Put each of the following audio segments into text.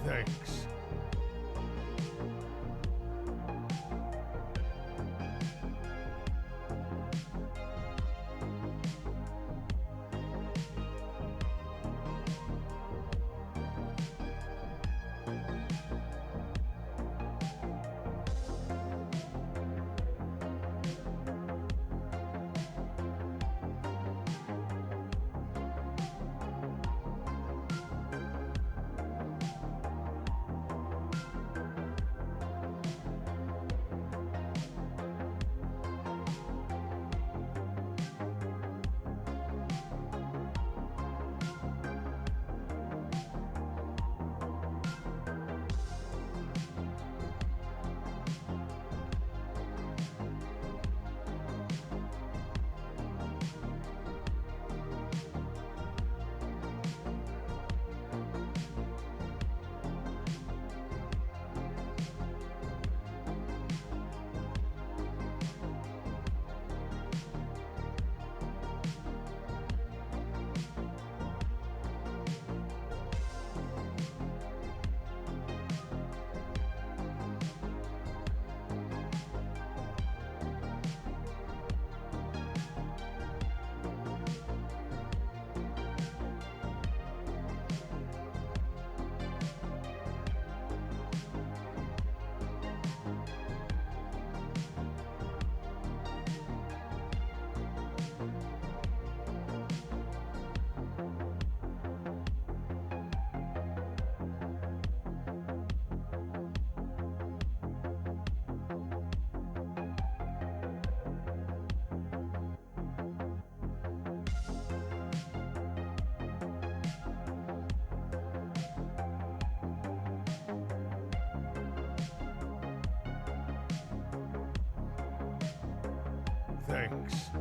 Thanks. Thanks.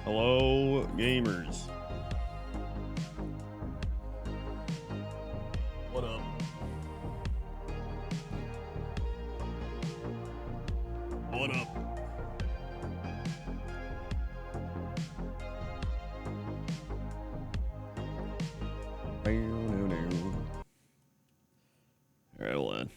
Hello, gamers. What up? What up? All right, hold on.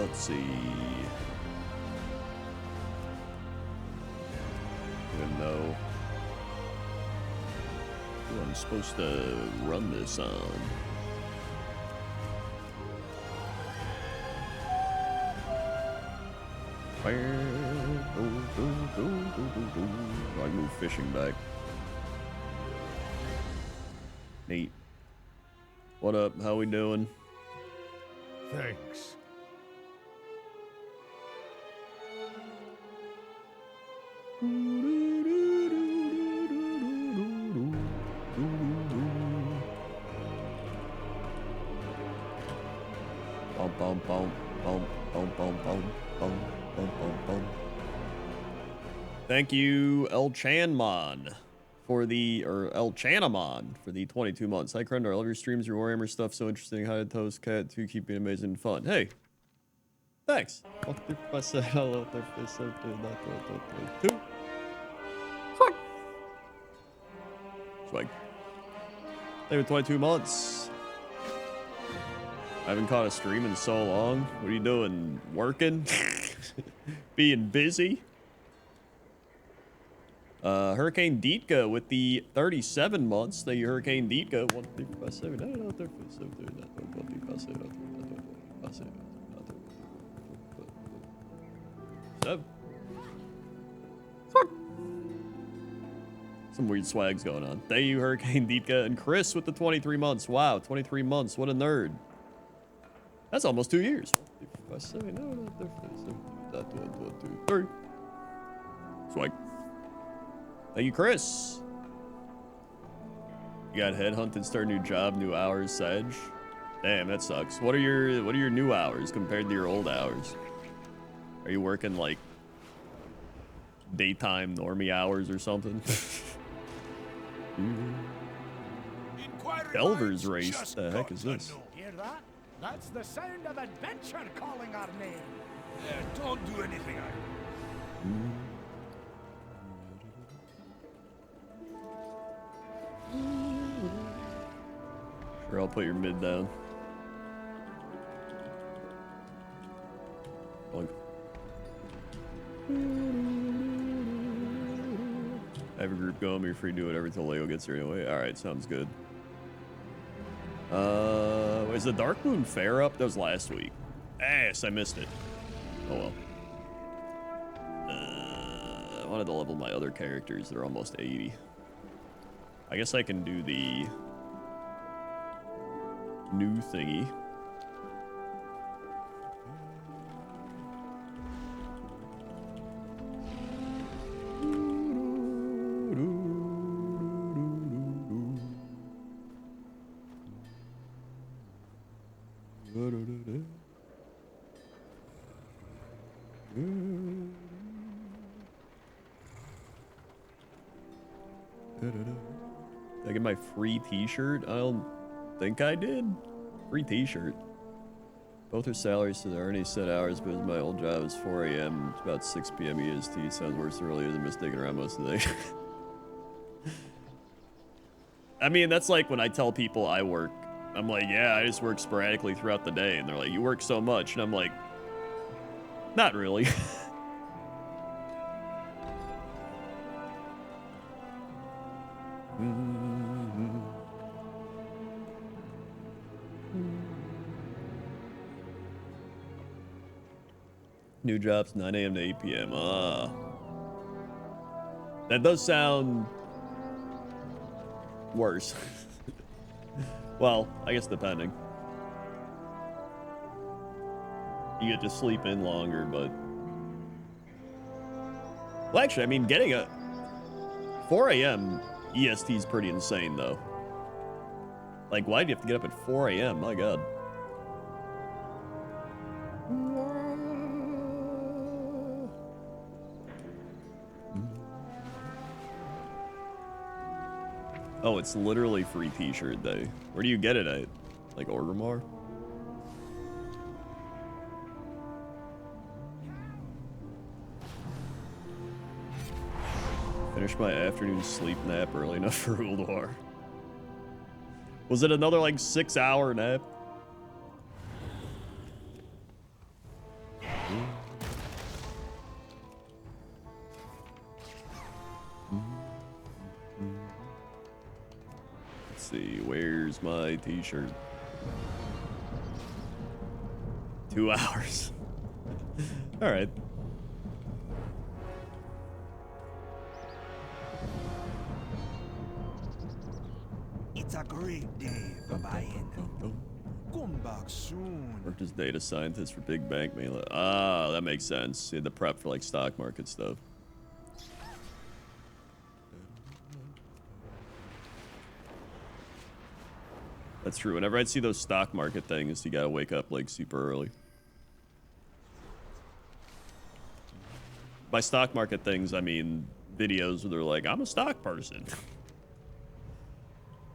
Let's see. Even know who I'm supposed to run this on. I move fishing back. Neat. What up? How we doing? Thanks. Thank you, El Chanmon, for the, or El Chanamon for the 22 months. Hi, Crendor. I love your streams, your Warhammer stuff, so interesting. Hi to Toast Cat, to keep being amazing and fun. Hey, thanks. I said hello, their face so good, not two. Swag. Thank you for 22 months. I haven't caught a stream in so long. What are you doing? Working? Being busy? Hurricane Ditka with the 37 months. Thank you, Hurricane Ditka. 1, 3, 5, 7. No, no, 3, 4, 7, 3, 9, 10, 11, 12, 13, 14, 15, 16, 17. Some weird swags going on. Thank you, Hurricane Ditka. And Chris with the 23 months. Wow, 23 months. What a nerd. That's almost 2 years. 1, 2, 5, 7, no, no, 3, 4, 7, 1, 2, 3. Swag. Thank you, Chris. You got headhunted, start a new job, new hours, Sedge. Damn, that sucks. What are your new hours compared to your old hours? Are you working like daytime normie hours or something? Delver's race. The heck is this? Hear that? That's the sound of adventure calling our name. Don't do anything. Sure, I'll put your mid down. Boink. I have a group going, but you're free to do whatever till Leo gets here anyway. Alright, sounds good. Is the Dark Moon Fair up? That was last week. Ass, I missed it. Oh well. I wanted to level my other characters. They're almost 80. I guess I can do the new thingy. Did I get my free t-shirt? I don't think I did. Free t-shirt. Both are salaries, so there aren't any set hours, but my old job is 4 a.m. It's about 6 p.m. EST. Sounds worse earlier than mistaken around most of the day. I mean, that's like when I tell people I work. I'm like, yeah, I just work sporadically throughout the day. And they're like, you work so much. And I'm like, Not really. New drops 9 a.m. to 8 p.m. That does sound worse. Well, I guess depending. You get to sleep in longer, but... Well, actually, I mean, getting a 4 a.m. EST is pretty insane, though. Like, why do you have to get up at 4 a.m.? My God. Oh, it's literally free t-shirt day. Where do you get it at? Like Orgrimmar? Finish my afternoon sleep nap early enough for Ulduar. Was it another like 6-hour nap? Let's see, where's my t-shirt? 2 hours. All right. It's a great day for buying. Come back soon. Worked as data scientist for big bank mainly. Ah, that makes sense. He had to prep for like stock market stuff. That's true. Whenever I'd see those stock market things, you gotta wake up like super early. By stock market things, I mean videos where they're like, I'm a stock person.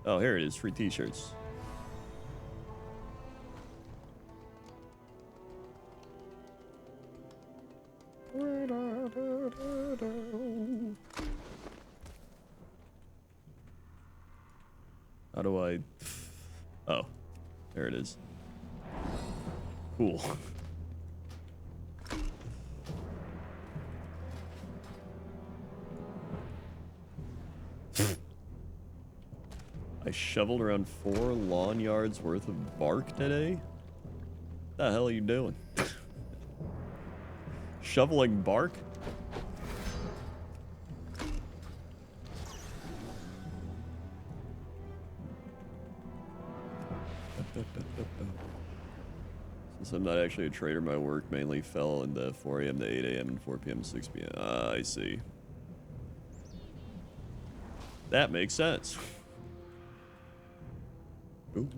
Oh, here it is. Free t-shirts. How do I... Oh, there it is. Cool. I shoveled around 4 lawn yards worth of bark today. What the hell are you doing? Shoveling bark? Since I'm not actually a trader, my work mainly fell into 4 a.m. to 8 a.m. and 4 p.m. to 6 p.m. Ah, I see. That makes sense. Ooh.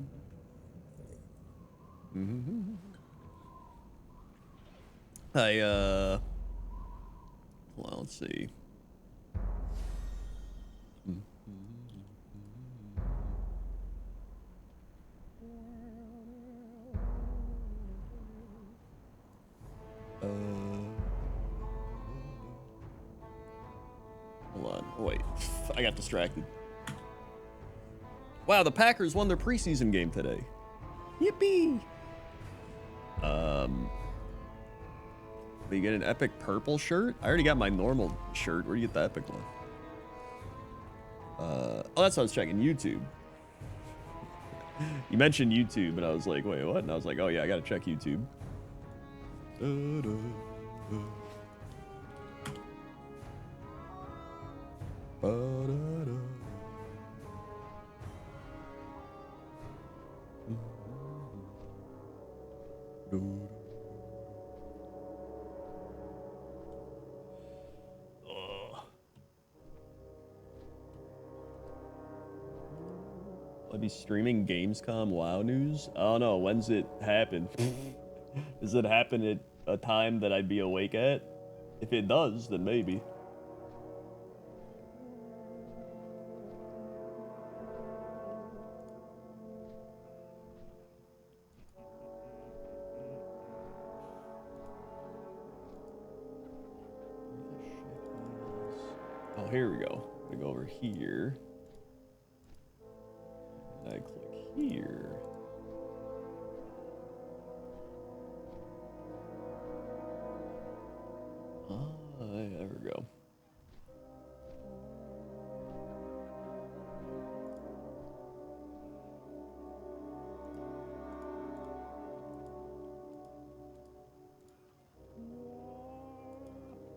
Well, let's see. Hold on. Oh, wait. I got distracted. Wow, the Packers won their preseason game today. Yippee! You get an epic purple shirt? I already got my normal shirt. Where do you get the epic one? Oh, that's what I was checking. YouTube. You mentioned YouTube, and I was like, wait, what? And I was like, oh yeah, I gotta check YouTube. I'll be streaming Gamescom WoW news. I don't know. When's it happen? Does it happen at a time that I'd be awake at? If it does, then maybe. Oh, here we go. I go over here. And I click here.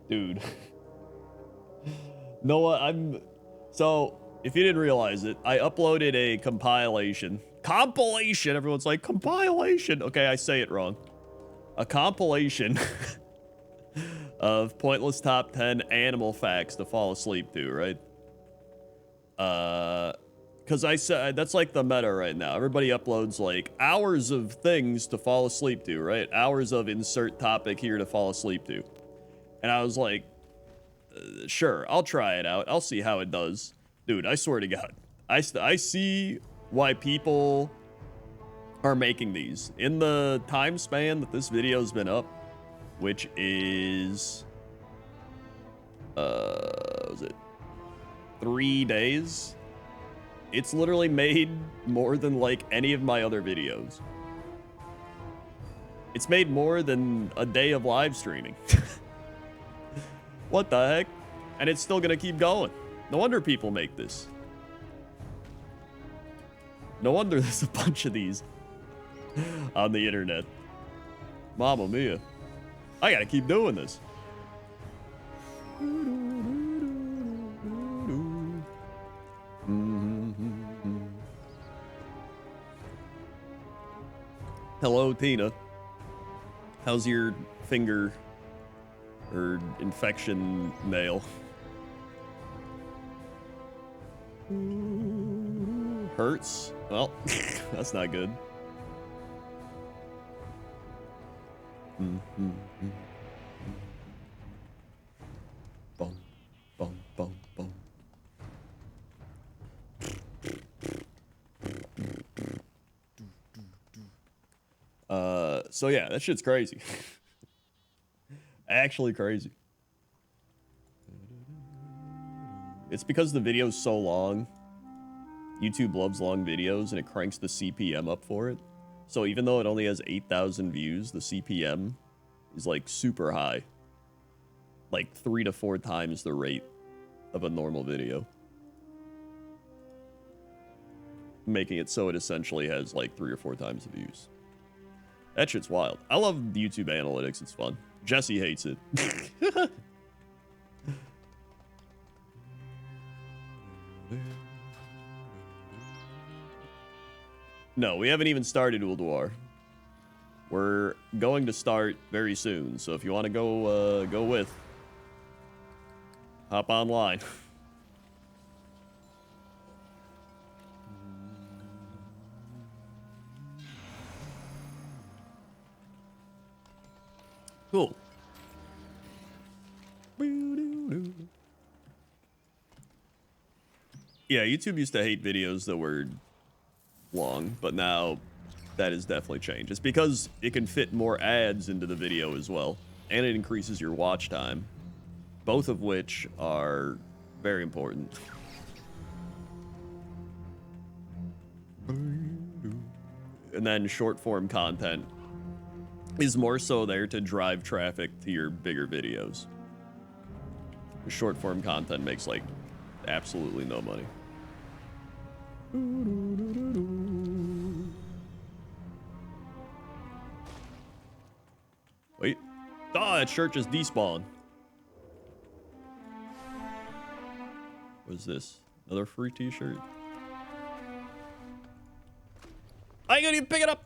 Dude. Noah, so if you didn't realize it, I uploaded a compilation. Compilation! Everyone's like, compilation! Okay, I say it wrong. A compilation of pointless top 10 animal facts to fall asleep to, right? Because I said, that's like the meta right now. Everybody uploads like hours of things to fall asleep to, right? Hours of insert topic here to fall asleep to. And I was like, sure, I'll try it out. I'll see how it does. Dude, I swear to God, I see why people are making these. In the time span that this video's been up, which is, was it 3 days? It's literally made more than like any of my other videos. It's made more than a day of live streaming. What the heck? And it's still gonna keep going. No wonder people make this. No wonder there's a bunch of these on the internet. Mamma mia. I gotta keep doing this. Hello, Tina. How's your finger or infection nail? Hurts? Well, that's not good. Boom, boom, boom, boom. So yeah, that shit's crazy. Actually crazy. It's because the video's so long. YouTube loves long videos and it cranks the CPM up for it. So even though it only has 8,000 views, the CPM is like super high. Like 3 to 4 times the rate of a normal video. Making it so it essentially has like 3 or 4 times the views. That shit's wild. I love YouTube analytics. It's fun. Jesse hates it. No, we haven't even started Ulduar. We're going to start very soon. So if you want to go with, hop online. Cool. Yeah, YouTube used to hate videos that were long, but now that has definitely changed. It's because it can fit more ads into the video as well, and it increases your watch time, both of which are very important. And then short form content is more so there to drive traffic to your bigger videos. Short form content makes like absolutely no money. Wait. Ah, that shirt just despawned. What is this? Another free t-shirt? I ain't gonna even pick it up.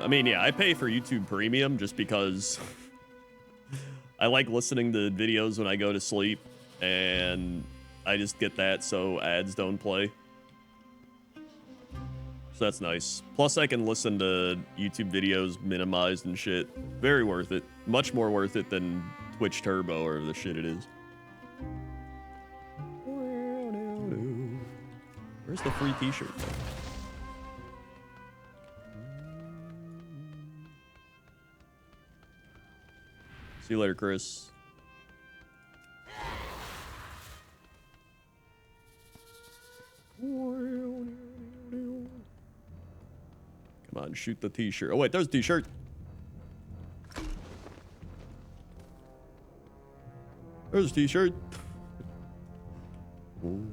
I mean, yeah, I pay for YouTube Premium just because I like listening to videos when I go to sleep, and I just get that so ads don't play. So that's nice. Plus, I can listen to YouTube videos minimized and shit. Very worth it. Much more worth it than Twitch Turbo or the shit it is. Where's the free t-shirt though? See you later, Chris. Come on, shoot the t-shirt. Oh wait, there's a t-shirt. There's a t-shirt. Ooh.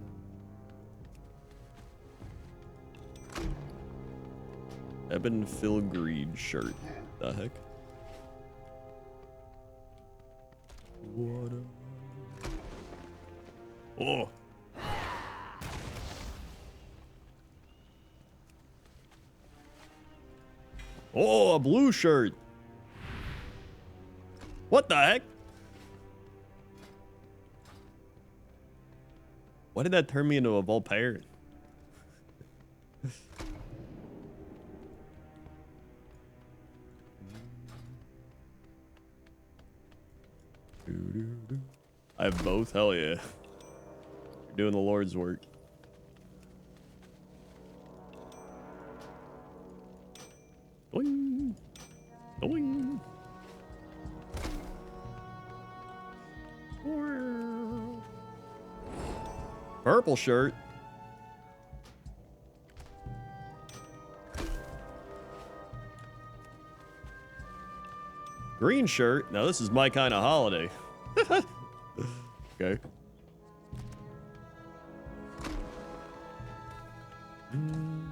Eben Filgreed shirt. The heck? What a... Oh. Oh, a blue shirt. What the heck? Why did that turn me into a Volparian? I have both? Hell yeah. You're doing the Lord's work. Boing. Boing. Purple shirt. Green shirt. Now this is my kind of holiday. Okay. Mm-hmm.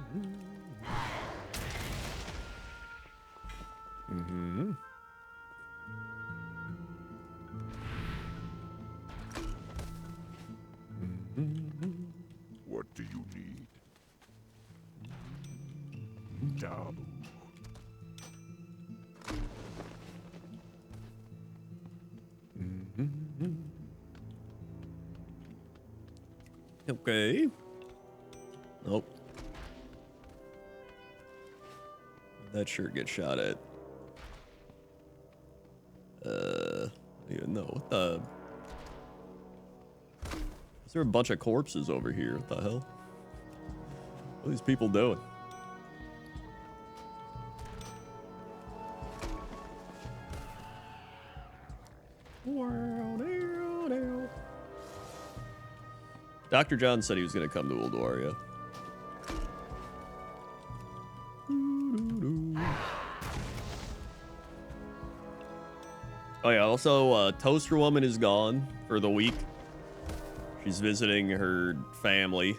What do you need? Down. Okay. Nope. That shirt gets shot at. No, what the? Is there a bunch of corpses over here? What the hell? What are these people doing? Dr. John said he was going to come to Ulduar, yeah. Oh yeah, also, Toaster Woman is gone for the week. She's visiting her family.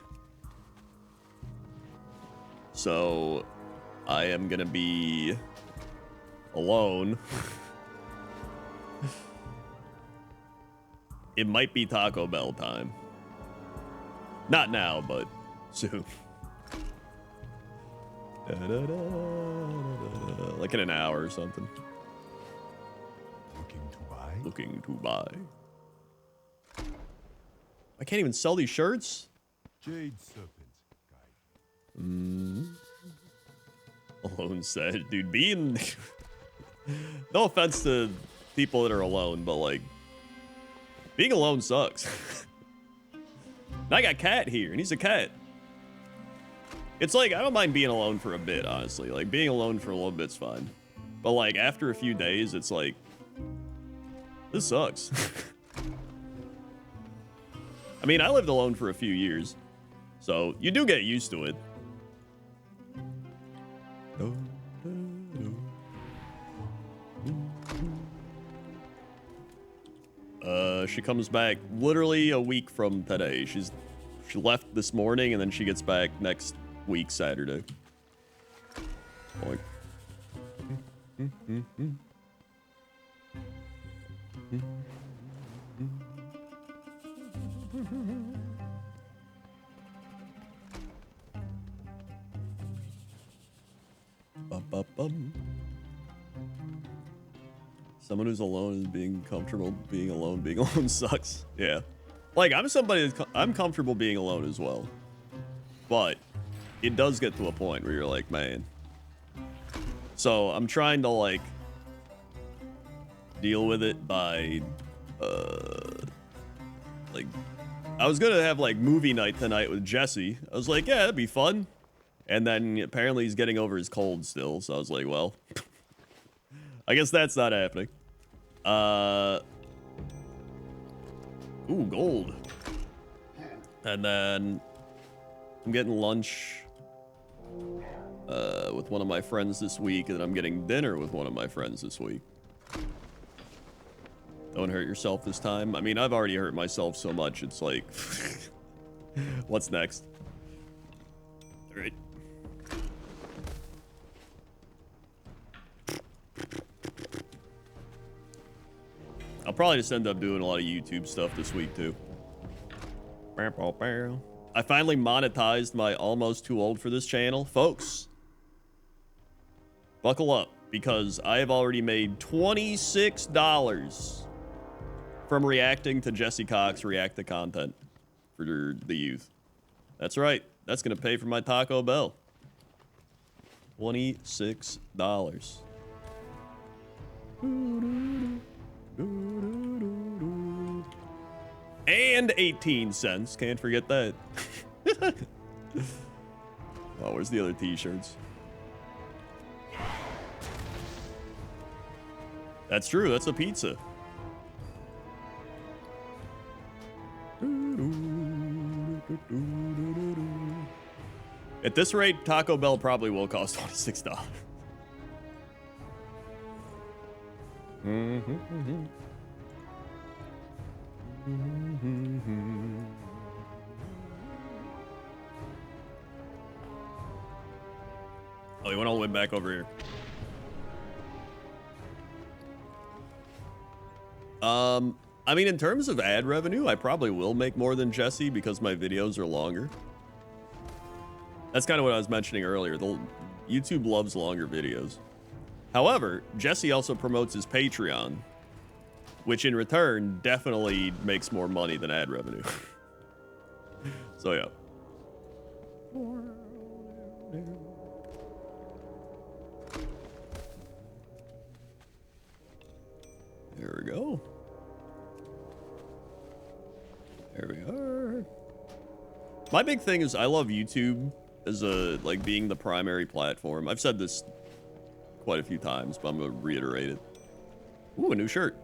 So, I am gonna be alone. It might be Taco Bell time. Not now, but soon. Like in an hour or something. Looking to buy? Looking to buy. I can't even sell these shirts? Jade Serpent Guide. Alone said, dude, being... No offense to people that are alone, but like... Being alone sucks. And I got Cat here, and he's a cat. It's like, I don't mind being alone for a bit, honestly. Like, being alone for a little bit's fine. But like, after a few days, it's like... This sucks. I mean, I lived alone for a few years. So, you do get used to it. She comes back literally a week from today. She left this morning, and then she gets back next week, Saturday. Like... Someone who's alone is being comfortable being alone. Being alone sucks. Yeah. Like, I'm somebody that's I'm comfortable being alone as well. But it does get to a point where you're like, man. So I'm trying to like deal with it by like, I was gonna have like movie night tonight with Jesse. I was like, yeah, that'd be fun. And then apparently he's getting over his cold still, so I was like, well, I guess that's not happening. Ooh, gold. And then I'm getting lunch with one of my friends this week, and then I'm getting dinner with one of my friends this week. Don't hurt yourself this time. I mean, I've already hurt myself so much, it's like... What's next? All right. I'll probably just end up doing a lot of YouTube stuff this week too. I finally monetized my almost too old for this channel. Folks, buckle up, because I have already made $26 from reacting to Jesse Cox react to content for the youth. That's right. That's going to pay for my Taco Bell. $26. And 18 cents. Can't forget that. Oh, where's the other t-shirts? That's true. That's a pizza. At this rate, Taco Bell probably will cost $26. Oh, he went all the way back over here. I mean, in terms of ad revenue, I probably will make more than Jesse because my videos are longer. That's kind of what I was mentioning earlier. YouTube loves longer videos. However, Jesse also promotes his Patreon, which in return definitely makes more money than ad revenue. So yeah. There we go. There we are. My big thing is I love YouTube as like being the primary platform. I've said this quite a few times, but I'm gonna reiterate it. Ooh, a new shirt.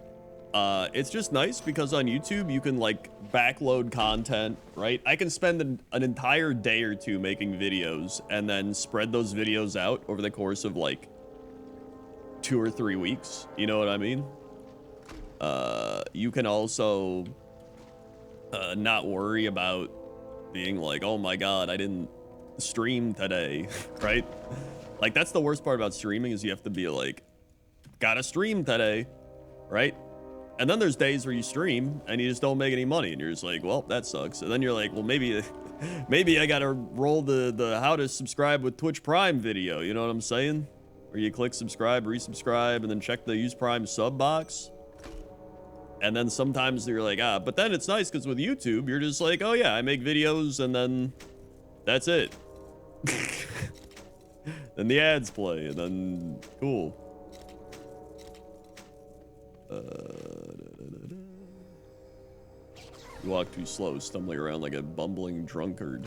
It's just nice because on YouTube you can like backload content, right? I can spend an entire day or two making videos and then spread those videos out over the course of like 2 or 3 weeks. You know what I mean? You can also not worry about being like, oh my god, I didn't stream today, right? Like that's the worst part about streaming is you have to be like, gotta stream today, right? And then there's days where you stream and you just don't make any money and you're just like, well, that sucks. And then you're like, well, maybe I gotta roll the how to subscribe with Twitch Prime video, you know what I'm saying? Where you click subscribe, resubscribe, and then check the use Prime sub box. And then sometimes you're like, but then it's nice because with YouTube, you're just like, oh yeah, I make videos and then that's it. Then the ads play and then cool. You walk too slow, stumbling around like a bumbling drunkard.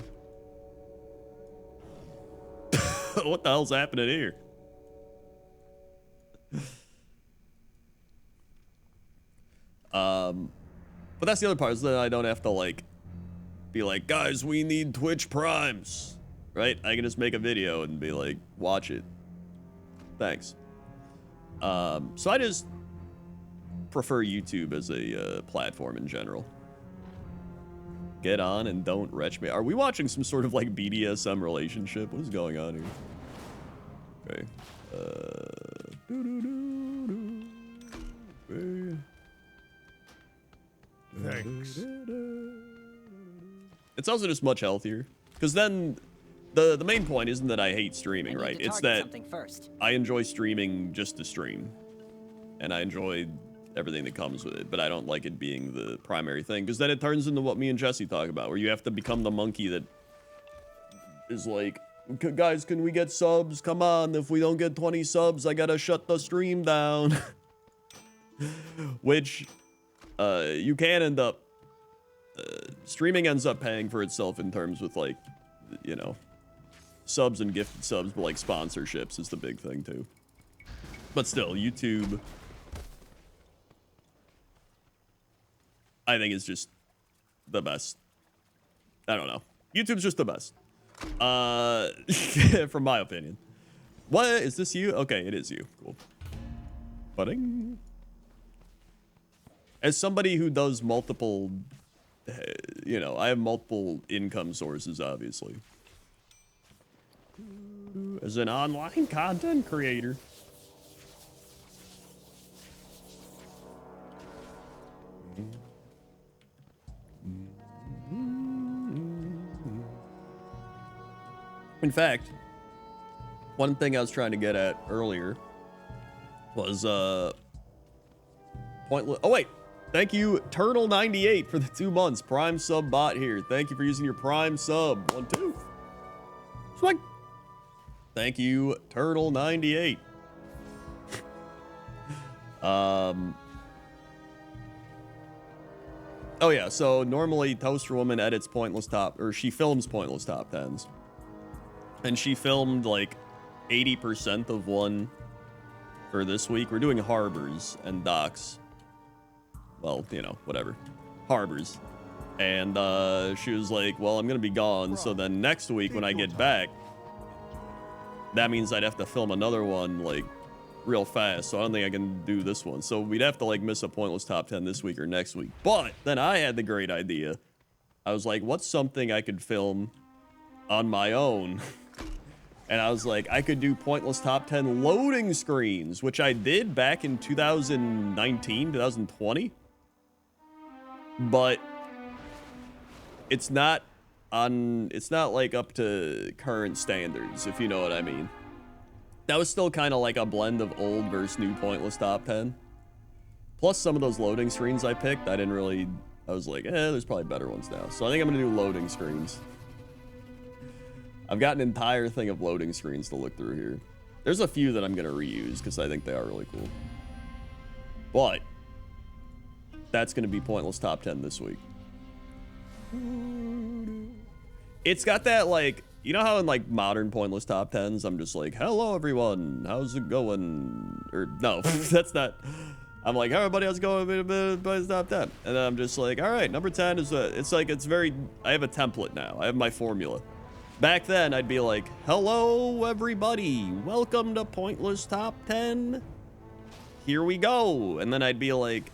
What the hell's happening here? But that's the other part is that I don't have to like be like, guys, we need Twitch Primes, right? I can just make a video and be like, watch it. Thanks. So I just prefer YouTube as a platform in general. Get on and don't retch me. Are we watching some sort of like BDSM relationship? What is going on here? Okay. Thanks. It's also just much healthier because then the main point isn't that I hate streaming, right? It's that I enjoy streaming just to stream, and I enjoy everything that comes with it, but I don't like it being the primary thing because then it turns into what me and Jesse talk about, where you have to become the monkey that is like, guys, can we get subs? Come on, if we don't get 20 subs, I gotta shut the stream down. Which you can end up streaming ends up paying for itself in terms with like, you know, subs and gifted subs, but like sponsorships is the big thing too. But still, YouTube, I think, is just the best. I don't know. YouTube's just the best. From my opinion. What is this? You? Okay, it is you. Cool. Budding. As somebody who does multiple you know, I have multiple income sources, obviously. As an online content creator. In fact, one thing I was trying to get at earlier was pointless. Oh wait, thank you Turtle98 for the 2 months. Prime sub bot here. Thank you for using your Prime sub. 1 2. Swing. Thank you Turtle98. Oh yeah, so normally Toaster Woman edits pointless top, or she films pointless top 10s. And she filmed like 80% of one for this week. We're doing harbors and docks. Well, you know, whatever. Harbors. And she was like, well, I'm gonna be gone, so then next week when I get back, that means I'd have to film another one like real fast, so I don't think I can do this one. So we'd have to like miss a pointless top 10 this week or next week. But then I had the great idea. I was like, what's something I could film on my own? And I was like, I could do pointless top 10 loading screens, which I did back in 2019, 2020. But it's not like up to current standards, if you know what I mean. That was still kind of like a blend of old versus new pointless top 10. Plus some of those loading screens I picked, I was like, there's probably better ones now. So I think I'm gonna do loading screens. I've got an entire thing of loading screens to look through here. There's a few that I'm gonna reuse because I think they are really cool. But that's gonna be pointless top 10 this week. It's got that like, you know how in like modern pointless top 10s, I'm just like, hello everyone, how's it going? Or no, that's not. I'm like, hey, everybody, how's it going? Pointless top 10. And then I'm just like, all right, number 10 is it's like, it's very, I have a template now. I have my formula. Back then, I'd be like, hello everybody, welcome to pointless top 10. Here we go. And then I'd be like,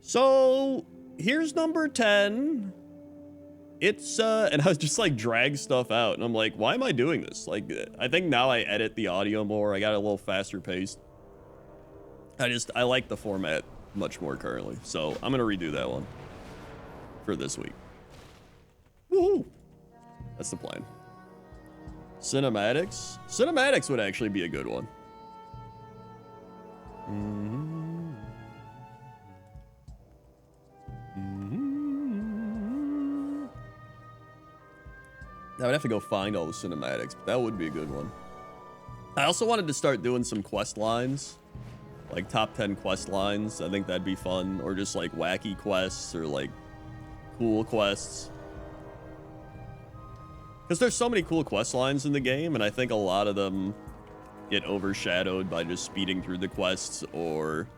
so here's number 10. It's and I was just like drag stuff out, and I'm like, why am I doing this? Like, I think now I edit the audio more. I got a little faster paced. I like the format much more currently, so I'm gonna redo that one for this week. Woohoo! That's the plan. Cinematics would actually be a good one. I would have to go find all the cinematics, but that would be a good one. I also wanted to start doing some quest lines, like top 10 quest lines. I think that'd be fun, or just like wacky quests or like cool quests. Because there's so many cool quest lines in the game, and I think a lot of them get overshadowed by just speeding through the quests, or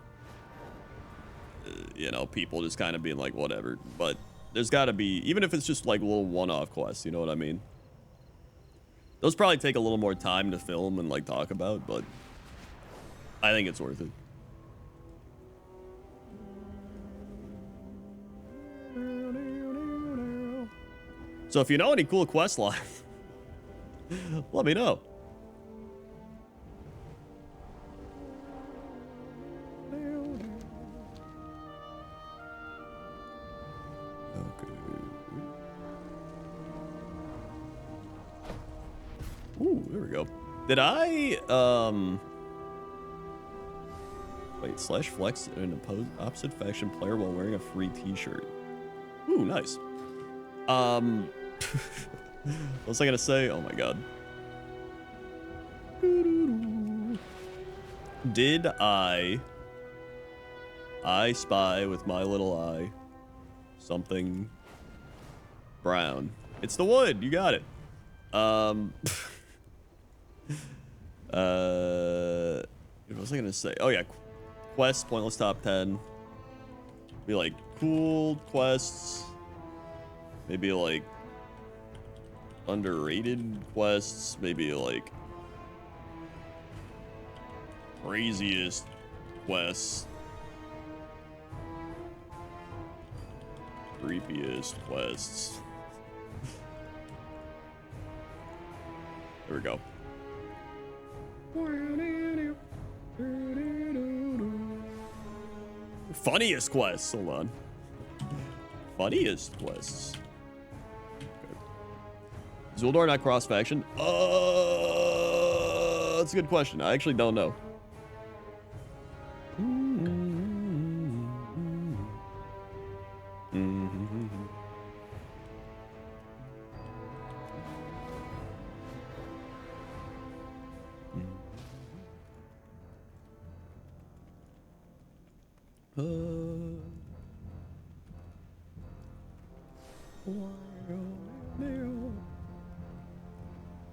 you know, people just kind of being like, whatever. But there's got to be, even if it's just like little one-off quests, you know what I mean? Those probably take a little more time to film and like talk about, but I think it's worth it. So if you know any cool quest lines, let me know. Okay. Ooh, there we go. Did I, wait, slash flex an opposite faction player while wearing a free t-shirt. Ooh, nice. What was I gonna say? Oh my god. Did I spy with my little eye something brown? It's the wood, you got it. What was I gonna say? Oh yeah, quests, pointless top 10. Be like cool quests. Maybe like underrated quests. Maybe like craziest quests. creepiest quests. There we go. Funniest quests. Hold on. Funniest quests. Okay. Is Ulduar not cross-faction? That's a good question. I actually don't know.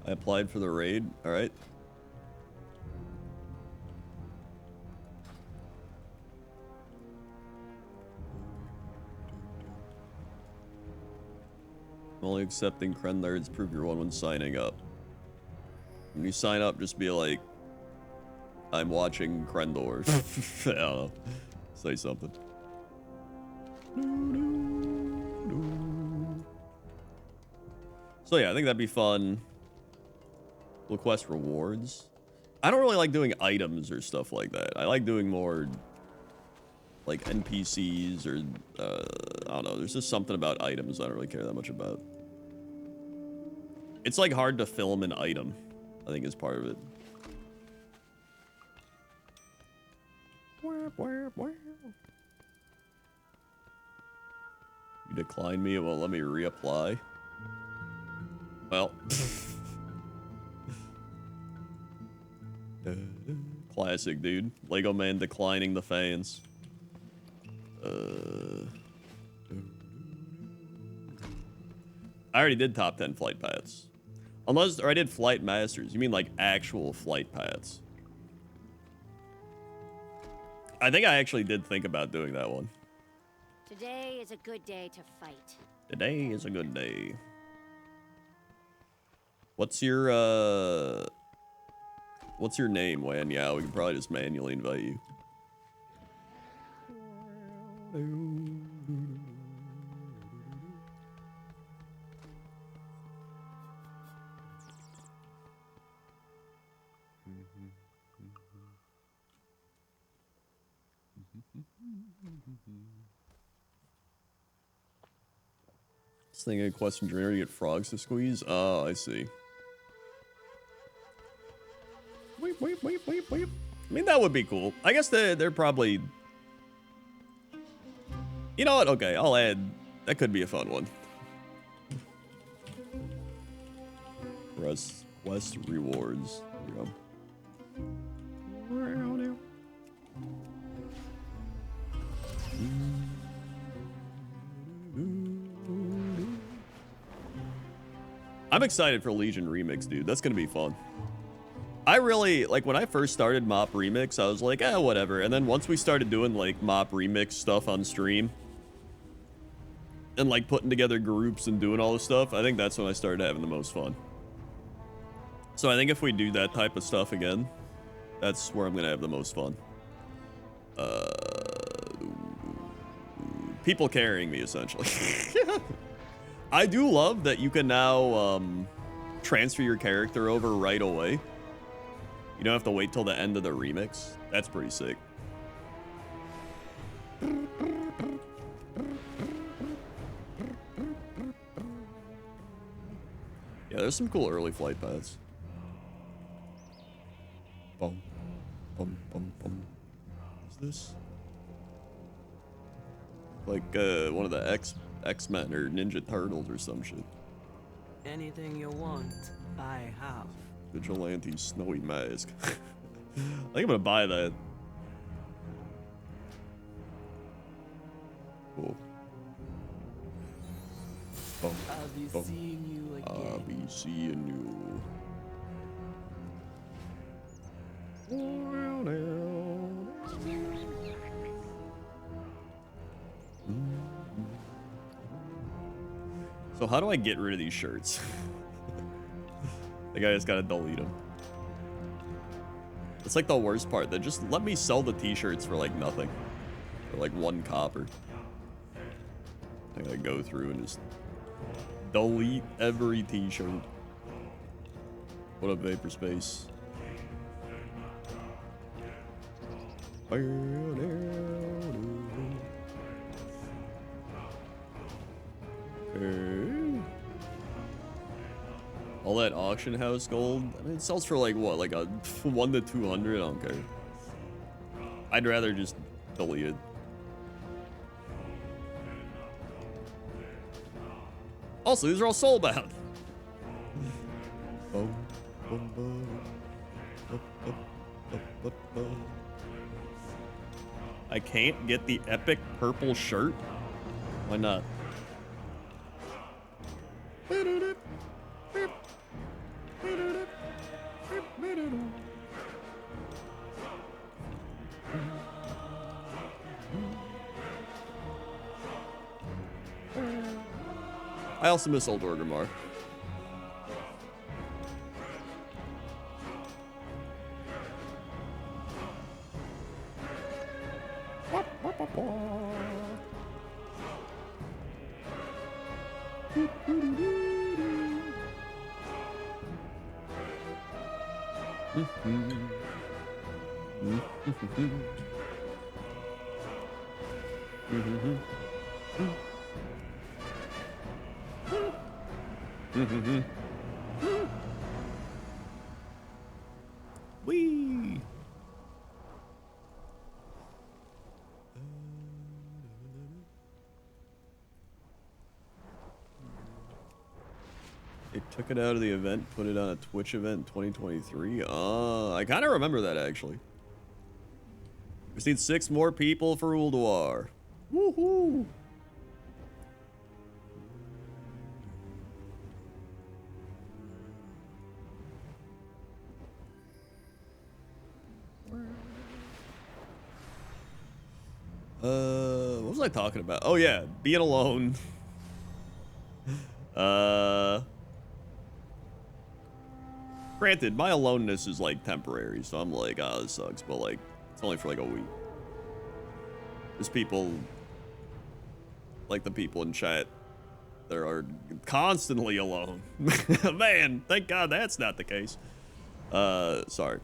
I applied for the raid. All right. I'm only accepting Kren nerds. Prove you're one when signing up. When you sign up, just be like, I'm watching Krendor. I don't know. Say something. So yeah, I think that'd be fun. Request rewards. I don't really like doing items or stuff like that. I like doing more like NPCs or I don't know. There's just something about items I don't really care that much about. It's like hard to film an item, I think is part of it. You declined me, it won't let me reapply. Well. Classic, dude. Lego Man declining the fans. I already did top 10 flight paths. Unless, or I did flight masters. You mean like actual flight paths? I think I actually did think about doing that one. Today is a good day to fight. Today is a good day. What's your name, Wan? Yeah, we can probably just manually invite you. This thing a question generator to get frogs to squeeze? Oh, I see. Weep, weep, weep, weep, weep. I mean, that would be cool. I guess they're probably... You know what? Okay, I'll add... That could be a fun one. Quest rewards. There we go. I'm excited for Legion Remix, dude. That's gonna be fun. I really, like, when I first started Mop Remix, I was like, whatever. And then once we started doing, like, Mop Remix stuff on stream, and, like, putting together groups and doing all this stuff, I think that's when I started having the most fun. So I think if we do that type of stuff again, that's where I'm gonna have the most fun. People carrying me, essentially. I do love that you can now transfer your character over right away. You don't have to wait till the end of the remix. That's pretty sick. Yeah, there's some cool early flight paths. Bum, bum, bum, bum. What's this? Like one of the X-Men or Ninja Turtles or some shit. Anything you want, I have. Vigilante snowy mask. I think I'm gonna buy that. Cool. Bum, I'll be bum. seeing you again. I'll be seeing you. So how do I get rid of these shirts? The guy just gotta delete them. It's like the worst part. That just let me sell the t-shirts for like nothing. For like 1 copper. I gotta go through and just delete every t-shirt. What up, Vapor Space? Okay. All that auction house gold, I mean, it sells for like what, like a 1 to 200? I don't care. I'd rather just delete it. Also, these are all soulbound. I can't get the epic purple shirt? Why not? I also miss Ulduar Grimar. Whee! They took it out of the event, put it on a Twitch event in 2023. I kind of remember that, actually. We just need 6 more people for Ulduar. Woohoo! What was I talking about? Oh yeah, being alone. Granted, my aloneness is like temporary, so I'm like, ah, this sucks, but like, it's only for like a week. There's people, like the people in chat, that are constantly alone. Man, thank God that's not the case. Sorry.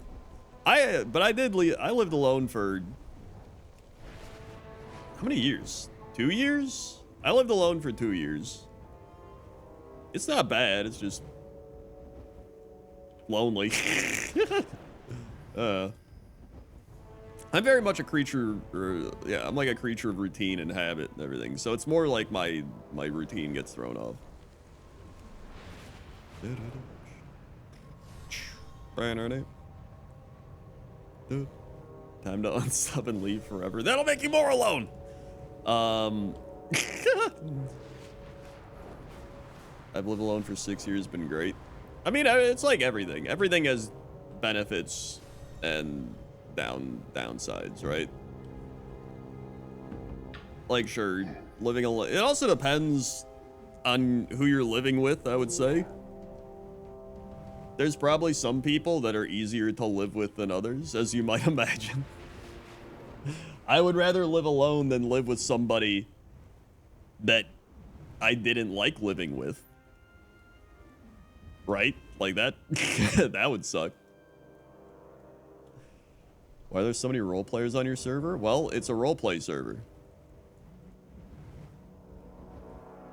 I lived alone for how many years? 2 years? I lived alone for 2 years. It's not bad, it's just lonely. I'm very much a creature, yeah, I'm like a creature of routine and habit and everything. So it's more like my routine gets thrown off. Time to unsub and leave forever. That'll make you more alone. I've lived alone for 6 years, been great. I mean, it's like everything. Everything has benefits and downsides, right? Like, sure, living alone. It also depends on who you're living with, I would say. There's probably some people that are easier to live with than others, as you might imagine. I would rather live alone than live with somebody that I didn't like living with. Right? Like that, that would suck. Why are there so many role players on your server? Well, it's a roleplay server.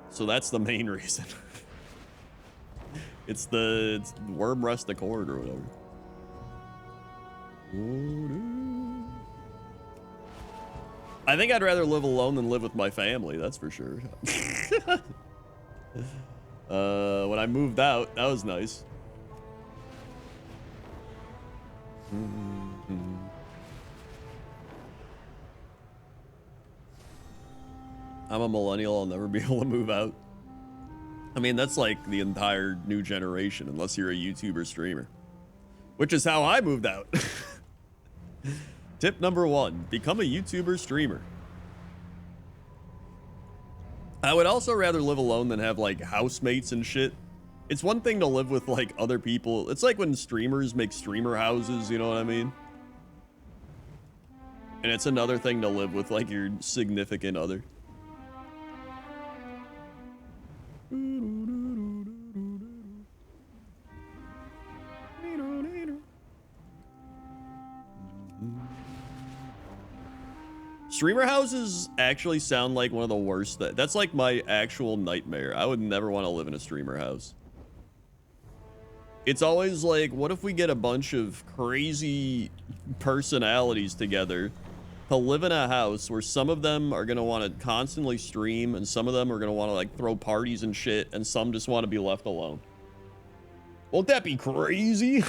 So that's the main reason. It's worm rest accord or whatever. I think I'd rather live alone than live with my family, that's for sure. When I moved out, that was nice. I'm a millennial, I'll never be able to move out. I mean, that's like the entire new generation, unless you're a YouTuber streamer. Which is how I moved out. Tip number 1, become a YouTuber streamer. I would also rather live alone than have like housemates and shit. It's one thing to live with like other people. It's like when streamers make streamer houses, you know what I mean? And it's another thing to live with like your significant other. Streamer houses actually sound like one of the worst. That's like my actual nightmare. I would never want to live in a streamer house. It's always like, what if we get a bunch of crazy personalities together to live in a house where some of them are going to want to constantly stream and some of them are going to want to like throw parties and shit and some just want to be left alone. Won't that be crazy?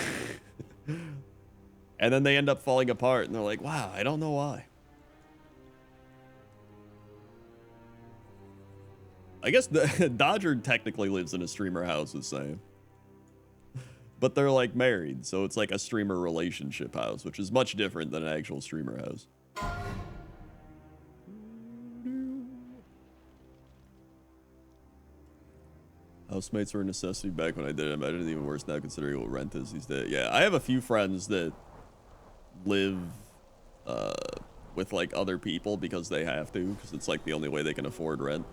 And then they end up falling apart and they're like, wow, I don't know why. I guess the Dodger technically lives in a streamer house, is saying. But they're like married, so it's like a streamer relationship house, which is much different than an actual streamer house. Housemates were a necessity back when I did it. I imagine it's even worse now considering what rent is these days. Yeah, I have a few friends that live with like other people because they have to, because it's like the only way they can afford rent.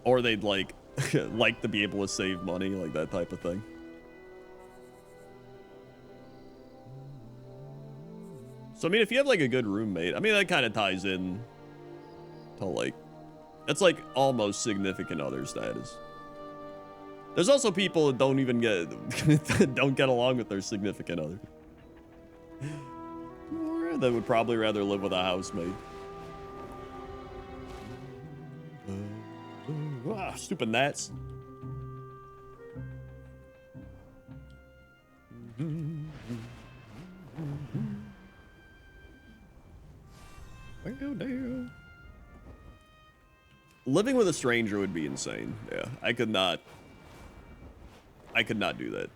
Or they'd like like to be able to save money, like that type of thing. So I mean, if you have like a good roommate, I mean that kind of ties in to like, that's like almost significant other status. There's also people that don't even don't get along with their significant other. Or they would probably rather live with a housemate. Stupid gnats. Living with a stranger would be insane. Yeah, I could not do that.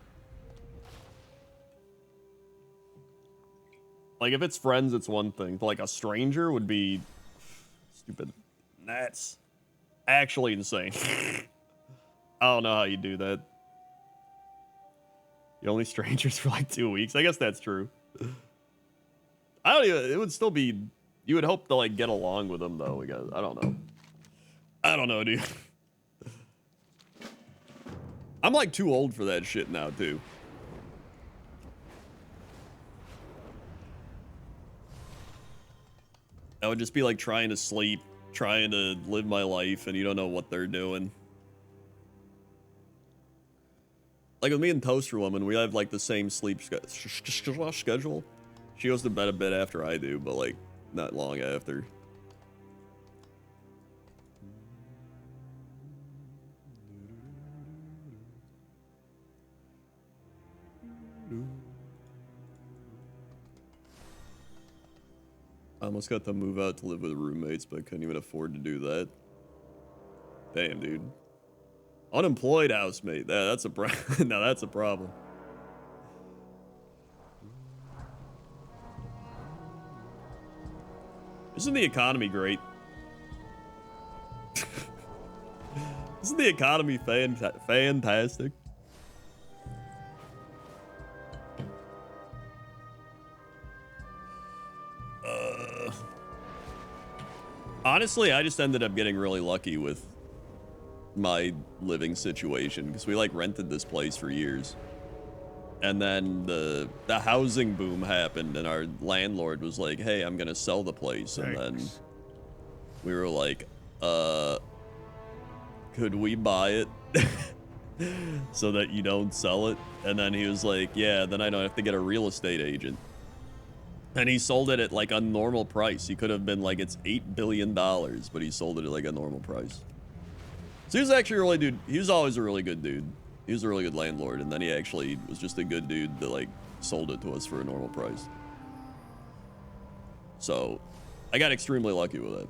Like if it's friends, it's one thing. But like a stranger would be stupid. That's actually insane. I don't know how you do that. The only strangers for like 2 weeks. I guess that's true. I don't even, it would still be, you would hope to like get along with them though, I guess. I don't know. I don't know, dude. I'm like too old for that shit now too. I would just be like trying to sleep, trying to live my life, and you don't know what they're doing. Like with me and Toaster Woman, we have like the same sleep schedule. She goes to bed a bit after I do, but like not long after. I almost got to move out to live with roommates, but I couldn't even afford to do that. Damn, dude. Unemployed housemate. Yeah, that's a now that's a problem. Isn't the economy great? Isn't the economy fantastic? Honestly, I just ended up getting really lucky with my living situation because we like rented this place for years. And then the housing boom happened and our landlord was like, hey, I'm going to sell the place. Thanks. And then we were like, could we buy it so that you don't sell it? And then he was like, yeah, then I don't have to get a real estate agent. And he sold it at like a normal price. He could have been like, it's $8 billion, but he sold it at like a normal price. So he was actually a really dude. He was always a really good dude. He was a really good landlord. And then he actually was just a good dude that like sold it to us for a normal price. So I got extremely lucky with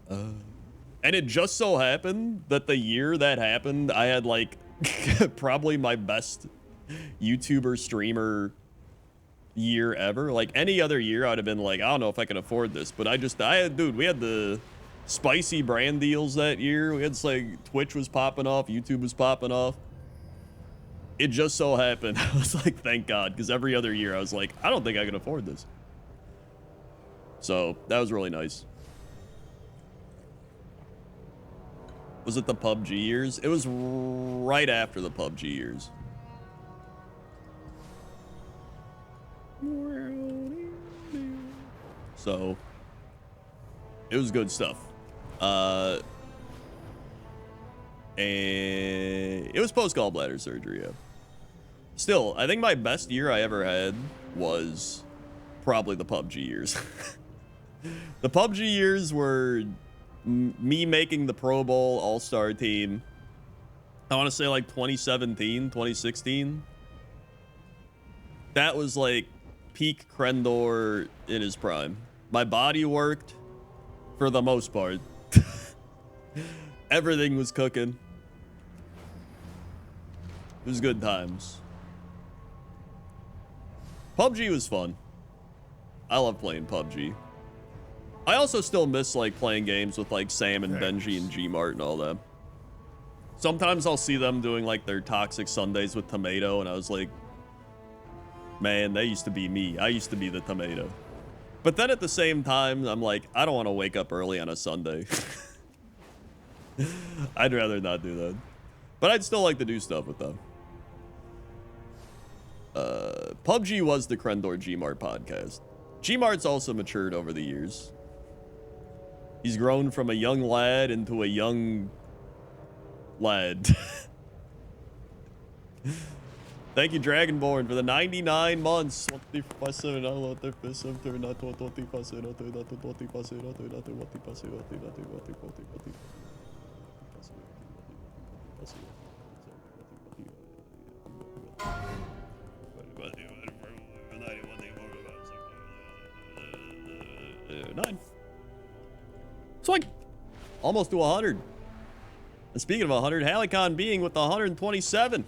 that. And it just so happened that the year that happened, I had like probably my best YouTuber streamer year ever. Like any other year I'd have been like, I don't know if I can afford this, but dude, we had the spicy brand deals that year. We had like Twitch was popping off, YouTube was popping off. It just so happened I was like, thank God, because every other year I was like, I don't think I can afford this. So that was really nice. Was it the PUBG years? It was right after the PUBG years. So it was good stuff. And it was post gallbladder surgery. Yeah. Still, I think my best year I ever had was probably the PUBG years. The PUBG years were me making the Pro Bowl All-Star team. I want to say like 2017, 2016. That was like peak Krendor in his prime. My body worked for the most part. Everything was cooking. It was good times. PUBG was fun. I love playing PUBG. I also still miss like playing games with like Sam and Benji and Gmart and all that. Sometimes I'll see them doing like their toxic Sundays with Tomato, and I was like, man, that used to be me. I used to be the Tomato. But then at the same time, I'm like, I don't want to wake up early on a Sunday. I'd rather not do that. But I'd still like to do stuff with them. PUBG was the Krendor Gmart podcast. Gmart's also matured over the years. He's grown from a young lad into a young lad. Thank you, Dragonborn, for the 99 months. Nine. Swing. Almost to 100. And speaking of 100, Halicon being with the 127.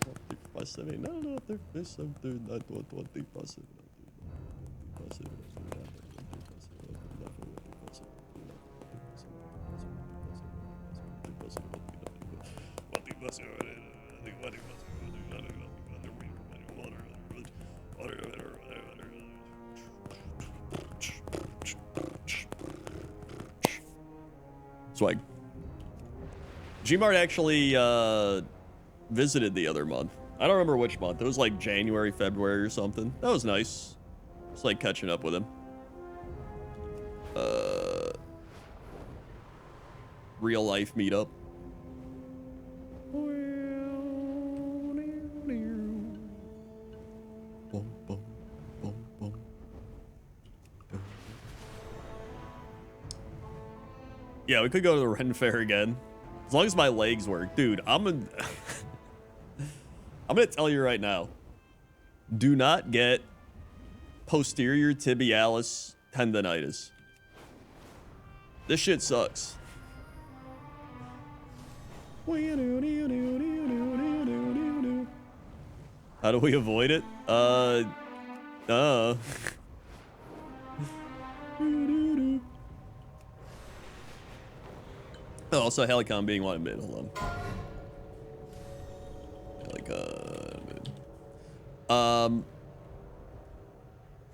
Swag. Gmart actually visited the other month. I don't remember which month. It was like January, February or something. That was nice. It's like catching up with him. Real life meetup. Yeah, we could go to the Ren Fair again. As long as my legs work. Dude, I'm gonna tell you right now. Do not get posterior tibialis tendonitis. This shit sucks. How do we avoid it? Oh, also Helicon being one mid. Hold on.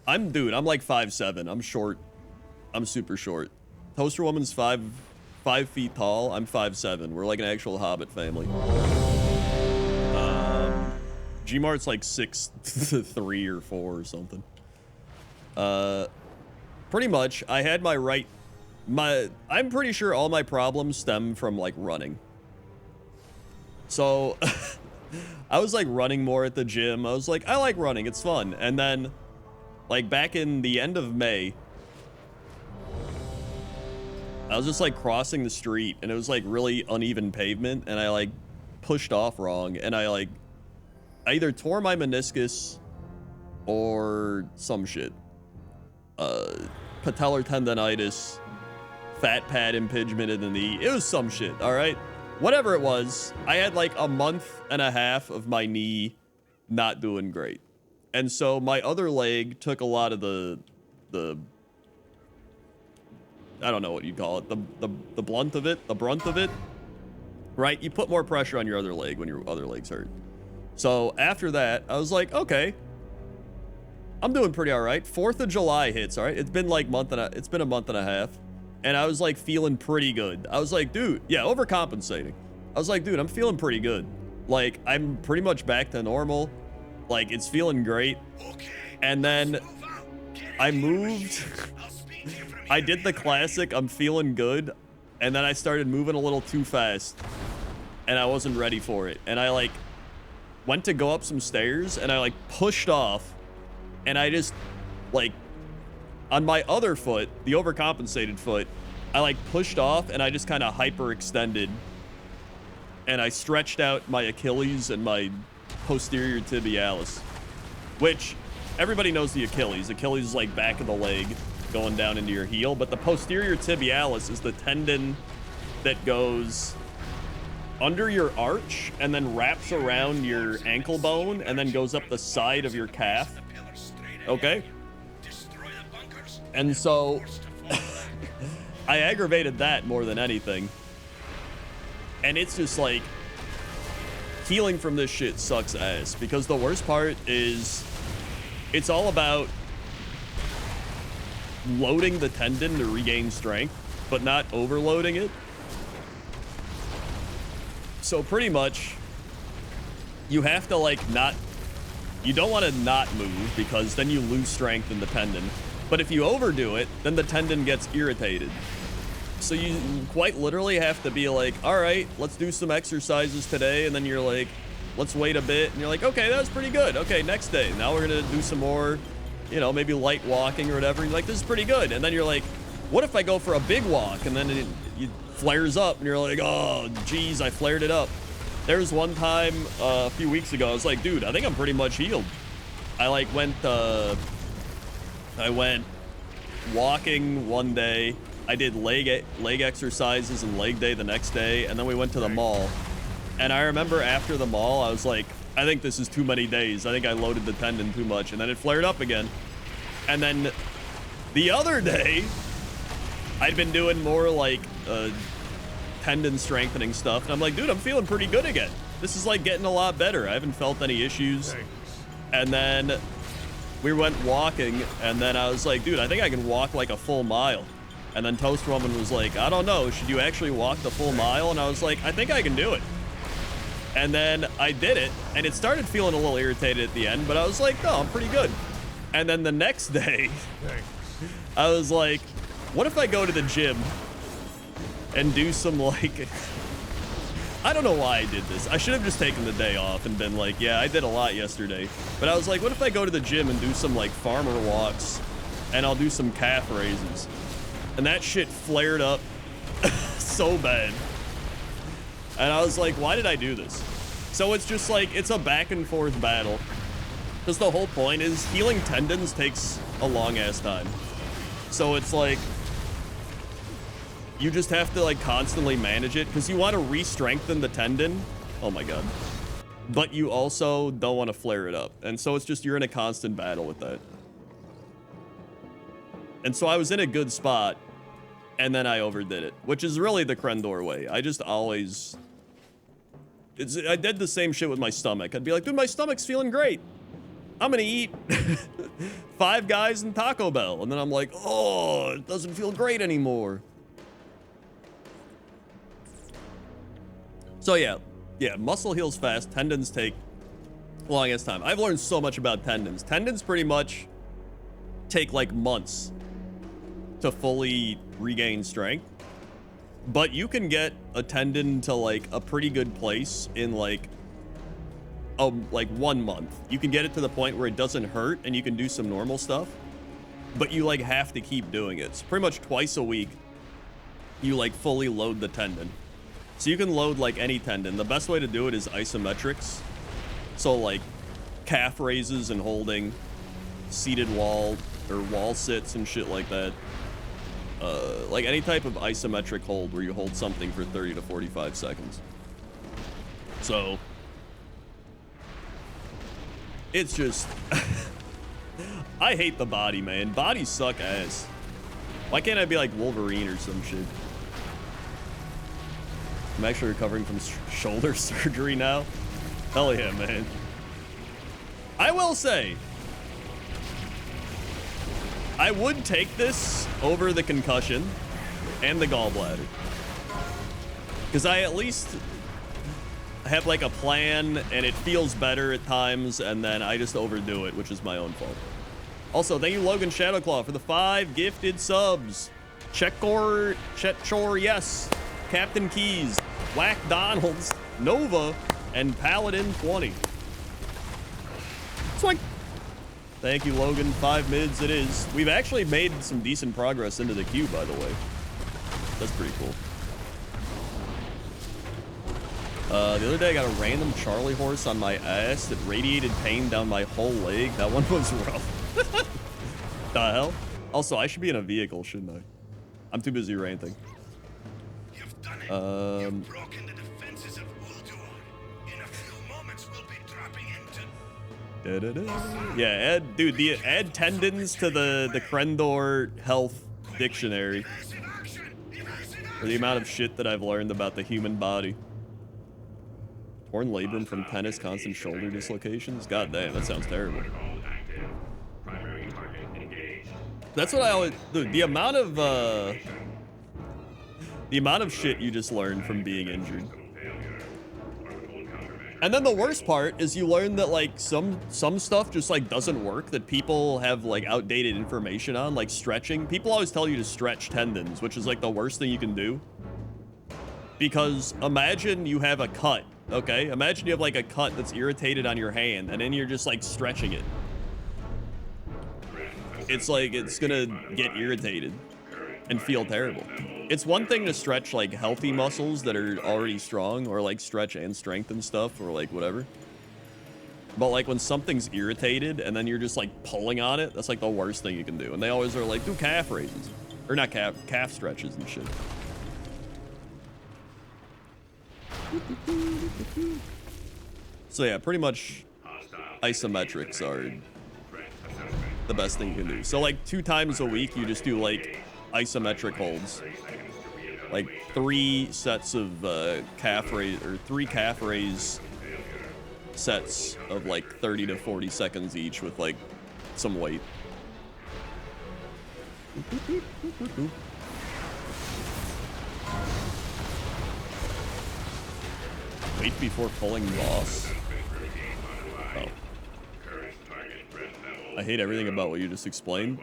I'm like 5'7". I'm short. I'm super short. Toaster Woman's 5 feet tall. I'm 5'7". We're like an actual Hobbit family. Gmart's like 6'3" or 4" or something. Pretty much, I had I'm pretty sure all my problems stem from like running. So I was like running more at the gym. I was like, I like running, it's fun. And then like back in the end of May, I was just like crossing the street and it was like really uneven pavement and I like pushed off wrong and I either tore my meniscus or some shit. Patellar tendonitis, fat pad impingement in the knee. It was some shit, all right? Whatever it was, I had like a month and a half of my knee not doing great. And so my other leg took a lot of the I don't know what you call it, the brunt of it, right? You put more pressure on your other leg when your other leg's hurt. So after that, I was like, okay, I'm doing pretty all right. 4th of July hits, all right? It's been like it's been a month and a half. And I was like feeling pretty good. I was like, dude, yeah, overcompensating. I was like, dude, I'm feeling pretty good. Like, I'm pretty much back to normal. Like, it's feeling great. And then I moved. I did the classic, I'm feeling good, and then I started moving a little too fast, and I wasn't ready for it. And I, like, went to go up some stairs, and I, like, pushed off, and I just, like, on my other foot, the overcompensated foot, I, like, pushed off, and I just kind of hyperextended, and I stretched out my Achilles and my posterior tibialis, which everybody knows the Achilles. Achilles is, like, back of the leg going down into your heel, but the posterior tibialis is the tendon that goes under your arch and then wraps around your ankle bone and then goes up the side of your calf. Okay? And so I aggravated that more than anything. And it's just like, healing from this shit sucks ass, because the worst part is it's all about loading the tendon to regain strength, but not overloading it. So pretty much you have to, like, you don't want to not move, because then you lose strength in the tendon. But if you overdo it, then the tendon gets irritated. So you quite literally have to be like, all right, let's do some exercises today. And then you're like, let's wait a bit. And you're like, okay, that was pretty good. Okay, next day. Now we're going to do some more, you know, maybe light walking or whatever. And you're like, this is pretty good. And then you're like, what if I go for a big walk? And then it flares up and you're like, oh, geez, I flared it up. There was one time a few weeks ago, I was like, dude, I think I'm pretty much healed. I like went walking one day. I did leg exercises and leg day the next day, and then we went to the mall. And I remember after the mall, I was like, I think this is too many days. I think I loaded the tendon too much, and then it flared up again. And then the other day, I'd been doing more like tendon strengthening stuff, and I'm like, dude, I'm feeling pretty good again. This is like getting a lot better. I haven't felt any issues. And then we went walking, and then I was like, dude, I think I can walk like a full mile. And then Toast Woman was like, I don't know, should you actually walk the full mile? And I was like, I think I can do it. And then I did it, and it started feeling a little irritated at the end, but I was like, no, I'm pretty good. And then the next day, I was like, what if I go to the gym and do some, like, I don't know why I did this. I should have just taken the day off and been like, yeah, I did a lot yesterday. But I was like, what if I go to the gym and do some, like, farmer walks, and I'll do some calf raises? And that shit flared up so bad. And I was like, why did I do this? So it's just like, it's a back and forth battle. Because the whole point is healing tendons takes a long ass time. So it's like, you just have to like constantly manage it, because you want to re-strengthen the tendon. Oh my God. But you also don't want to flare it up. And so it's just, you're in a constant battle with that. And so I was in a good spot, and then I overdid it, which is really the Crendor way. I just always... I did the same shit with my stomach. I'd be like, dude, my stomach's feeling great. I'm gonna eat 5 Guys and Taco Bell. And then I'm like, oh, it doesn't feel great anymore. So yeah, muscle heals fast. Tendons take the longest time. I've learned so much about tendons. Tendons pretty much take like months to fully regain strength, but you can get a tendon to like a pretty good place in like 1 month. You can get it to the point where it doesn't hurt and you can do some normal stuff, but you like have to keep doing it. So pretty much twice a week, you like fully load the tendon. So you can load like any tendon. The best way to do it is isometrics. So like calf raises and holding, seated wall or wall sits and shit like that. Like any type of isometric hold where you hold something for 30 to 45 seconds. So it's just, I hate the body, man. Bodies suck ass. Why can't I be like Wolverine or some shit? I'm actually recovering from shoulder surgery now. Hell yeah, man. I will say, I would take this over the concussion and the gallbladder, because I at least have like a plan and it feels better at times, and then I just overdo it, which is my own fault. Also, thank you, Logan Shadowclaw, for the 5 gifted subs. Chetchor, yes. Captain Keys, Whack Donalds, Nova, and Paladin 20. Swing. Thank you, Logan. 5 mids it is. We've actually made some decent progress into the queue, by the way. That's pretty cool. The other day I got a random Charlie horse on my ass that radiated pain down my whole leg. That one was rough. The hell? Also, I should be in a vehicle, shouldn't I? I'm too busy ranting. You've done it. You've broken the defenses of Ulduar. In a few moments, we'll be dropping into... Yeah, add tendons to the Krendor health dictionary. For the amount of shit that I've learned about the human body. Torn labrum from tennis, constant shoulder dislocations. God damn, that sounds terrible. That's what I always... The amount of shit you just learn from being injured. And then the worst part is you learn that, like, some stuff just, like, doesn't work, that people have, like, outdated information on, like stretching. People always tell you to stretch tendons, which is, like, the worst thing you can do. Because imagine you have a cut, okay? Imagine you have, like, a cut that's irritated on your hand, and then you're just, like, stretching it. It's like, it's gonna get irritated and feel terrible. It's one thing to stretch, like, healthy muscles that are already strong, or, like, stretch and strengthen stuff, or, like, whatever. But, like, when something's irritated, and then you're just, like, pulling on it, that's, like, the worst thing you can do. And they always are like, do calf raises. Or not calf stretches and shit. So, yeah, pretty much isometrics are the best thing you can do. So, like, 2 times a week, you just do, like, isometric holds. Like 3 sets of calf raise, or 3 calf raise sets of like 30 to 40 seconds each with like some weight. Wait before pulling boss. Oh. I hate everything about what you just explained.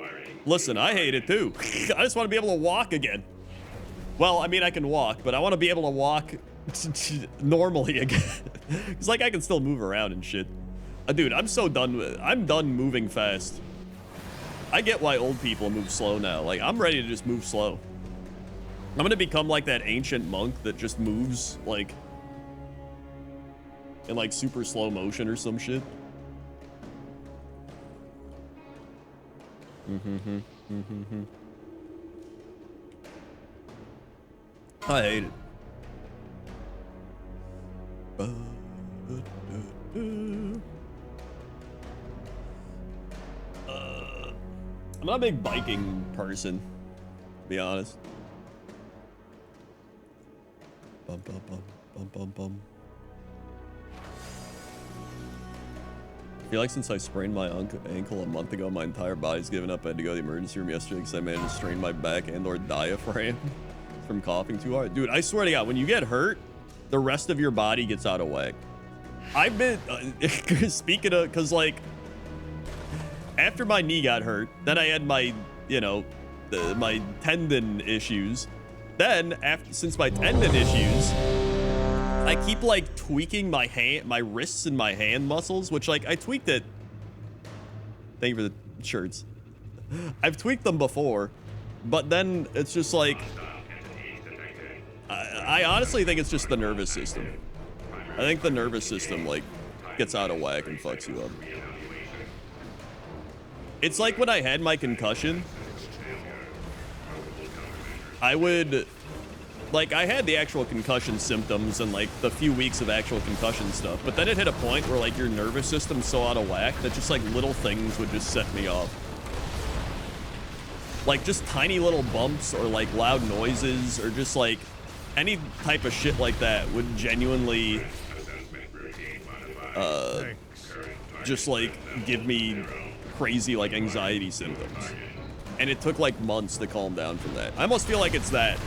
Listen, I hate it too. I just want to be able to walk again. Well, I mean, I can walk, but I want to be able to walk normally again. It's like I can still move around and shit. Dude, I'm so done with it. I'm done moving fast. I get why old people move slow now. Like, I'm ready to just move slow. I'm going to become like that ancient monk that just moves, like, in, like, super slow motion or some shit. I hate it. I'm not a big biking person, to be honest. Bum, bum, bum, bum, bum, bum. I feel like since I sprained my ankle a month ago, my entire body's given up. I had to go to the emergency room yesterday because I managed to strain my back and or diaphragm from coughing too hard. Dude, I swear to God, when you get hurt, the rest of your body gets out of whack. I've been, speaking of, because like, after my knee got hurt, then I had my, you know, my tendon issues. Then, since my tendon issues, I keep like tweaking my wrists and my hand muscles, which like I tweaked it. Thank you for the shirts. I've tweaked them before, but then it's just like, I honestly think it's just the nervous system. I think the nervous system like gets out of whack and fucks you up. It's like when I had my concussion, I would, like, I had the actual concussion symptoms and like the few weeks of actual concussion stuff, but then it hit a point where like your nervous system's so out of whack that just like little things would just set me off. Like just tiny little bumps or like loud noises or just like any type of shit like that would genuinely just like give me crazy like anxiety symptoms. And it took like months to calm down from that. I almost feel like it's that.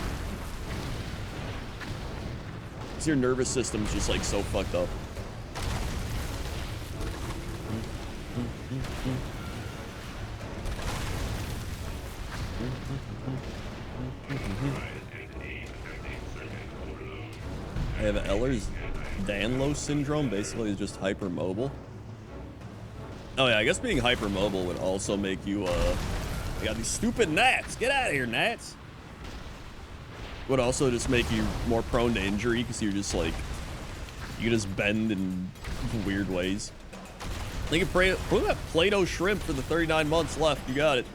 Because your nervous system's just like so fucked up. I have Ehlers-Danlos syndrome. Basically, it's just hypermobile. Oh yeah, I guess being hypermobile would also make you, you got these stupid gnats. Get out of here, gnats. Would also just make you more prone to injury because you're just like, you just bend in weird ways. You can put that Play-Doh shrimp for the 39 months left. You got it.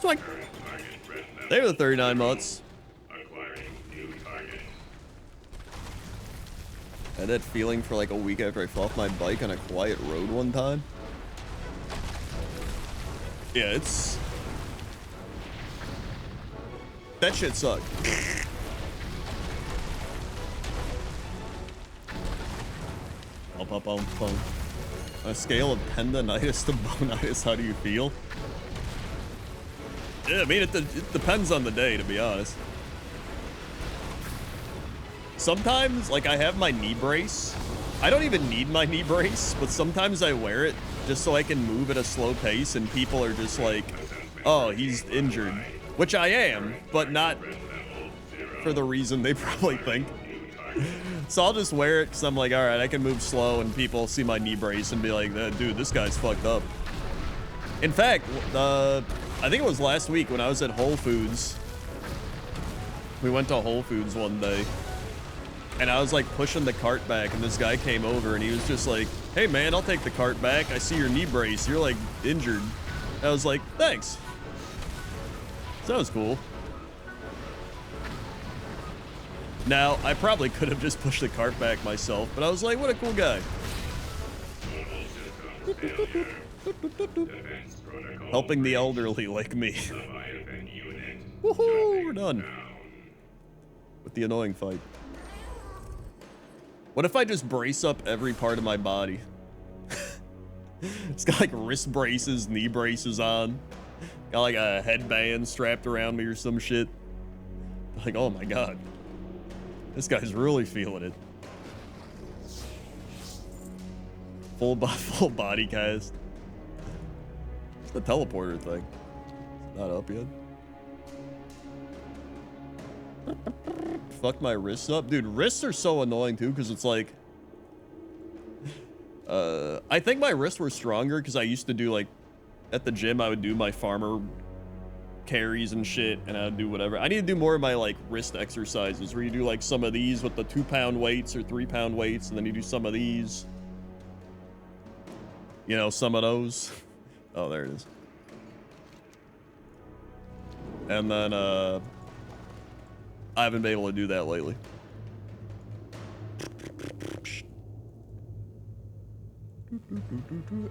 Swing. They were the 39 months. I had that feeling for like a week after I fell off my bike on a quiet road one time. Yeah, it's... that shit sucked. On a scale of tendonitis to bonitis, how do you feel? Yeah, I mean, it depends on the day, to be honest. Sometimes, like, I have my knee brace. I don't even need my knee brace, but sometimes I wear it just so I can move at a slow pace, and people are just like, oh, he's injured. Which I am, but not for the reason they probably think. So I'll just wear it because I'm like, all right, I can move slow, and people see my knee brace and be like, dude, this guy's fucked up. In fact, I think it was last week when I was at Whole Foods. We went to Whole Foods one day, and I was like pushing the cart back, and this guy came over, and he was just like, hey man, I'll take the cart back. I see your knee brace. You're like injured. I was like, thanks. So that was cool. Now, I probably could have just pushed the cart back myself, but I was like, what a cool guy. Helping the elderly like me. Woohoo, we're done. With the annoying fight. What if I just brace up every part of my body? It's got like wrist braces, knee braces on. Got like a headband strapped around me or some shit. Like, oh my god. This guy's really feeling it. Full body cast. It's the teleporter thing. It's not up yet. Fuck my wrists up. Dude, wrists are so annoying too, because it's like... I think my wrists were stronger because I used to do like... At the gym, I would do my farmer carries and shit, and I would do whatever. I need to do more of my like wrist exercises where you do like some of these with the 2-pound weights or 3-pound weights, and then you do some of these. You know, some of those. Oh, there it is. And then I haven't been able to do that lately.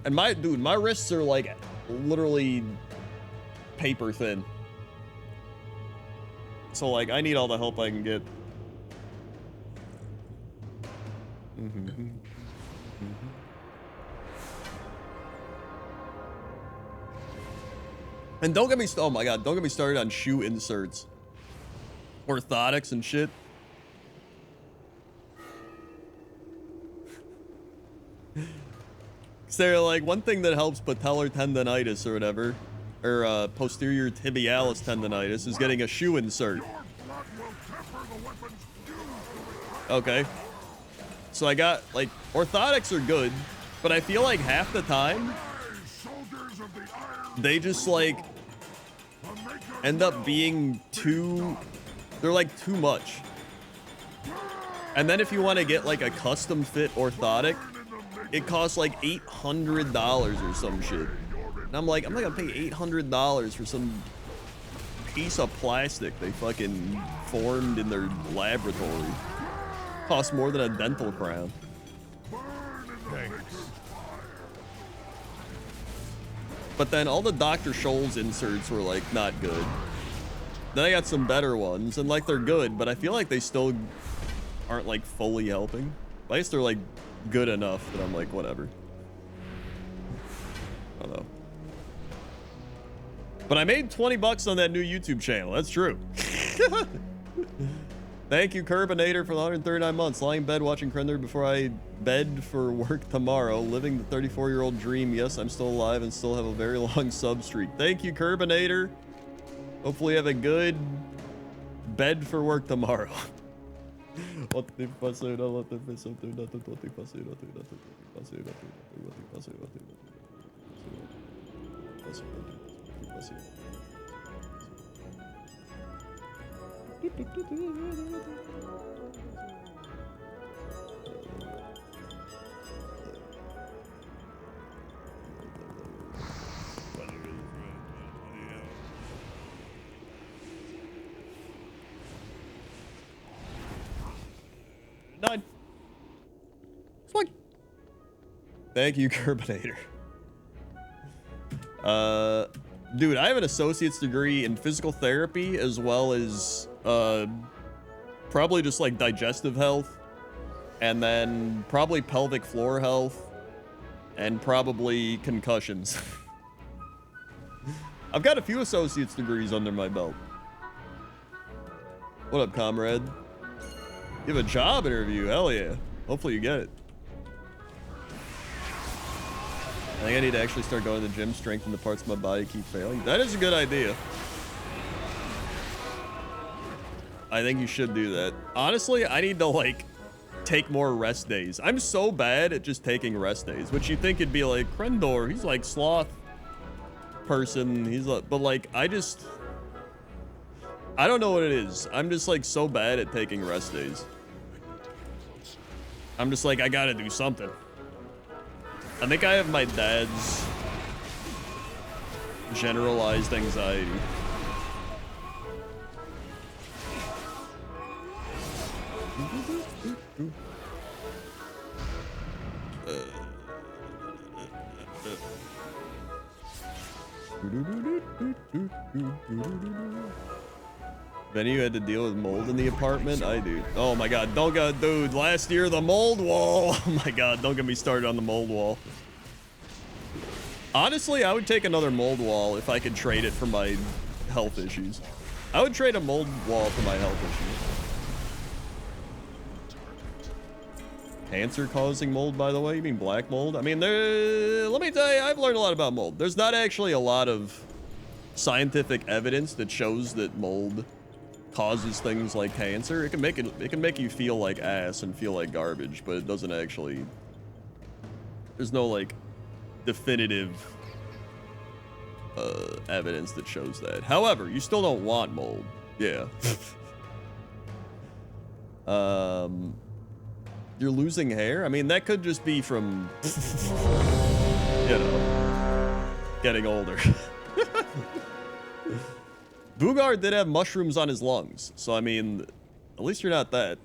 And my wrists are like literally paper thin. So like I need all the help I can get. And don't get me, oh my god, don't get me started on shoe inserts. Orthotics and shit. So they're like, one thing that helps patellar tendonitis or whatever, or posterior tibialis tendonitis, is getting a shoe insert. Okay. So I got, like, orthotics are good, but I feel like half the time, they just, like, end up being too, they're, like, too much. And then if you want to get, like, a custom fit orthotic, it costs, like, $800 or some shit. And I'm like, I'm not gonna pay $800 for some piece of plastic they fucking formed in their laboratory. Costs more than a dental crown. Thanks. But then all the Dr. Scholl's inserts were like not good. Then I got some better ones, and like they're good, but I feel like they still aren't like fully helping. I guess they're like good enough that I'm like, whatever. I don't know. But I made 20 bucks on that new YouTube channel. That's true. Thank you, Curbinator, for the 139 months. Lying in bed watching Krender before I bed for work tomorrow. Living the 34-year-old dream. Yes, I'm still alive and still have a very long sub streak. Thank you, Curbinator. Hopefully you have a good bed for work tomorrow. Nine. Swing. Thank you, Curbinator. Dude, I have an associate's degree in physical therapy as well as probably just like digestive health, and then probably pelvic floor health, and probably concussions. I've got a few associate's degrees under my belt. What up, comrade? You have a job interview, hell yeah. Hopefully you get it. I think I need to actually start going to the gym, strengthen the parts of my body keep failing. That is a good idea. I think you should do that. Honestly, I need to like take more rest days. I'm so bad at just taking rest days, which you think it'd be like Krendor, he's like sloth person. He's like, but like I don't know what it is. I'm just like so bad at taking rest days. I'm just like, I gotta do something. I think I have my dad's generalized anxiety. Benny, you had to deal with mold in the apartment? I do. Oh my god, don't go, dude. Last year, the mold wall. Oh my god, don't get me started on the mold wall. Honestly, I would take another mold wall if I could trade it for my health issues. I would trade a mold wall for my health issues. Cancer causing mold, by the way? You mean black mold? I mean, let me tell you, I've learned a lot about mold. There's not actually a lot of scientific evidence that shows that mold causes things like cancer. It can make you feel like ass and feel like garbage, but it doesn't actually. There's no like definitive evidence that shows that. However, you still don't want mold. Yeah. You're losing hair? I mean, that could just be from, you know, getting older. Bugard did have mushrooms on his lungs, so I mean, at least you're not that.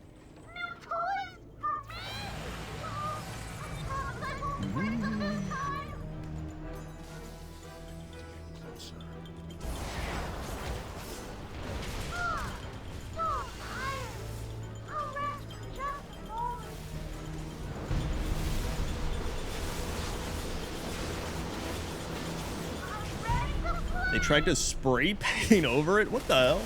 They tried to spray paint over it? What the hell?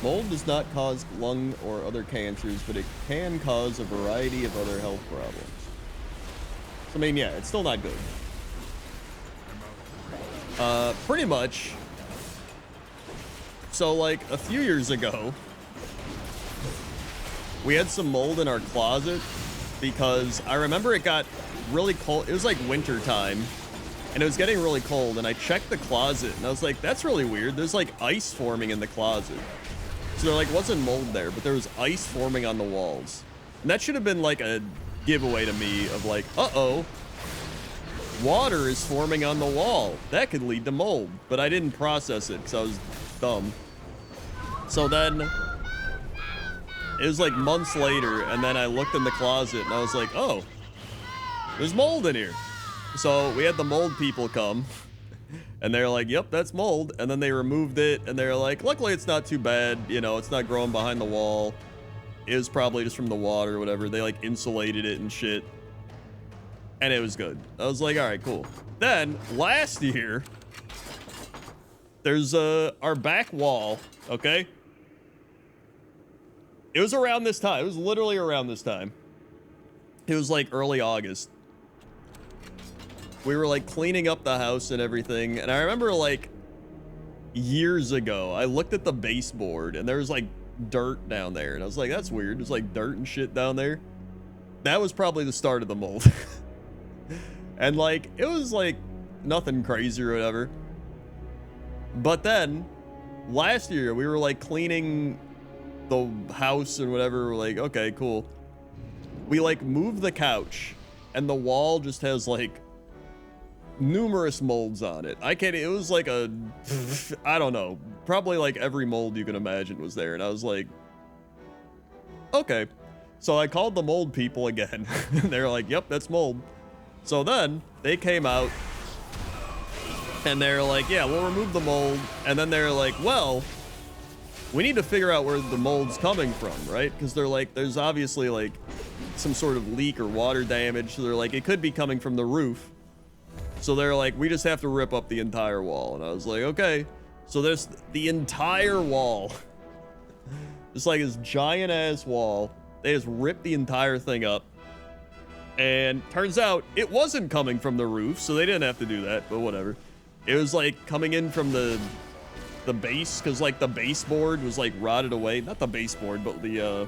Mold does not cause lung or other cancers, but it can cause a variety of other health problems. So, I mean, yeah, it's still not good. Pretty much. So, like, a few years ago, we had some mold in our closet because I remember it got really cold. It was like winter time, and it was getting really cold, and I checked the closet, and I was like, that's really weird. There's, like, ice forming in the closet. So there like wasn't mold there, but there was ice forming on the walls. And that should have been like a giveaway to me of like, uh-oh, water is forming on the wall. That could lead to mold. But I didn't process it because I was dumb. So then it was like months later, and then I looked in the closet and I was like, oh, there's mold in here. So we had the mold people come, and they're like, yep, that's mold. And then they removed it, and they're like, luckily it's not too bad. You know, it's not growing behind the wall. It was probably just from the water or whatever. They like insulated it and shit. And it was good. I was like, all right, cool. Then last year, there's our back wall, okay? It was around this time. It was literally around this time. It was like early August. We were like cleaning up the house and everything. And I remember like years ago, I looked at the baseboard and there was like dirt down there. And I was like, that's weird. There's like dirt and shit down there. That was probably the start of the mold. And like, it was like nothing crazy or whatever. But then last year we were like cleaning the house and whatever. We're like, okay, cool. We like moved the couch and the wall just has like numerous molds on it. It was like a, I don't know, probably like every mold you can imagine was there. And I was like, okay. So I called the mold people again. They're like, yep, that's mold. So then they came out and they're like, yeah, we'll remove the mold. And then they're like, well, we need to figure out where the mold's coming from, right? Because they're like, there's obviously like some sort of leak or water damage. So they're like, it could be coming from the roof. So they're like, we just have to rip up the entire wall. And I was like, okay. So there's the entire wall. It's like this giant ass wall. They just ripped the entire thing up. And turns out it wasn't coming from the roof. So they didn't have to do that, but whatever. It was like coming in from the base, because like the baseboard was like rotted away. Not the baseboard, but the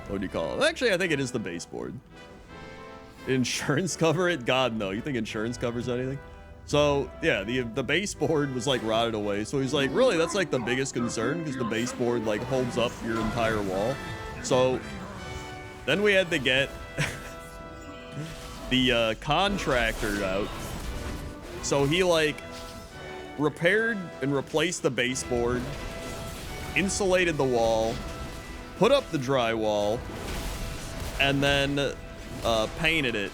what do you call it? Actually, I think it is the baseboard. Insurance cover it? God, no. You think insurance covers anything? So yeah, the baseboard was like rotted away. So he's like, really, that's like the biggest concern, because the baseboard like holds up your entire wall. So then we had to get the contractor out. So he like repaired and replaced the baseboard, insulated the wall, put up the drywall, and then painted it.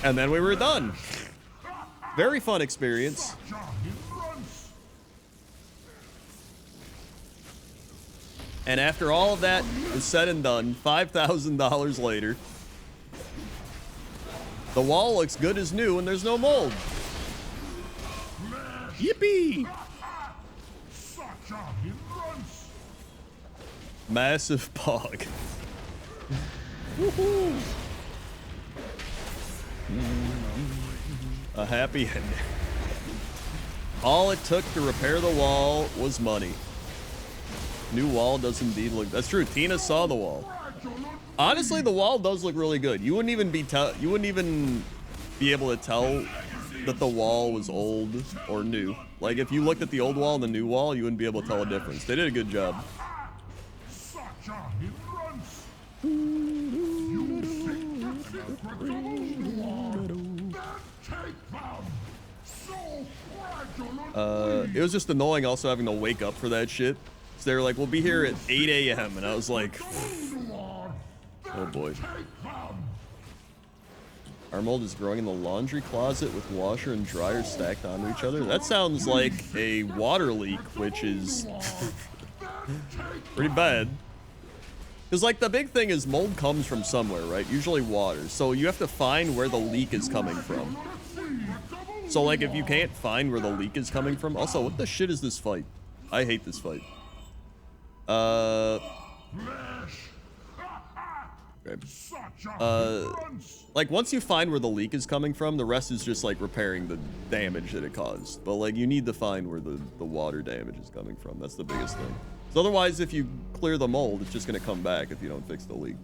And then we were done. Very fun experience. And after all of that is said and done, $5,000 later, the wall looks good as new and there's no mold. Yippee! Massive pog. Woohoo! A happy ending. All it took to repair the wall was money. New wall does indeed look. That's true. Tina saw the wall. Honestly, the wall does look really good. You wouldn't even be able to tell that the wall was old or new. Like if you looked at the old wall and the new wall, you wouldn't be able to tell a difference. They did a good job. It was just annoying also having to wake up for that shit. So they were like, we'll be here at 8 a.m. And I was like, oh boy. Our mold is growing in the laundry closet with washer and dryer stacked onto each other. That sounds like a water leak, which is pretty bad. Because like the big thing is mold comes from somewhere, right? Usually water. So you have to find where the leak is coming from. So like if you can't find where the leak is coming from. Also, what the shit is this fight? I hate this fight. Okay. Like once you find where the leak is coming from, the rest is just like repairing the damage that it caused. But like you need to find where the water damage is coming from. That's the biggest thing. So otherwise, if you clear the mold, it's just gonna come back if you don't fix the leak.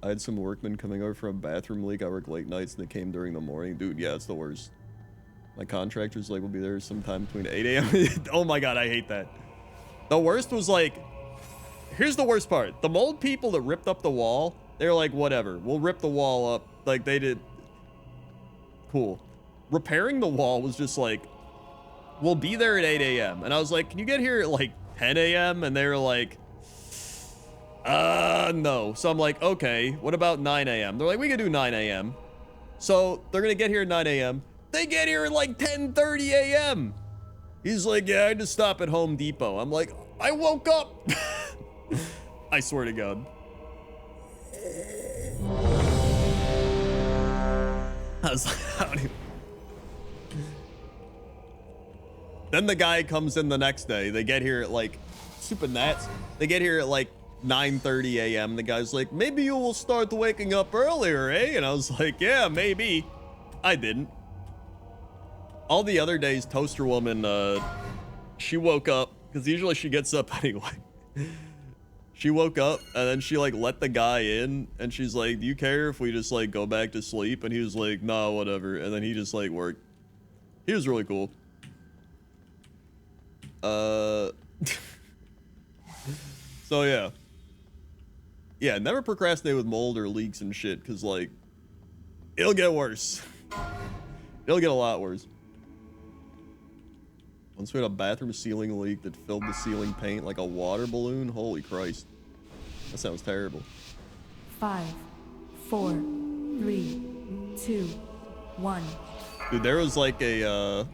I had some workmen coming over for a bathroom leak. I work late nights and they came during the morning. Dude, yeah, it's the worst. My contractor's like, will be there sometime between 8 a.m. Oh my god, I hate that. The worst was like, here's the worst part. The mold people that ripped up the wall, they're like, whatever, we'll rip the wall up. Like they did. Cool. Repairing the wall was just like, we'll be there at 8 a.m. And I was like, can you get here at like 10 a.m.? And they were like, no. So I'm like, okay, what about 9 a.m.? They're like, we can do 9 a.m. So they're going to get here at 9 a.m. They get here at like 10:30 a.m. He's like, yeah, I just stop at Home Depot. I'm like, I woke up. I swear to God. I was like, how do you... Then the guy comes in the next day. They get here at like, stupid gnats. They get here at like 9:30 a.m. The guy's like, maybe you will start waking up earlier, eh? And I was like, yeah, maybe. I didn't. All the other days, Toaster Woman, she woke up, because usually she gets up anyway. She woke up, and then she, like, let the guy in, and she's like, do you care if we just, like, go back to sleep? And he was like, no, whatever. And then he just, like, worked. He was really cool. So, yeah. Yeah, never procrastinate with mold or leaks and shit, because, like, it'll get worse. It'll get a lot worse. Once we had a bathroom ceiling leak that filled the ceiling paint like a water balloon. Holy Christ. That sounds terrible. 5, 4, 3, 2, 1. Dude, there was like a,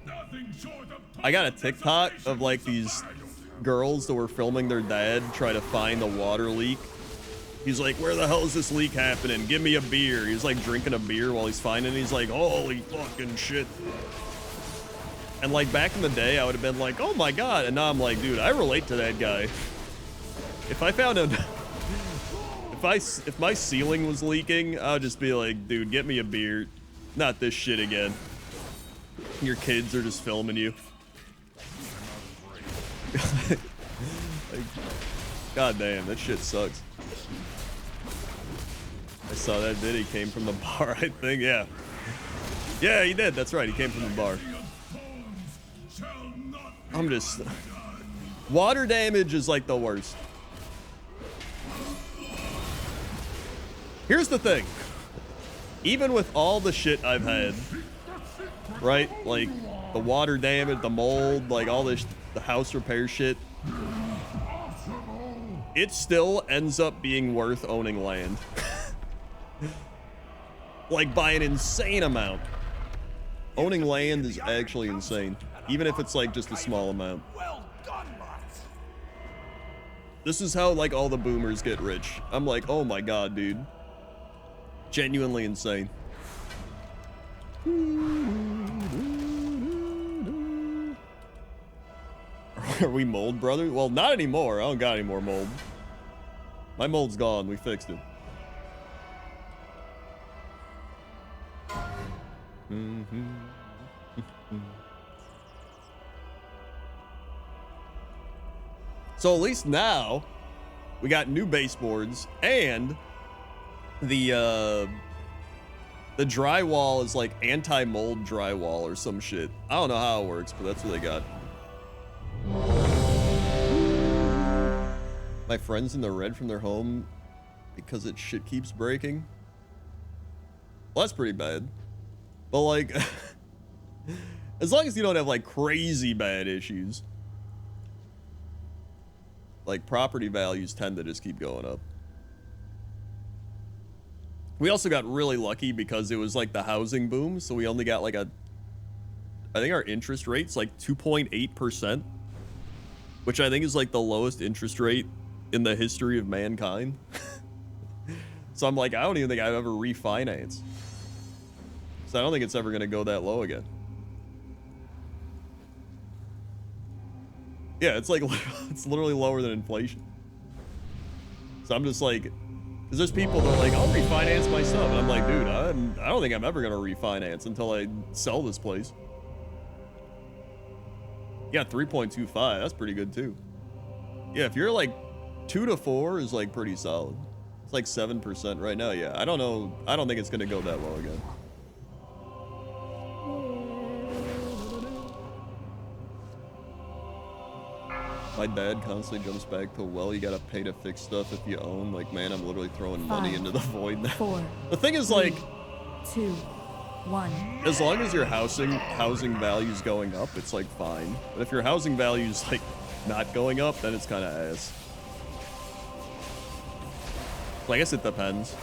I got a TikTok of like these girls that were filming their dad try to find a water leak. He's like, where the hell is this leak happening? Give me a beer. He's like drinking a beer while he's finding it. He's like, holy fucking shit. And like back in the day, I would have been like, oh my God. And now I'm like, dude, I relate to that guy. If I found a, if my ceiling was leaking, I would just be like, dude, get me a beer. Not this shit again. Your kids are just filming you. Like, God damn, that shit sucks. I saw that he came from the bar, I think, yeah. Yeah, he did, that's right, he came from the bar. I'm just... Water damage is like the worst. Here's the thing. Even with all the shit I've had, right? Like, the water damage, the mold, like all this, the house repair shit. It still ends up being worth owning land. Like, by an insane amount. Owning land is actually insane. Even if it's like just a small amount. This is how like all the boomers get rich. I'm like, oh my God, dude. Genuinely insane. Are we mold brothers? Well, not anymore. I don't got any more mold. My mold's gone. We fixed it. So at least now we got new baseboards and the drywall is like anti-mold drywall or some shit. I don't know how it works, but that's what they got. My friend's in the red from their home because it shit keeps breaking. Well, that's pretty bad. But like, as long as you don't have like crazy bad issues, like property values tend to just keep going up. We also got really lucky because it was like the housing boom. So we only got like I think our interest rate's like 2.8%, which I think is like the lowest interest rate in the history of mankind. So I'm like, I don't even think I've ever refinanced. So I don't think it's ever going to go that low again. Yeah, it's like, it's literally lower than inflation. So I'm just like, because there's people that are like, I'll refinance my stuff. And I'm like, dude, I don't think I'm ever going to refinance until I sell this place. Yeah, 3.25, that's pretty good too. Yeah, if you're like 2 to 4 is like pretty solid. It's like 7% right now. Yeah, I don't know. I don't think it's going to go that low again. My dad constantly jumps back to, well, you gotta pay to fix stuff if you own. Like, man, I'm literally throwing money into the void now. 4. The thing is, like, 2, 1. As long as your housing value's going up, it's like fine. But if your housing value's like not going up, then it's kind of ass. Well, I guess it depends.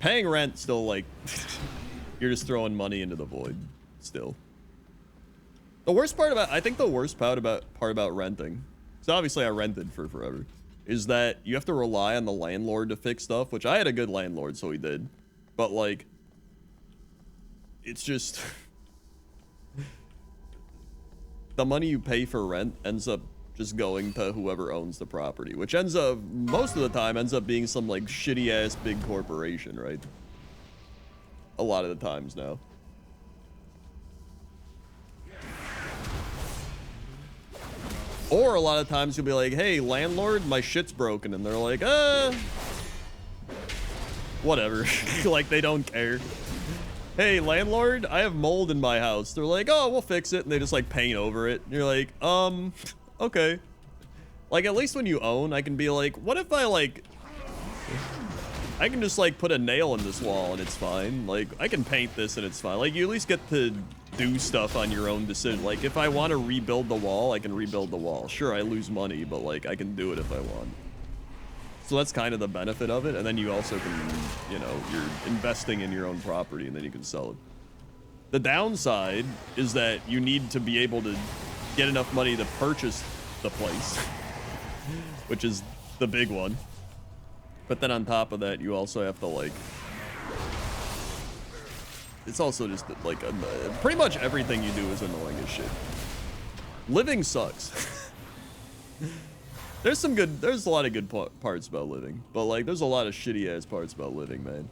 Paying rent still like you're just throwing money into the void still. The worst part about, I think the worst part about renting, so obviously I rented for forever, is that you have to rely on the landlord to fix stuff, which I had a good landlord, so he did. But like, it's just the money you pay for rent ends up just going to whoever owns the property, which ends up, most of the time, ends up being some like shitty ass big corporation, right? A lot of the times now. Or a lot of times you'll be like, hey, landlord, my shit's broken. And they're like, whatever. Like, they don't care. Hey, landlord, I have mold in my house. They're like, oh, we'll fix it. And they just like paint over it. And you're like, okay. Like, at least when you own, I can be like, what if I can just like put a nail in this wall and it's fine. Like, I can paint this and it's fine. Like, you at least get to do stuff on your own decision. Like, if I want to rebuild the wall, I can rebuild the wall. Sure, I lose money, but like, I can do it if I want. So that's kind of the benefit of it. And then you also can, you know, you're investing in your own property and then you can sell it. The downside is that you need to be able to get enough money to purchase the place, which is the big one. But then on top of that, you also have to like, it's also just like, pretty much everything you do is annoying as shit. Living sucks. There's a lot of good parts about living, but like, there's a lot of shitty ass parts about living, man.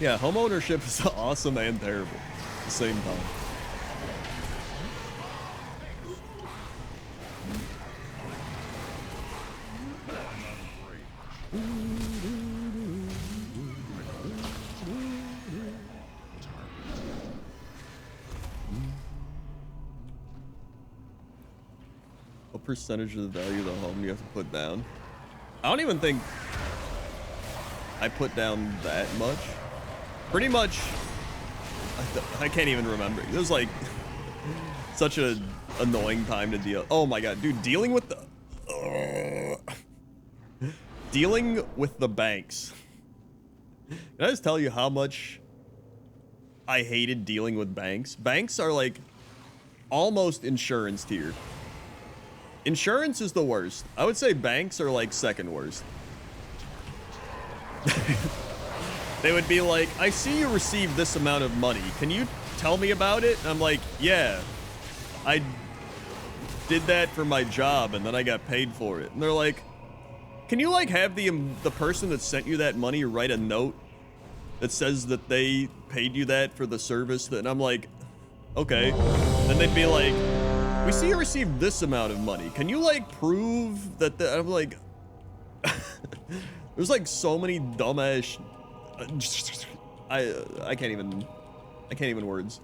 Yeah, home ownership is awesome and terrible at the same time. What percentage of the value of the home do you have to put down? I don't even think I put down that much. Pretty much, I can't even remember. It was like such a annoying time to deal. Oh my god, dude, dealing with the banks. Can I just tell you how much I hated dealing with banks? Banks are like almost insurance tier. Insurance is the worst. I would say banks are like second worst. They would be like, I see you received this amount of money. Can you tell me about it? And I'm like, yeah, I did that for my job and then I got paid for it. And they're like, can you like have the person that sent you that money write a note that says that they paid you that for the service? And I'm like, okay. Then they'd be like, we see you received this amount of money. Can you like prove that I'm like, there's like so many dumbass. I can't even words.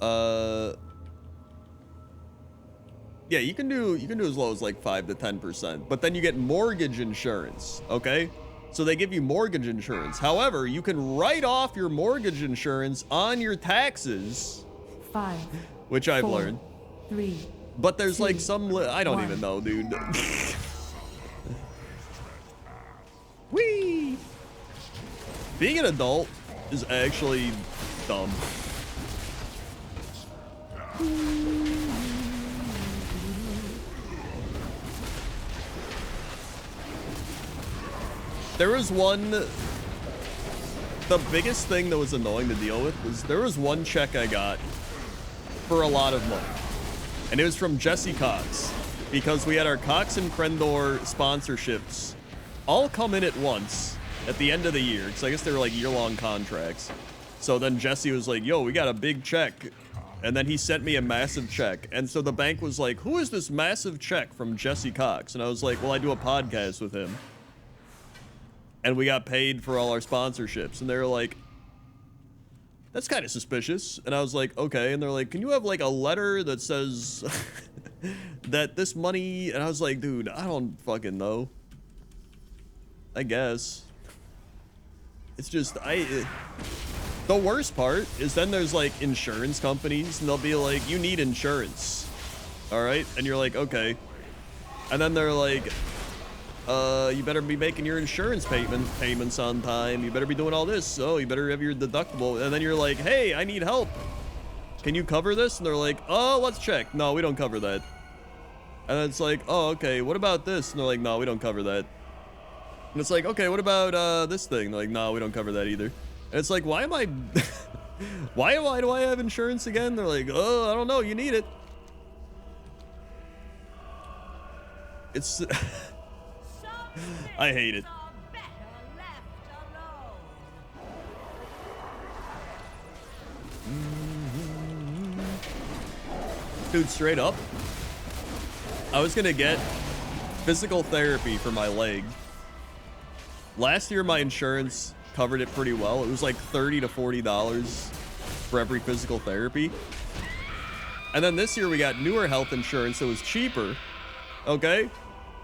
Yeah, you can do as low as like 5 to 10%, but then you get mortgage insurance, okay? So they give you mortgage insurance. However, you can write off your mortgage insurance on your taxes. 5. Which I've 4, learned. 3. But there's 2, like some I don't 1. even know, dude. Whee! Being an adult is actually dumb. There was one, the biggest thing that was annoying to deal with was there was one check I got for a lot of money. And it was from Jesse Cox, because we had our Cox and Crendor sponsorships all come in at once at the end of the year, because I guess they were like year-long contracts. So then Jesse was like, yo, we got a big check And then he sent me a massive check. And so the bank was like, who is this massive check from Jesse Cox? And I was like, well, I do a podcast with him. And we got paid for all our sponsorships. And they were like, that's kind of suspicious. And I was like, okay. And they're like, can you have like a letter that says that this money? And I was like, dude, I don't fucking know. I guess. It's just, the worst part is then there's like insurance companies and they'll be like, you need insurance. All right. And you're like, okay. And then they're like, you better be making your insurance payments on time. You better be doing all this. Oh, you better have your deductible. And then you're like, hey, I need help. Can you cover this? And they're like, oh, let's check. No, we don't cover that. And then it's like, oh, okay. What about this? And they're like, no, we don't cover that. And it's like, okay, what about this thing? They're like, no, we don't cover that either. And it's like, why am I... why do I have insurance again? They're like, oh, I don't know. You need it. It's... I hate it. Dude, straight up, I was gonna get physical therapy for my leg. Last year, my insurance covered it pretty well. It was like $30 to $40 for every physical therapy. And then this year we got newer health insurance that was cheaper. Okay.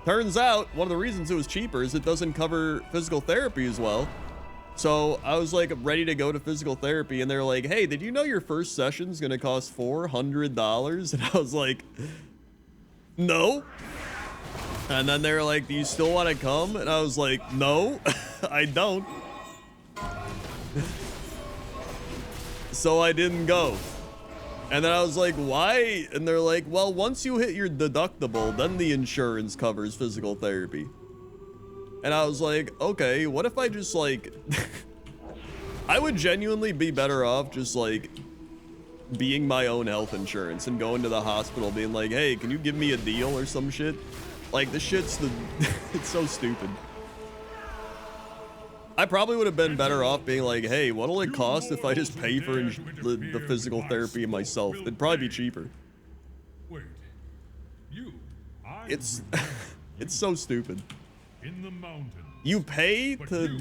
Turns out one of the reasons it was cheaper is it doesn't cover physical therapy as well. So I was like ready to go to physical therapy and they're like, hey, did you know your first session's going to cost $400? And I was like, no. And then they were like, do you still want to come? And I was like, no, I don't. So I didn't go. And then I was like, why? And they're like, well, once you hit your deductible, then the insurance covers physical therapy. And I was like, okay, what if I just like, I would genuinely be better off just like being my own health insurance and going to the hospital being like, hey, can you give me a deal or some shit? Like this shit's it's so stupid. I probably would have been better off being like, hey, what'll it cost if I just pay for the physical therapy myself? It'd probably be cheaper. Wait, It's it's so stupid. in the mountains. You pay to...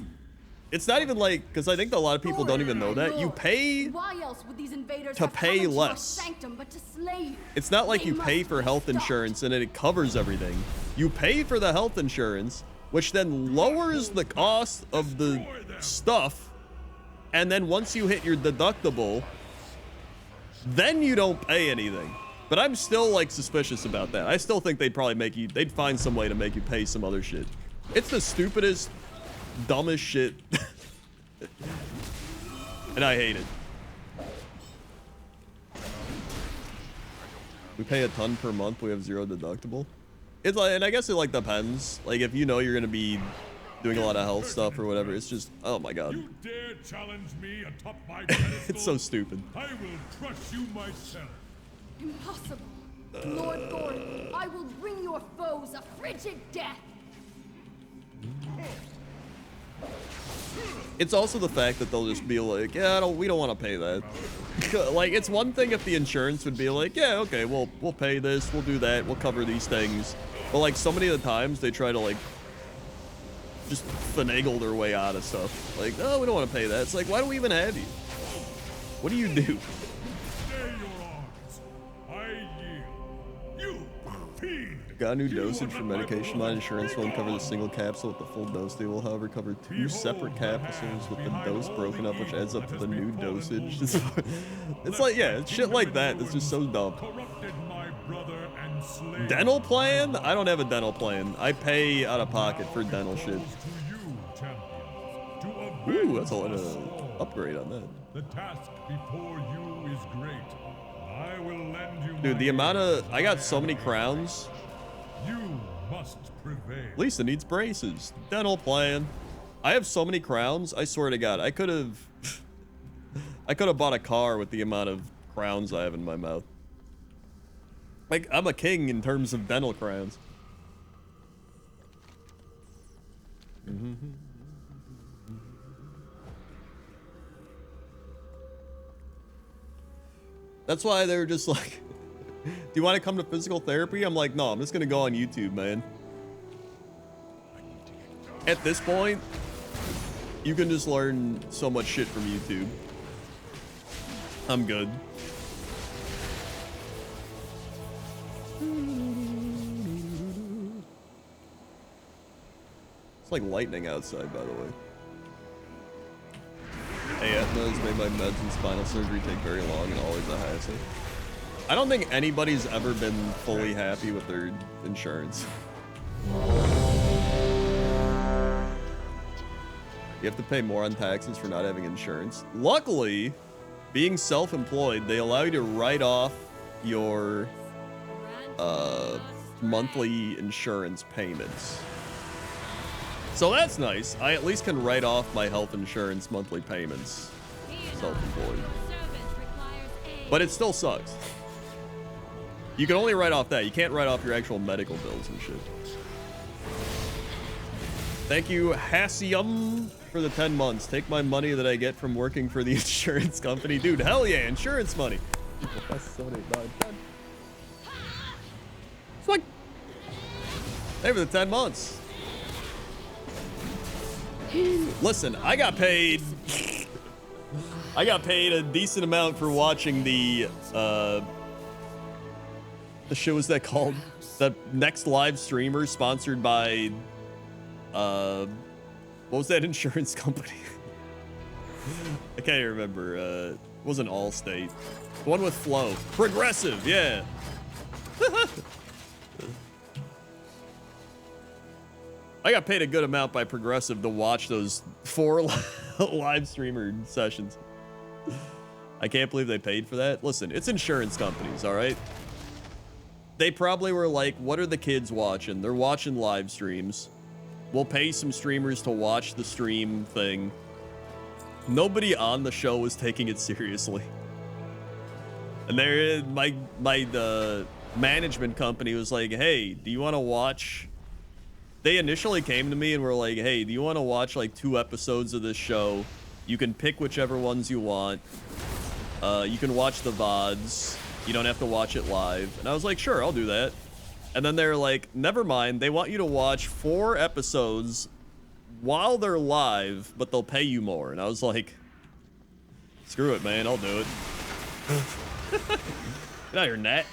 It's not even like, because I think a lot of people don't even know that. You pay Why else would these invaders to have come pay into your less. sanctum but to slay you? It's not like They you pay must for be health stopped. insurance and it covers everything. You pay for the health insurance, which then lowers the cost of the stuff. And then once you hit your deductible, then you don't pay anything. But I'm still like suspicious about that. I still think they'd probably make you, they'd find some way to make you pay some other shit. It's the stupidest, dumbest shit. And I hate it. We pay a ton per month. We have 0 deductible. It's like, and I guess it like depends. Like if you know you're gonna be doing a lot of health stuff or whatever, it's just, oh my god. You dare challenge me atop my pedestal? It's so stupid. I will crush you myself. Impossible. Lord Gordon, I will bring your foes a frigid death. It's also the fact that they'll just be like, yeah, we don't want to pay that. Like, it's one thing if the insurance would be like, yeah, okay, we'll pay this, we'll do that, we'll cover these things. But like, so many of the times they try to like, just finagle their way out of stuff. Like, oh, we don't want to pay that. It's like, why do we even have you? What do you do? Stay your arms. I yield. You fiend. Got a new dosage for medication. My insurance won't cover the single capsule with the full dose. They will, however, cover 2 separate capsules with the dose broken up, which adds up to the new dosage. It's like, yeah, it's shit like that. It's just so dumb. Corrupted my brother and slain. Dental plan? I don't have a dental plan. I pay out of pocket for dental shit. To you, champions, to Ooh, avenge that's a lot us of all. upgrade on that. The task before you is great. I will lend you Dude, my the amount aid. of... I got so many crowns. You must prevail. Lisa needs braces. Dental plan. I have so many crowns. I swear to God, I could have... I could have bought a car with the amount of crowns I have in my mouth. Like, I'm a king in terms of dental crowns. That's why they were just like, do you want to come to physical therapy? I'm like, no, I'm just going to go on YouTube, man. At this point, you can just learn so much shit from YouTube. I'm good. It's like lightning outside, by the way. Hey, Ethna has made my meds and spinal surgery take very long and always a hassle. I don't think anybody's ever been fully happy with their insurance. You have to pay more on taxes for not having insurance. Luckily, being self-employed, they allow you to write off your monthly insurance payments. So that's nice. I at least can write off my health insurance monthly payments. Self-employed. But it still sucks. You can only write off that. You can't write off your actual medical bills and shit. Thank you, Hassium, for the 10 months. Take my money that I get from working for the insurance company. Dude, hell yeah, insurance money. Swing. Hey, for the 10 months. Listen, I got paid a decent amount for watching the show was that called? The next live streamer sponsored by what was that insurance company? I can't even remember. It wasn't Allstate. The one with Flo. Progressive, yeah. I got paid a good amount by Progressive to watch those 4 live streamer sessions. I can't believe they paid for that. Listen, it's insurance companies, all right? They probably were like, what are the kids watching? They're watching live streams. We'll pay some streamers to watch the stream thing. Nobody on the show was taking it seriously. And there, my management company was like, hey, do you want to watch... They initially came to me and were like, hey, do you want to watch like 2 episodes of this show? You can pick whichever ones you want. You can watch the VODs. You don't have to watch it live. And I was like, sure, I'll do that. And then they're like, never mind. They want you to watch 4 episodes while they're live, but they'll pay you more. And I was like, screw it, man. I'll do it. Get out of here, Nat.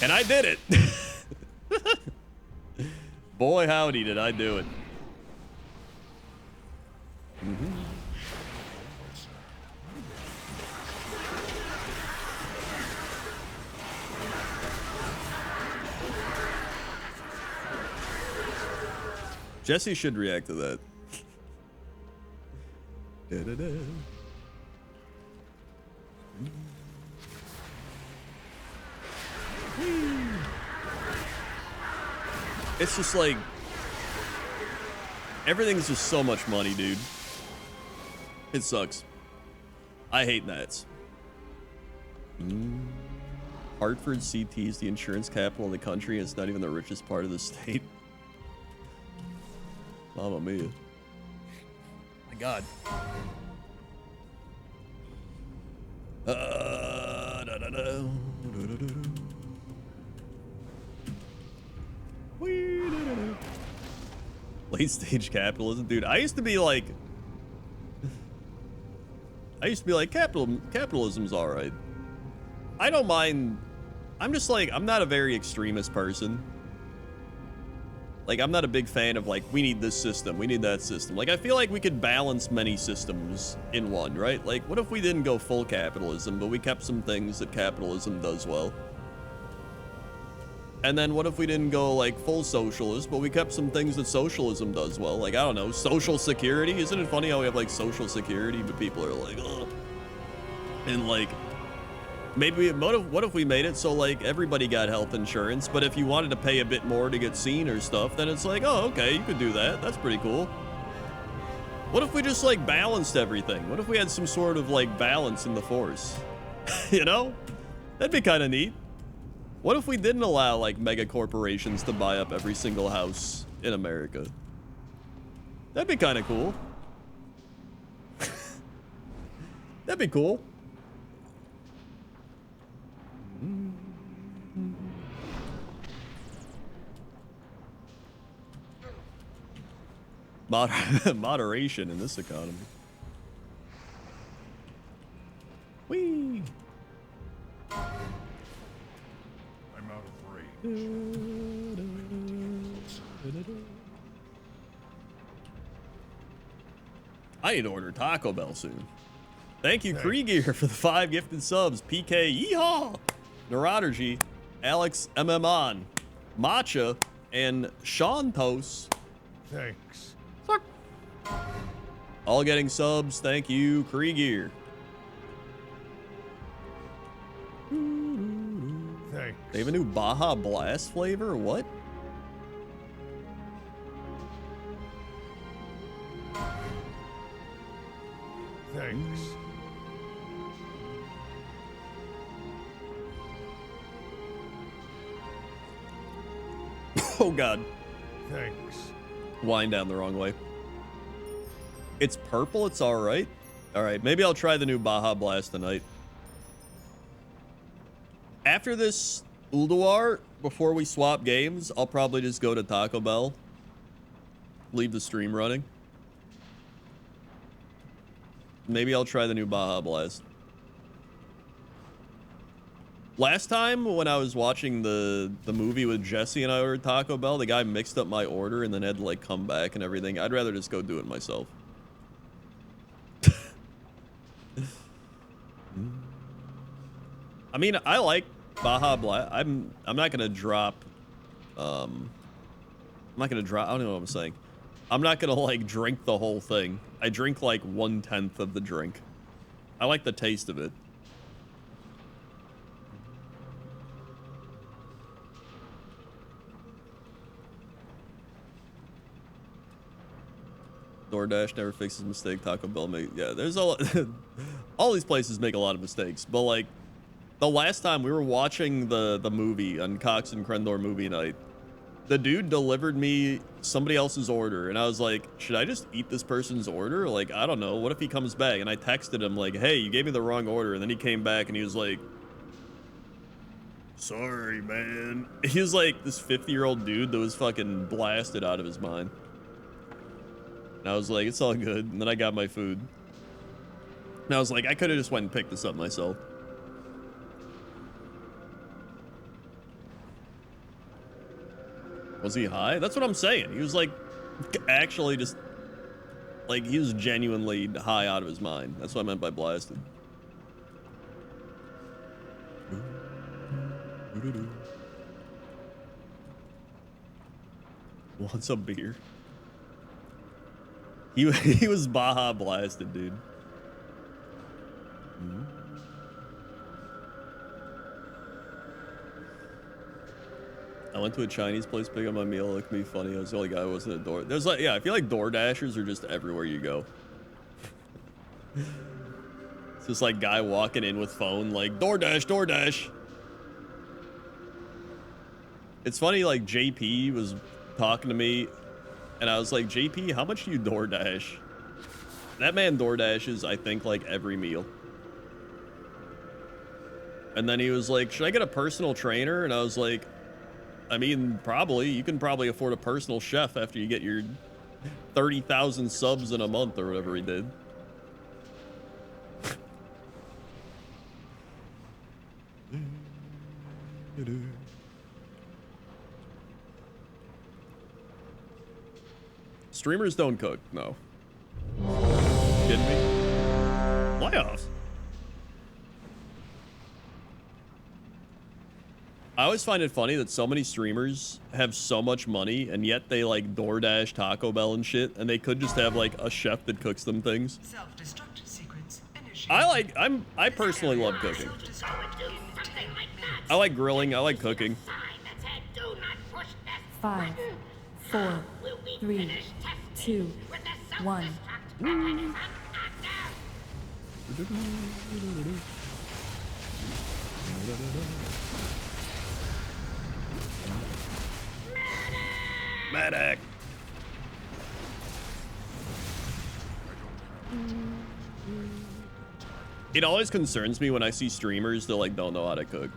And I did it. Boy, howdy, did I do it. Jesse should react to that. Da-da-da. It's just like everything's just so much money, dude. It sucks. I hate Nats. Hartford CT is the insurance capital in the country, and it's not even the richest part of the state. Mamma mia. My God. Late stage capitalism, dude. I used to be like capitalism's all right. I don't mind. I'm just like, I'm not a very extremist person. Like, I'm not a big fan of like, we need this system, we need that system. Like, I feel like we could balance many systems in one, right? Like, what if we didn't go full capitalism, but we kept some things that capitalism does well? And then what if we didn't go like full socialist, but we kept some things that socialism does well? Like, I don't know, social security. Isn't it funny how we have like social security, but people are like, ugh. And like, maybe, what if we made it so like everybody got health insurance, but if you wanted to pay a bit more to get seen or stuff, then it's like, oh, okay, you could do that. That's pretty cool. What if we just like balanced everything? What if we had some sort of like balance in the force? You know? That'd be kind of neat. What if we didn't allow like mega corporations to buy up every single house in America? That'd be kind of cool. That'd be cool. Moderation in this economy. Whee! I'm out of range. I need to order Taco Bell soon. Thank you, Krieger, for the 5 gifted subs. PK, yeehaw! Neurodergy, Alex MMon, Matcha, and Shantos. Thanks. All getting subs. Thank you, Krieger. Thanks. They have a new Baja Blast flavor? What? Thanks. Oh, God. Thanks. Wind down the wrong way. It's purple. It's all right. All right. Maybe I'll try the new Baja Blast tonight. After this Ulduar, before we swap games, I'll probably just go to Taco Bell. Leave the stream running. Maybe I'll try the new Baja Blast. Last time when I was watching the movie with Jesse and I ordered Taco Bell, the guy mixed up my order and then had to like come back and everything. I'd rather just go do it myself. I mean, I like Baja Blast. I'm not gonna drop. I'm not gonna drop. I don't know what I'm saying. I'm not gonna like drink the whole thing. I drink like 1/10 of the drink. I like the taste of it. DoorDash never fixes a mistake. Taco Bell yeah, there's all these places make a lot of mistakes, but like the last time we were watching the movie on Cox and Crendor movie night, the dude delivered me somebody else's order and I was like, should I just eat this person's order? Like, I don't know, what if he comes back? And I texted him like, hey, you gave me the wrong order. And then he came back and he was like, sorry, man. He was like this 50-year-old dude that was fucking blasted out of his mind. And I was like, it's all good. And then I got my food. And I was like, I could have just went and picked this up myself. Was he high? That's what I'm saying. He was like, actually just, like, he was genuinely high out of his mind. That's what I meant by blasted. Wants a beer? He was Baja blasted, dude. I went to a Chinese place, pick up my meal, looked at me funny. I was the only guy who wasn't at door. There's like, yeah, I feel like DoorDashers are just everywhere you go. It's just like guy walking in with phone, like DoorDash, DoorDash. It's funny, like JP was talking to me, and I was like, JP, how much do you DoorDash? That man DoorDashes, I think, like every meal. And then he was like, should I get a personal trainer? And I was like, I mean, probably. You can probably afford a personal chef after you get your 30,000 subs in a month or whatever he did. Streamers don't cook, no. Kidding me? Playoffs? I always find it funny that so many streamers have so much money and yet they like DoorDash, Taco Bell and shit, and they could just have like a chef that cooks them things. Self-destruct sequence initiated. I personally love cooking. I like grilling, I like cooking. 5, 4, 3, 2, 1. Medic. It always concerns me when I see streamers that like don't know how to cook.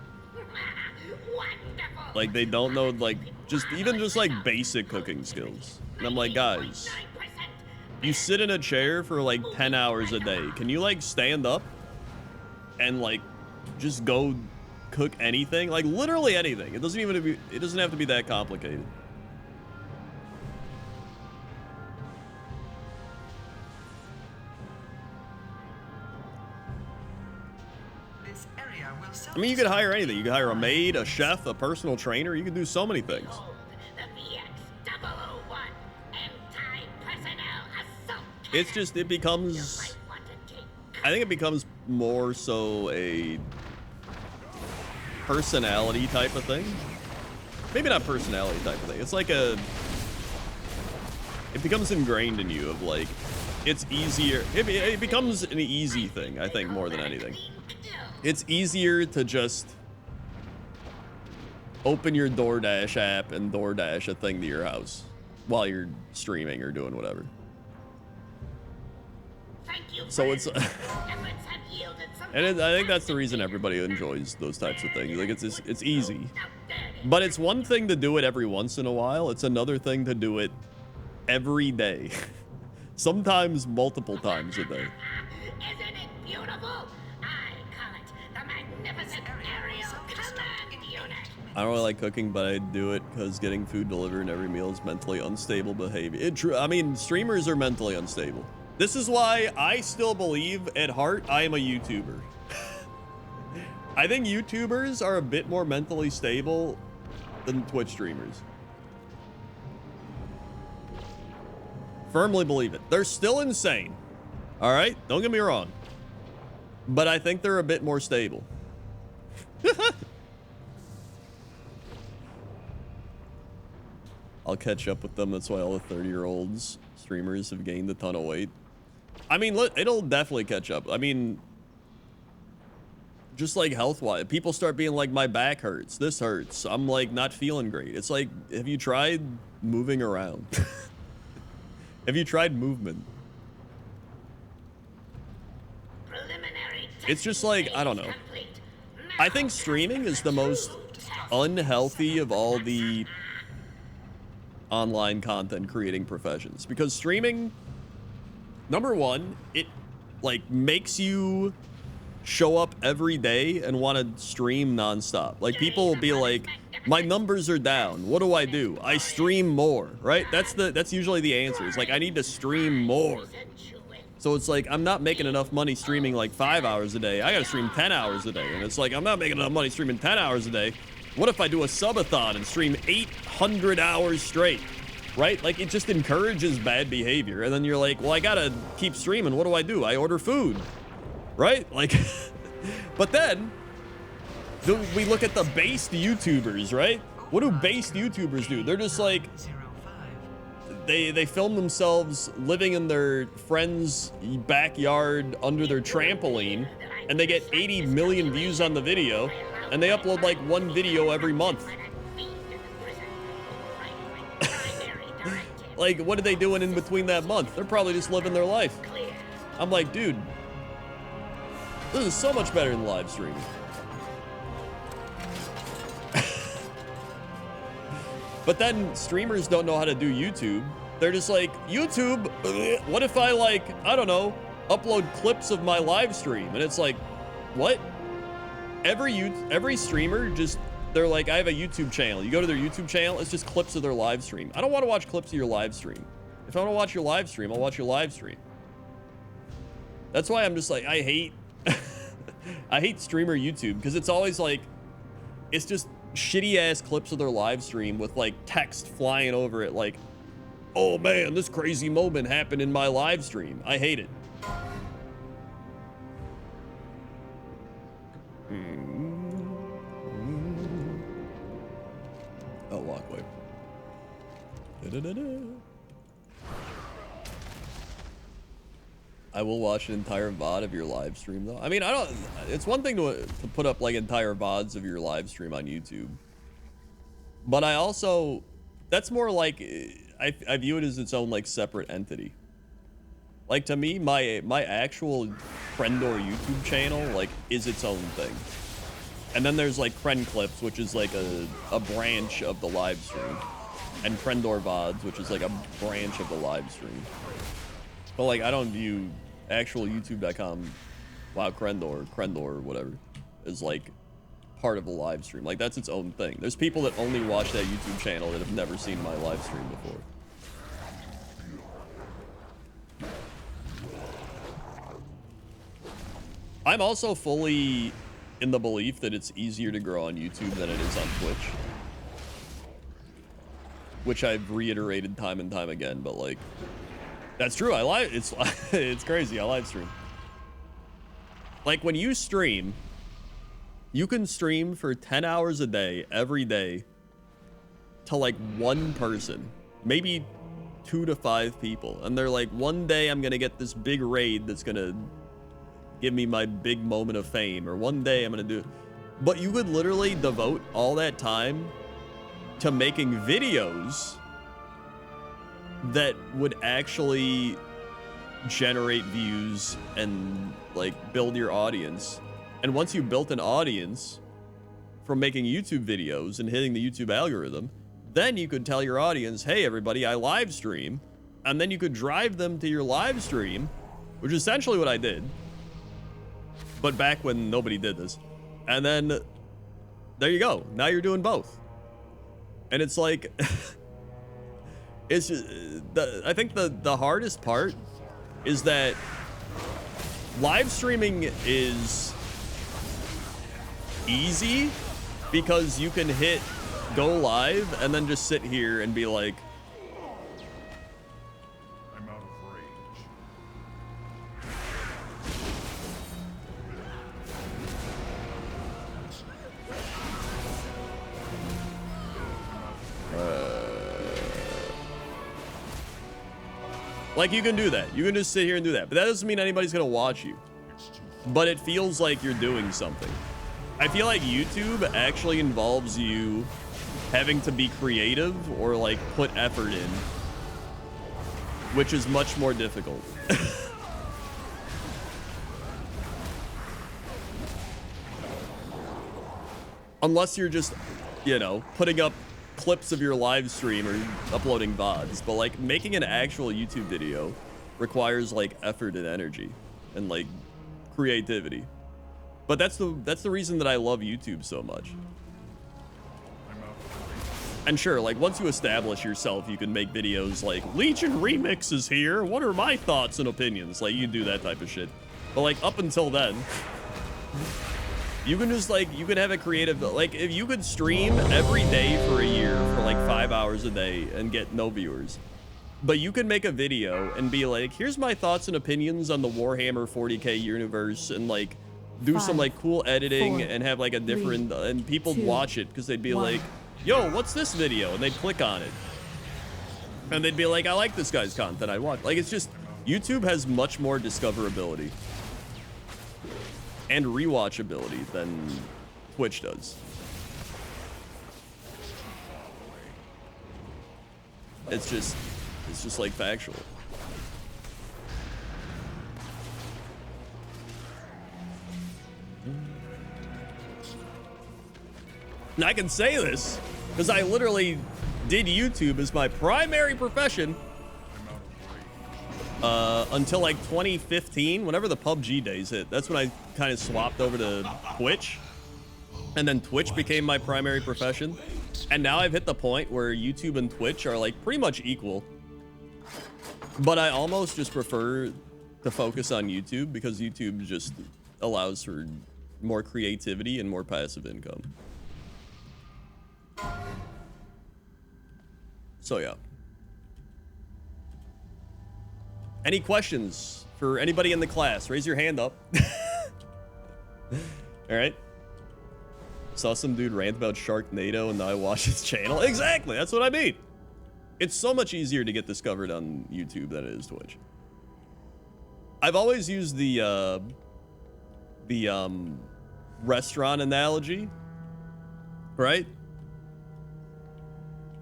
Like they don't know like just like basic cooking skills. And I'm like, guys, you sit in a chair for like 10 hours a day. Can you like stand up and like just go cook anything? Like literally anything. It doesn't have to be that complicated. I mean, you could hire anything. You could hire a maid, a chef, a personal trainer. You could do so many things. It's just, it becomes, I think it becomes more so a personality type of thing. Maybe not personality type of thing. It's like it becomes ingrained in you of like, it's easier. It becomes an easy thing, I think, more than anything. It's easier to just open your DoorDash app and DoorDash a thing to your house while you're streaming or doing whatever. So it's, and I think that's the reason everybody enjoys those types of things. Like it's easy, but it's one thing to do it every once in a while. It's another thing to do it every day, sometimes multiple times a day. Isn't it beautiful? I don't really like cooking, but I do it because getting food delivered in every meal is mentally unstable behavior. I mean, streamers are mentally unstable. This is why I still believe at heart I am a YouTuber. I think YouTubers are a bit more mentally stable than Twitch streamers. Firmly believe it. They're still insane. All right? Don't get me wrong. But I think they're a bit more stable. I'll catch up with them. That's why all the 30-year-olds streamers have gained a ton of weight. I mean, it'll definitely catch up. I mean, just like health-wise, people start being like, my back hurts, this hurts, I'm like not feeling great. It's like, have you tried moving around? Have you tried movement? It's just like, I don't know. I think streaming is the most unhealthy of all the online content creating professions, because streaming, number one, it like makes you show up every day and want to stream nonstop. Like people will be like, my numbers are down, what do? I stream more, right? That's usually the answer. It's like, I need to stream more. So it's like, I'm not making enough money streaming like 5 hours a day. I gotta stream 10 hours a day. And it's like, I'm not making enough money streaming 10 hours a day. What if I do a subathon and stream 800 hours straight, right? Like it just encourages bad behavior. And then you're like, well, I gotta keep streaming. What do? I order food, right? Like, but then we look at the based YouTubers, right? What do based YouTubers do? They're just like, they film themselves living in their friend's backyard under their trampoline, and they get 80 million views on the video, and they upload like one video every month. Like, what are they doing in between that month? They're probably just living their life. I'm like, dude, this is so much better than live streaming. But then streamers don't know how to do YouTube. They're just like, YouTube, what if I like, I don't know, upload clips of my live stream? And it's like, what? Every streamer just, they're like, I have a YouTube channel. You go to their YouTube channel, it's just clips of their live stream. I don't want to watch clips of your live stream. If I want to watch your live stream, I'll watch your live stream. That's why I'm just like, I hate, I hate streamer YouTube, because it's always like, it's just shitty ass clips of their live stream with like text flying over it like, oh man, this crazy moment happened in my live stream. I hate it. Oh, walkway. I will watch an entire VOD of your live stream though. I mean, it's one thing to put up like entire VODs of your live stream on YouTube. But I also, that's more like, I view it as its own like separate entity. Like, to me, my actual Krendor YouTube channel, like, is its own thing. And then there's, like, Kren Clips, which is, like, a branch of the live stream. And Krendor VODs, which is, like, a branch of the live stream. But, like, I don't view actual YouTube.com, wow, Krendor, whatever, is, like, part of the live stream. Like, that's its own thing. There's people that only watch that YouTube channel that have never seen my live stream before. I'm also fully in the belief that it's easier to grow on YouTube than it is on Twitch. Which I've reiterated time and time again, but like, that's true. It's crazy. I live stream. Like, when you stream, you can stream for 10 hours a day, every day, to like one person, maybe 2 to 5 people. And they're like, one day I'm gonna get this big raid that's gonna give me my big moment of fame, or one day I'm gonna do. But you could literally devote all that time to making videos that would actually generate views and like build your audience. And once you built an audience from making YouTube videos and hitting the YouTube algorithm, then you could tell your audience, hey everybody, I live stream. And then you could drive them to your live stream, which is essentially what I did, but back when nobody did this. And then there you go. Now you're doing both. And it's like, it's just, I think the hardest part is that live streaming is easy because you can hit go live and then just sit here and be like, I'm out of range. like, you can do that. You can just sit here and do that. But that doesn't mean anybody's gonna watch you. But it feels like you're doing something. I feel like YouTube actually involves you having to be creative or like put effort in, which is much more difficult. Unless you're just, you know, putting up clips of your live stream or uploading VODs. But like, making an actual YouTube video requires like effort and energy and like creativity. But that's the reason that I love YouTube so much. And sure, like, once you establish yourself, you can make videos like, Legion Remix is here, what are my thoughts and opinions? Like, you do that type of shit. But like, up until then, you can just like, you can have a creative, like, if you could stream every day for a year for like 5 hours a day and get no viewers, but you can make a video and be like, here's my thoughts and opinions on the Warhammer 40k universe, and like, do some like cool editing and have like a different, and people watch it because they'd be like, yo, what's this video? And they'd click on it. And they'd be like, I like this guy's content, I watch. Like, it's just, YouTube has much more discoverability and rewatchability than Twitch does. It's just like factual. And I can say this because I literally did YouTube as my primary profession until like 2015, whenever the PUBG days hit. That's when I kind of swapped over to Twitch, and then Twitch became my primary profession. And now I've hit the point where YouTube and Twitch are like pretty much equal, but I almost just prefer to focus on YouTube because YouTube just allows for more creativity and more passive income. So yeah. Any questions for anybody in the class? Raise your hand up. All right. Saw some dude rant about Sharknado and now I watch his channel. Exactly, that's what I mean. It's so much easier to get discovered on YouTube than it is Twitch. I've always used the restaurant analogy, right?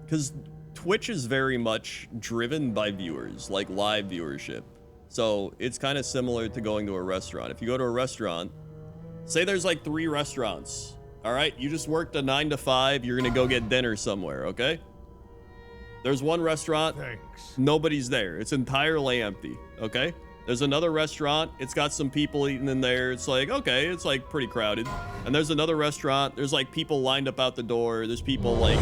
Because Twitch is very much driven by viewers, like live viewership. So it's kind of similar to going to a restaurant. If you go to a restaurant, say there's like 3 restaurants. All right, you just worked a 9 to 5. You're gonna go get dinner somewhere, okay? There's one restaurant, nobody's there. It's entirely empty, okay? There's another restaurant, it's got some people eating in there. It's like, okay, it's like pretty crowded. And there's another restaurant, there's like people lined up out the door. There's people like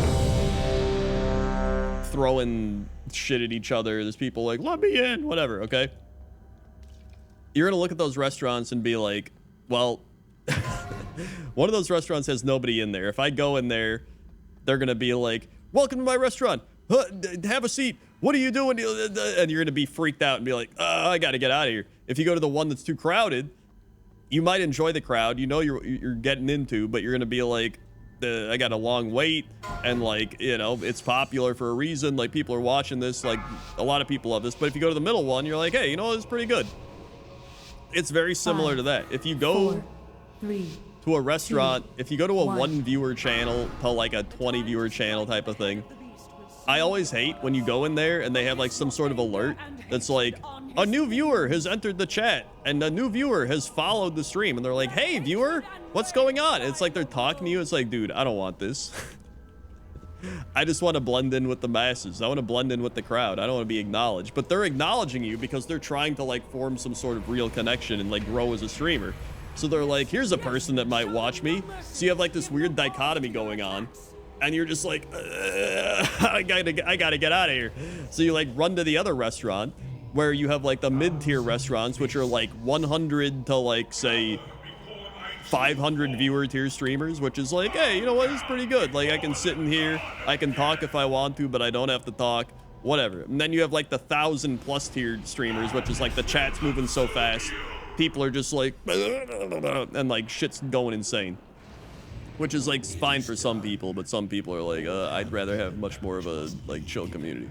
throwing shit at each other. There's people like, let me in, whatever, okay? You're gonna look at those restaurants and be like, well, one of those restaurants has nobody in there. If I go in there, they're gonna be like, welcome to my restaurant. Have a seat. What are you doing? And you're gonna be freaked out and be like, I gotta get out of here. If you go to the one that's too crowded, you might enjoy the crowd. You know you're getting into, but you're gonna be like, I got a long wait, and like, you know, it's popular for a reason. Like, people are watching this. Like, a lot of people love this. But if you go to the middle one, you're like, hey, you know, it's pretty good. It's very similar to that. If you go 4, 3, to a restaurant, if you go to a 1. 1 viewer channel to like a 20 viewer channel type of thing, I always hate when you go in there and they have like some sort of alert that's like, a new viewer has entered the chat and a new viewer has followed the stream, and they're like, hey viewer, what's going on? It's like they're talking to you. It's like, dude, I don't want this. I just want to blend in with the masses. I want to blend in with the crowd. I don't want to be acknowledged. But they're acknowledging you because they're trying to like form some sort of real connection and like grow as a streamer. So they're like, here's a person that might watch me. So you have like this weird dichotomy going on, and you're just like, I gotta get out of here. So you like run to the other restaurant where you have like the mid-tier restaurants, which are like 100 to like, say, 500 viewer tier streamers, which is like, hey, you know what, it's pretty good. Like, I can sit in here, I can talk if I want to, but I don't have to talk, whatever. And then you have like the 1,000+ tiered streamers, which is like the chat's moving so fast, people are just like, and like shit's going insane, which is like fine for some people, but some people are like, I'd rather have much more of a like chill community.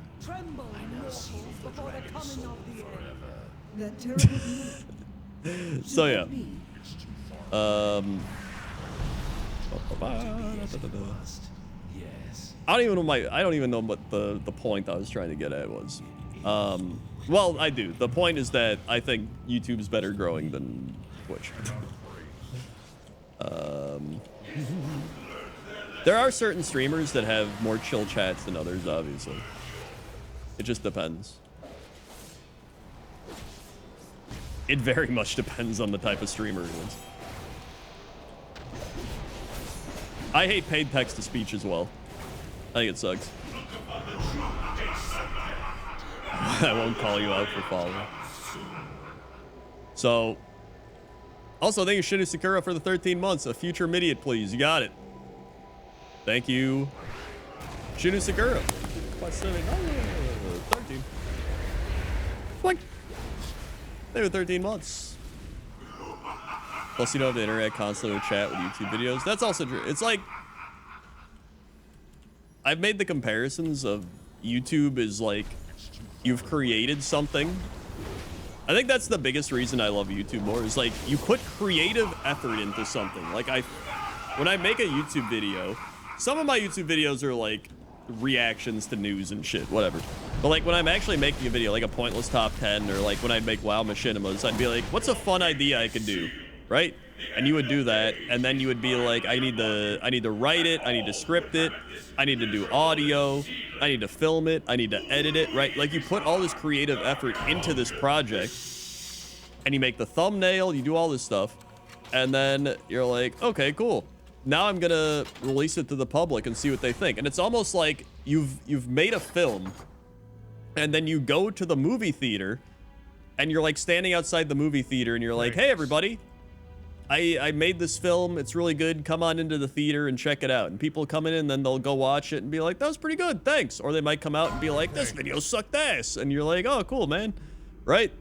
So yeah. I don't even know what the point I was trying to get at was. Well, I do. The point is that I think YouTube's better growing than Twitch. There are certain streamers that have more chill chats than others, obviously. It just depends. It very much depends on the type of streamer it is. I hate paid text-to-speech as well. I think it sucks. I won't call you out for following. So, also thank you Shinu Sakura for the 13 months. A future immediate, please. You got it. Thank you, Shinu Sakura. Plus 13. Like, they were 13 months. Plus, you don't have to interact constantly with chat with YouTube videos. That's also true. It's like, I've made the comparisons of YouTube is like, you've created something. I think that's the biggest reason I love YouTube more, is like, you put creative effort into something. Like, when I make a YouTube video, some of my YouTube videos are like reactions to news and shit, whatever. But like, when I'm actually making a video, like a pointless top 10, or like when I'd make WoW Machinimas, I'd be like, what's a fun idea I could do, right? And you would do that, and then you would be like, I need to write it, I need to script it, I need to do audio, I need to film it, I need to edit it, right? Like, you put all this creative effort into this project, and you make the thumbnail, you do all this stuff, and then you're like, okay, cool. Now I'm gonna release it to the public and see what they think. And it's almost like you've made a film, and then you go to the movie theater, and you're like standing outside the movie theater, and you're like, hey everybody, I made this film, it's really good, come on into the theater and check it out. And people come in and then they'll go watch it and be like, that was pretty good, thanks. Or they might come out and be like, this video sucked ass. And you're like, oh, cool, man, right?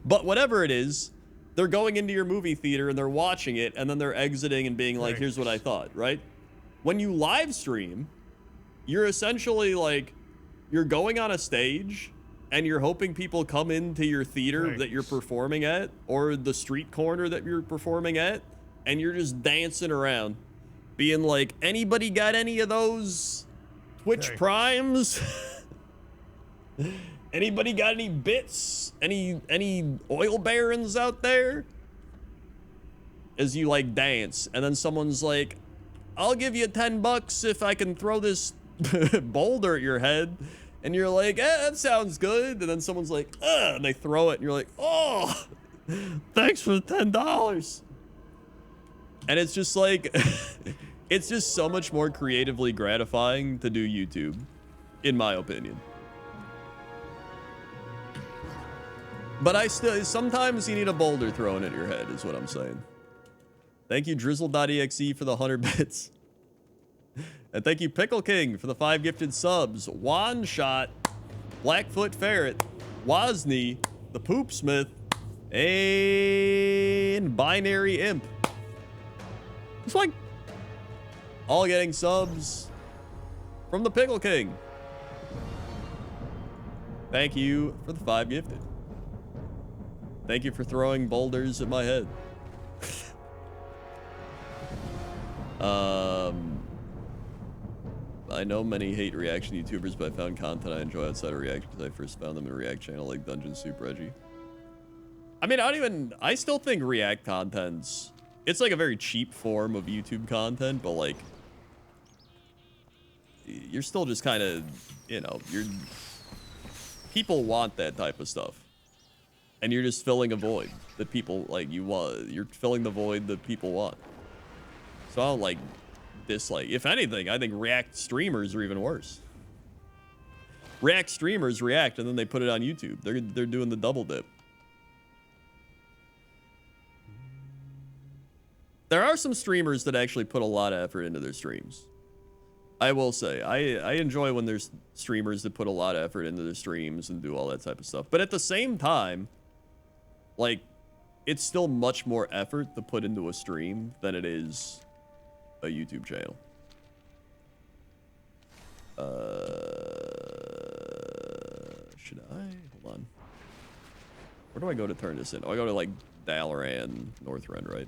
But whatever it is, they're going into your movie theater and they're watching it, and then they're exiting and being like, here's what I thought, right? When you live stream, you're essentially like, you're going on a stage and you're hoping people come into your theater that you're performing at, or the street corner that you're performing at, and you're just dancing around, being like, anybody got any of those Twitch Primes? Anybody got any bits? Any oil barons out there? As you like dance, and then someone's like, I'll give you 10 bucks if I can throw this boulder at your head. And you're like, that sounds good. And then someone's like, and they throw it, and you're like, oh, thanks for the $10. And it's just like, it's just so much more creatively gratifying to do YouTube, in my opinion. But sometimes you need a boulder thrown at your head, is what I'm saying. Thank you, Drizzle.exe, for the 100 bits. And thank you, Pickle King, for the 5 gifted subs. One Shot, Blackfoot Ferret, Wozni, the Poopsmith, and Binary Imp. It's like all getting subs from the Pickle King. Thank you for the 5 gifted. Thank you for throwing boulders at my head. I know many hate reaction YouTubers, but I found content I enjoy outside of reaction because I first found them in a React channel like Dungeon Soup Reggie. I mean, I still think React content's, it's like a very cheap form of YouTube content, but like, you're still just kind of, you know, people want that type of stuff. And you're just filling a void that people, like, you're filling the void that people want. So I don't, like, dislike. If anything, I think React streamers are even worse. React streamers react, and then they put it on YouTube. They're doing the double dip. There are some streamers that actually put a lot of effort into their streams. I will say, I enjoy when there's streamers that put a lot of effort into their streams and do all that type of stuff. But at the same time, like, it's still much more effort to put into a stream than it is a YouTube channel. Should I? Hold on. Where do I go to turn this in? Oh, I go to, like, Dalaran, Northrend, right?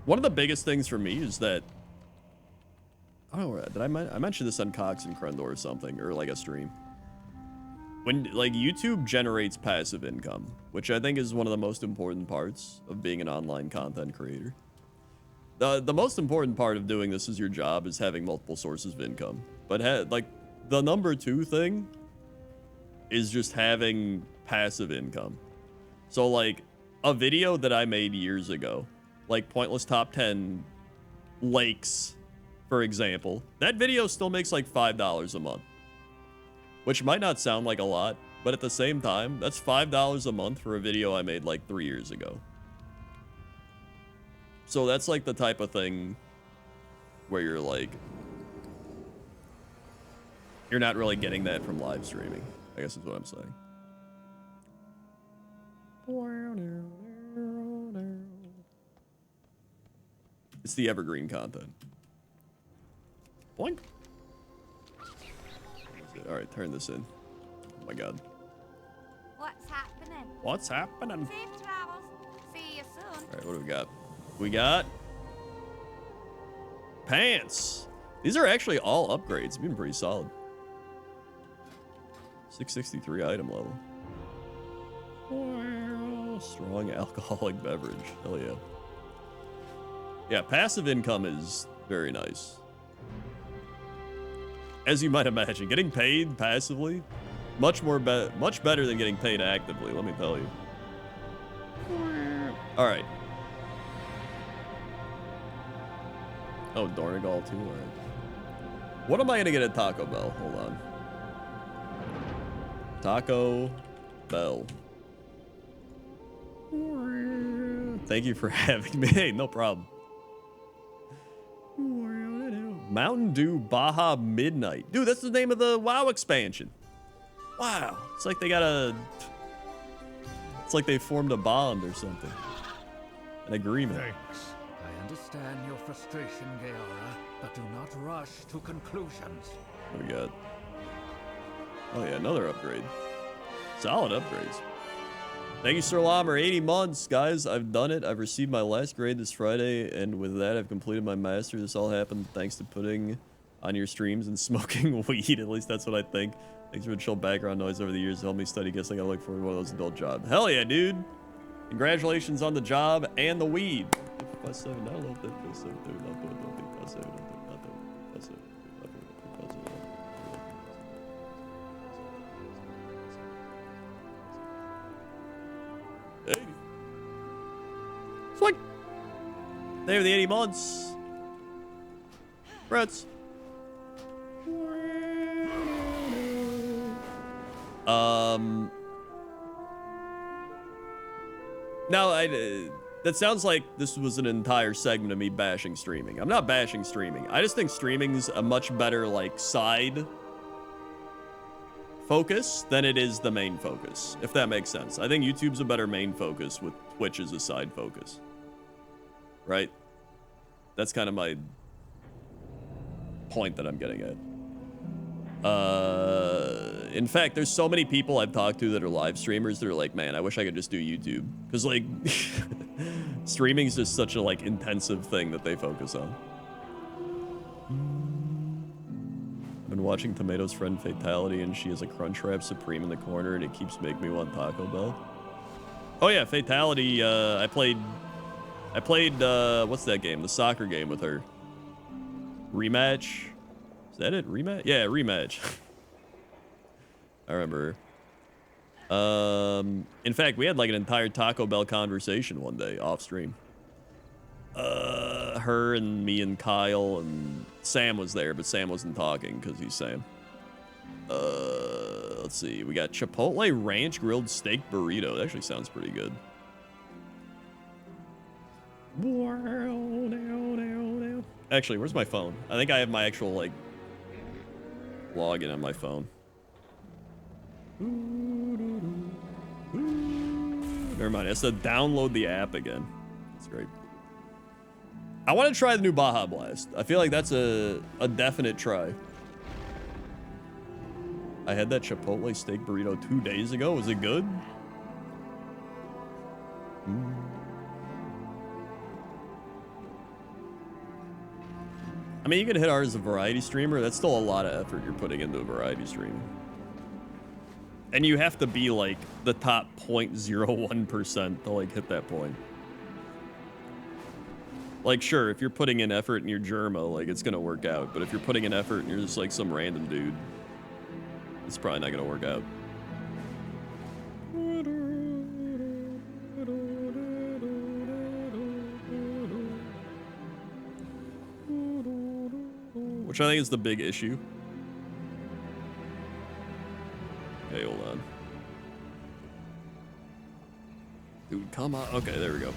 One of the biggest things for me is that, I don't know, did I mention this on Cox and Crendor or something, or like a stream? When, like, YouTube generates passive income, which I think is one of the most important parts of being an online content creator. The most important part of doing this as your job is having multiple sources of income. But, like, the number 2 thing is just having passive income. So, like, a video that I made years ago, like Pointless Top 10 Lakes, for example, that video still makes like $5 a month. Which might not sound like a lot, but at the same time, that's $5 a month for a video I made like 3 years ago. So that's like the type of thing where you're like, you're not really getting that from live streaming, I guess is what I'm saying. It's the evergreen content. Boink. All right, turn this in. Oh my god. What's happening? What's happening? Safe travels. See you soon. All right, what do we got? We got pants. These are actually all upgrades. Been pretty solid. 663 item level. Strong alcoholic beverage. Hell yeah. Yeah, passive income is very nice. As you might imagine, getting paid passively, much better than getting paid actively, let me tell you. All right. Oh, Dornagal too, all right. What am I gonna get at Taco Bell? Hold on. Taco Bell. Thank you for having me. Hey, no problem. Mountain Dew Baja Midnight. Dude, that's the name of the WoW expansion. Wow. It's like they got a... It's like they formed a bond or something. An agreement. Thanks. I understand your frustration, Gaora, but do not rush to conclusions. What we got? Oh yeah, another upgrade. Solid upgrades. Thank you, Sir Lammer. 80 months, guys. I've done it. I've received my last grade this Friday, and with that, I've completed my master. This all happened thanks to putting on your streams and smoking weed. At least that's what I think. Thanks for the chill background noise over the years to help me study. Guess I gotta look for one of those adult jobs. Hell yeah, dude. Congratulations on the job and the weed. Swing. They were the 80 months. Reds. Now, that sounds like this was an entire segment of me bashing streaming. I'm not bashing streaming. I just think streaming's a much better, like, side focus than it is the main focus, if that makes sense. I think YouTube's a better main focus with Twitch as a side focus. Right? That's kind of my point that I'm getting at. In fact, there's so many people I've talked to that are live streamers that are like, man, I wish I could just do YouTube. Because, like, streaming is just such a, like, intensive thing that they focus on. I've been watching Tomato's friend Fatality, and she has a Crunchwrap Supreme in the corner, and it keeps making me want Taco Bell. Oh, yeah, Fatality, I played, what's that game? The soccer game with her. Rematch? Is that it? Rematch? Yeah, Rematch. I remember her. In fact, we had like an entire Taco Bell conversation one day off stream. Her and me and Kyle and Sam was there, but Sam wasn't talking because he's Sam. Let's see. We got Chipotle Ranch Grilled Steak Burrito. That actually sounds pretty good. Actually, where's my phone? I think I have my actual, like, login on my phone. Never mind. I have to download the app again. That's great. I want to try the new Baja Blast. I feel like that's a definite try. I had that Chipotle steak burrito 2 days ago. Was it good? I mean, you can hit art as a variety streamer. That's still a lot of effort you're putting into a variety stream. And you have to be, like, the top 0.01% to, like, hit that point. Like, sure, if you're putting in effort and you're Germa, like, it's gonna work out. But if you're putting in effort and you're just, like, some random dude, it's probably not gonna work out. Which I think is the big issue. Okay, hold on. Dude, come on. Okay, there we go.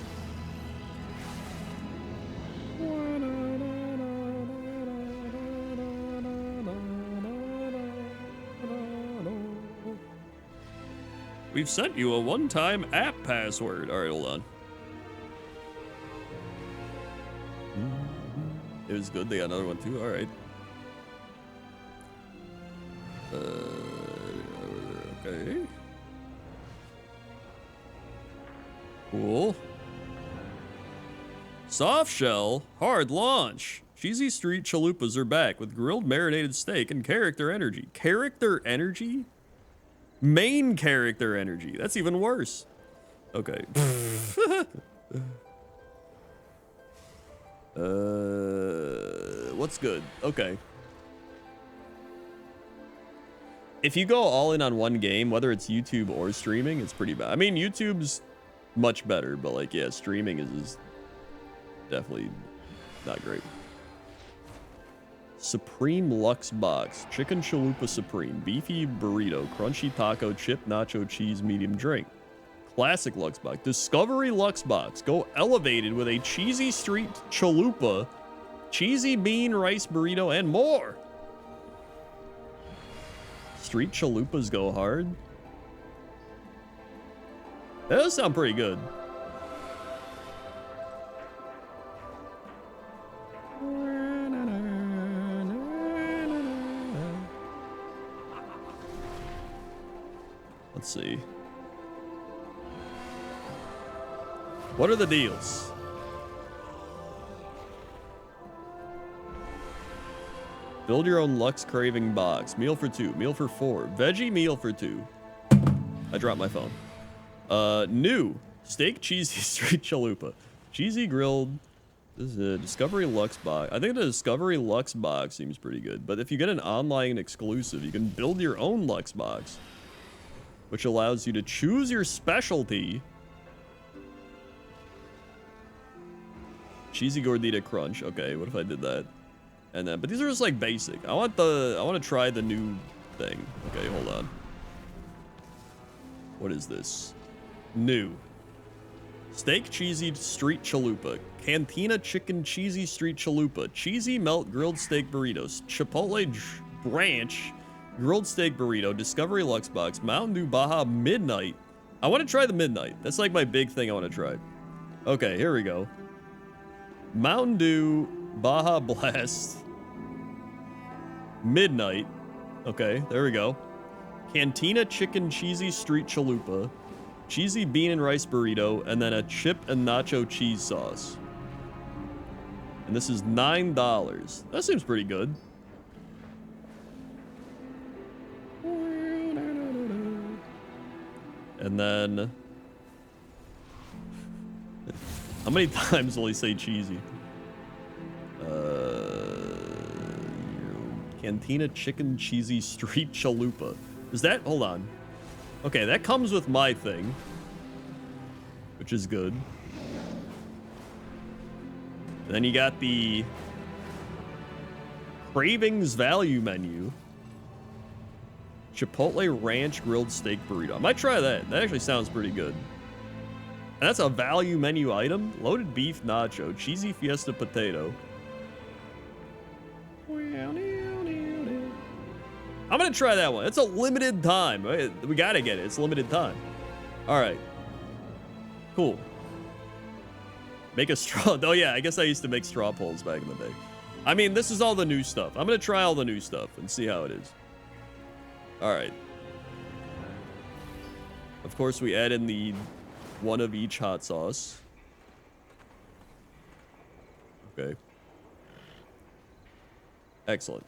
We've sent you a one-time app password. All right, hold on. It was good. They got another one too. All right. Okay. Cool. Soft shell, hard launch. Cheesy street chalupas are back with grilled marinated steak and character energy. Character energy? Main character energy. That's even worse. Okay. What's good? Okay. If you go all in on one game, whether it's YouTube or streaming, it's pretty bad. I mean, YouTube's much better, but like, yeah, streaming is definitely not great. Supreme Lux Box. Chicken Chalupa Supreme. Beefy Burrito. Crunchy Taco Chip Nacho Cheese Medium Drink. Classic Lux Box. Discovery Lux Box. Go elevated with a cheesy street chalupa, cheesy bean rice burrito, and more. Street chalupas go hard. That does sound pretty good. Let's see. What are the deals? Build your own Lux Craving box. Meal for 2. Meal for 4. Veggie meal for 2. I dropped my phone. New. Steak cheesy street chalupa. Cheesy grilled. This is a Discovery Lux box. I think the Discovery Lux box seems pretty good. But if you get an online exclusive, you can build your own Lux box, which allows you to choose your specialty. Cheesy gordita crunch. Okay, what if I did that? And then, but these are just like basic. I want to try the new thing. Okay, hold on. What is this? New. Steak cheesy street chalupa. Cantina chicken cheesy street chalupa. Cheesy melt grilled steak burritos. Chipotle ranch grilled steak burrito. Discovery Lux box. Mountain Dew Baja Midnight. I want to try the Midnight. That's like my big thing I want to try. Okay, here we go. Mountain Dew Baja Blast Midnight. Okay, there we go. Cantina chicken cheesy street chalupa. Cheesy bean and rice burrito, and then a chip and nacho cheese sauce. And this is $9. That seems pretty good. And then... how many times will he say cheesy? Cantina chicken cheesy street chalupa. Is that... hold on. Okay, that comes with my thing, which is good. And then you got the Cravings value menu. Chipotle ranch grilled steak burrito. I might try that. That actually sounds pretty good. And that's a value menu item. Loaded beef nacho, cheesy fiesta potato. I'm gonna try that one. It's a limited time. Right? We gotta get it. It's limited time. All right. Cool. Make a straw. Oh yeah, I guess I used to make straw polls back in the day. I mean, this is all the new stuff. I'm gonna try all the new stuff and see how it is. All right. Of course, we add in the one of each hot sauce. Okay. Excellent.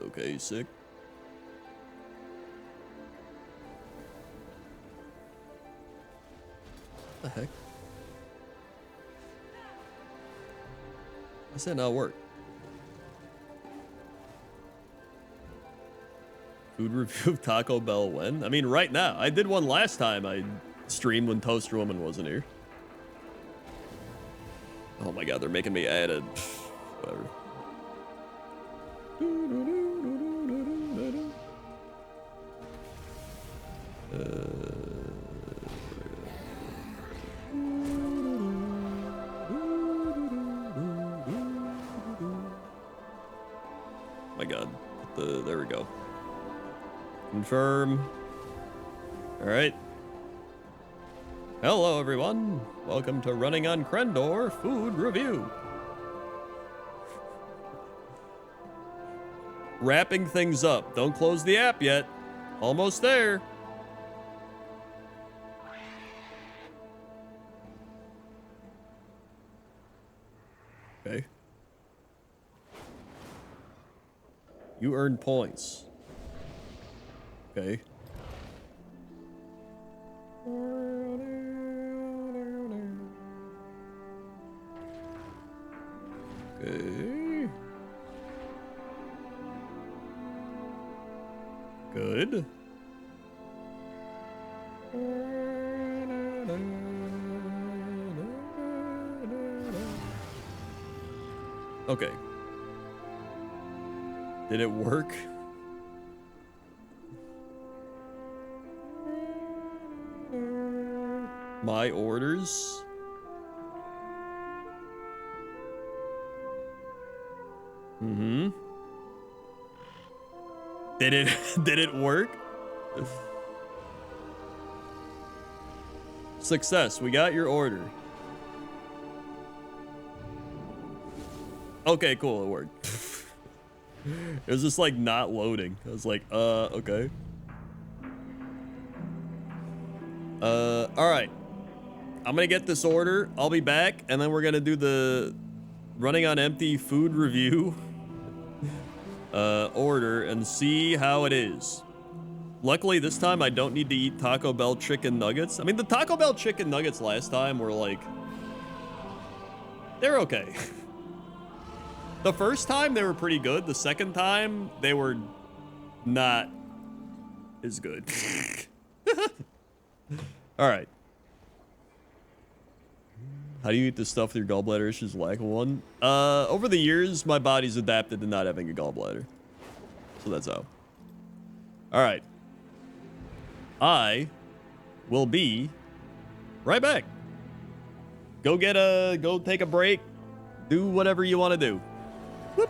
Okay, sick. What the heck? How's that not work? Food review of Taco Bell when? I mean, right now. I did one last time I streamed when Toaster Woman wasn't here. Oh my god, they're making me add a... whatever. My god. There we go. Confirm. Alright. Hello everyone. Welcome to Running on Krendor Food Review. Wrapping things up. Don't close the app yet. Almost there. Okay. You earn points. Okay. Okay. Good. Okay. Did it work? My orders? Mm-hmm. Did it work? Success, we got your order. Okay, cool, it worked. It was just like not loading. I was like, okay. All right. I'm gonna get this order. I'll be back, and then we're gonna do the running on empty food review order and see how it is. Luckily, this time I don't need to eat Taco Bell chicken nuggets. I mean, the Taco Bell chicken nuggets last time were like, they're okay. The first time they were pretty good. The second time they were not as good. All right. How do you eat this stuff with your gallbladder issues? Lack of one. Over the years, my body's adapted to not having a gallbladder. So that's how. All right. I will be right back. Go take a break. Do whatever you want to do. Whoop.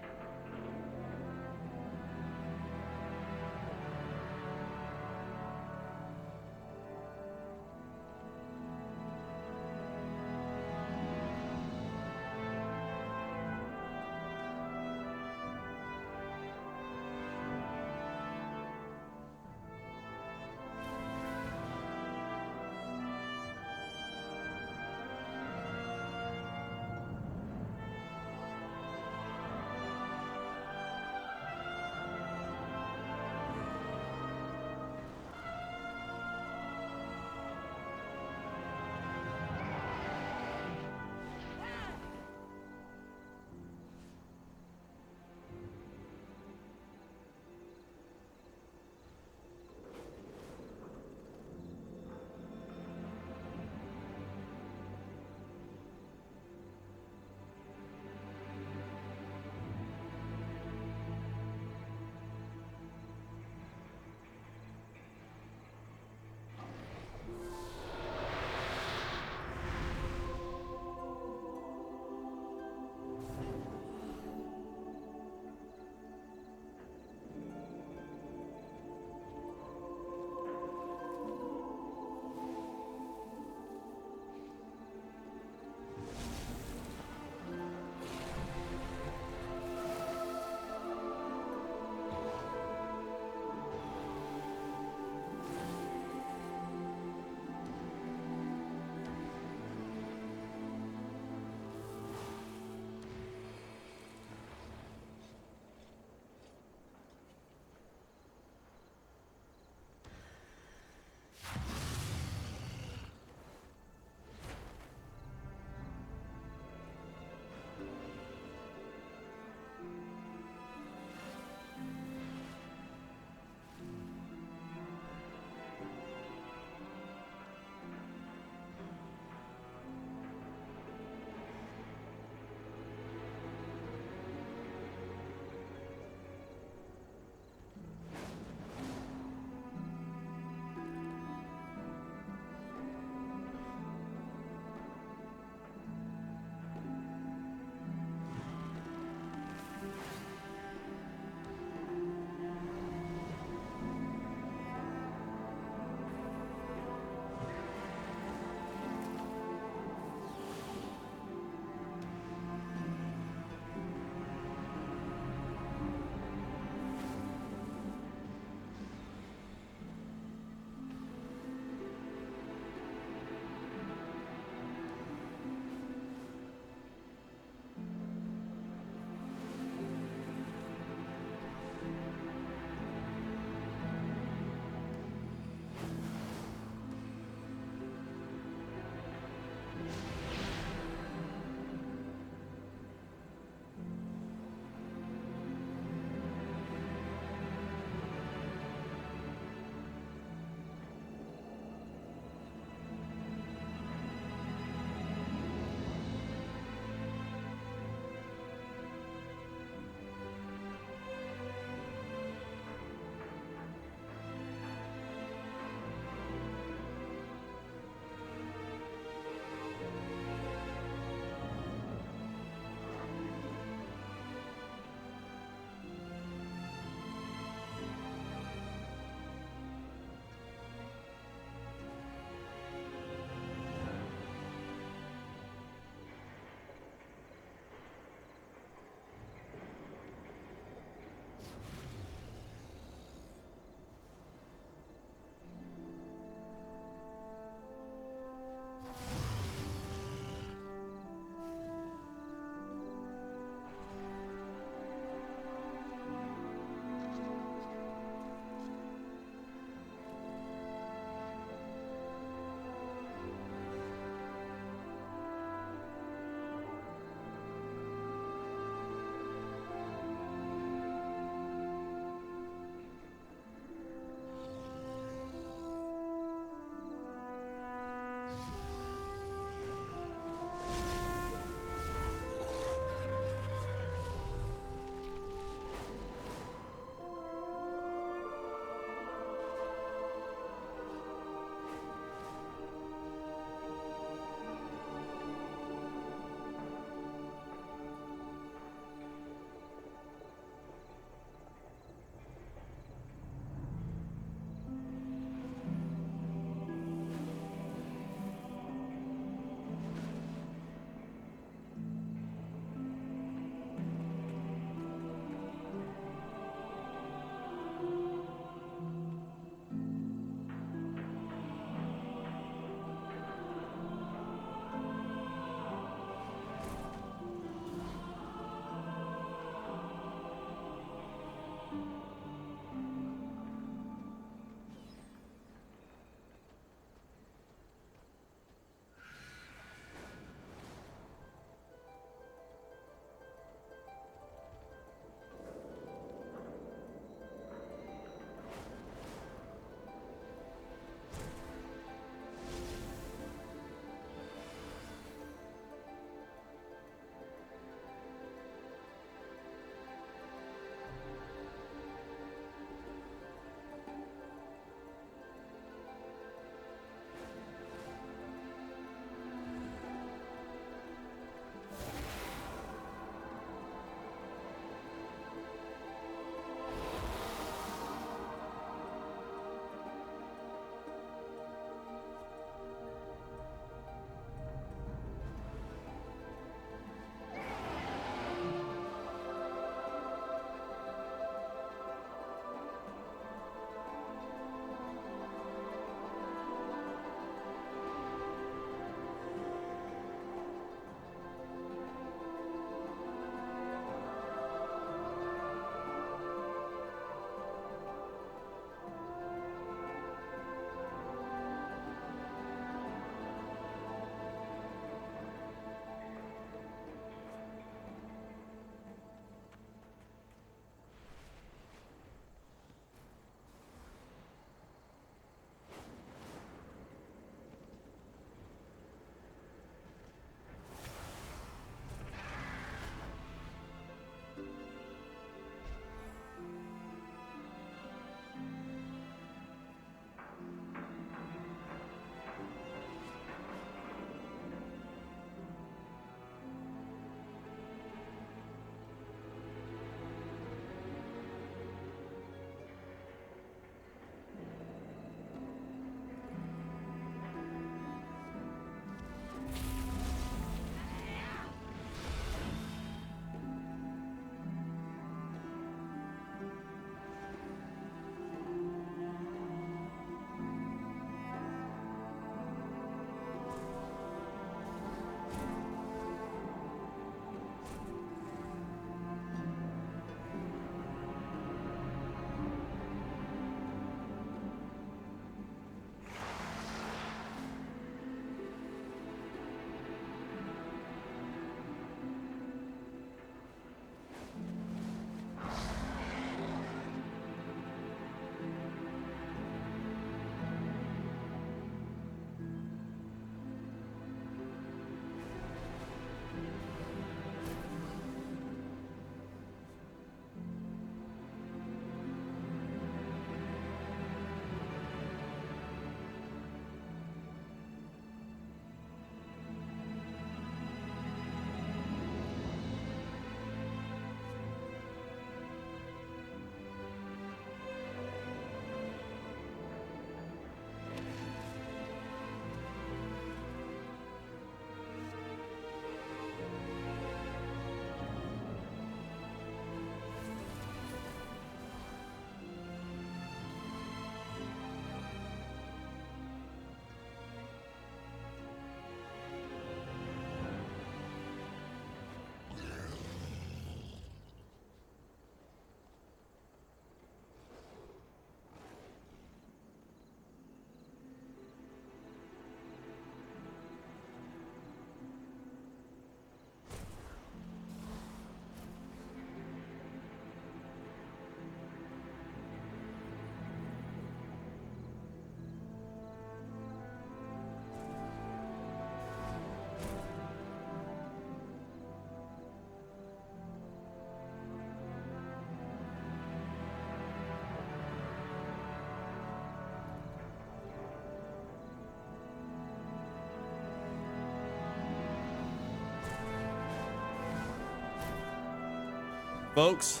Folks,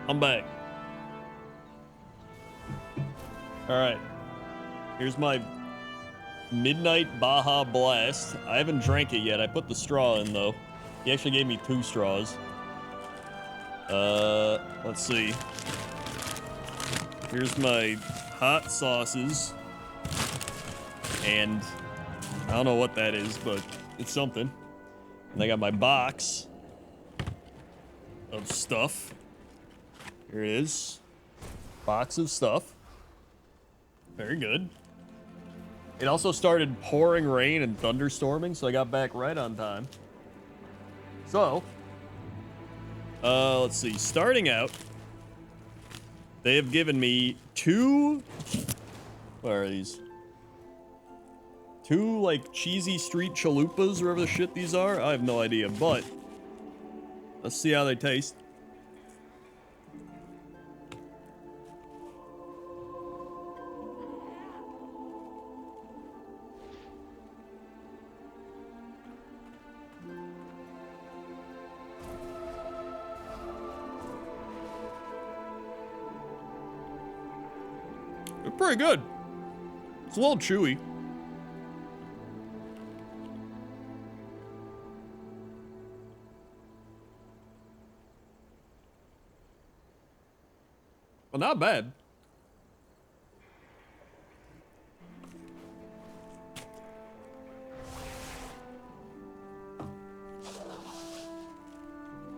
I'm back. All right. Here's my Midnight Baja Blast. I haven't drank it yet. I put the straw in, though. He actually gave me 2 straws. Let's see. Here's my hot sauces. And I don't know what that is, but it's something. And I got my box of stuff. Here it is. Box of stuff. Very good. It also started pouring rain and thunderstorming, so I got back right on time. So, let's see. Starting out, they have given me 2... What are these? 2, like, cheesy street chalupas, or whatever the shit these are. I have no idea, but let's see how they taste. They're pretty good. It's a little chewy. Well, not bad.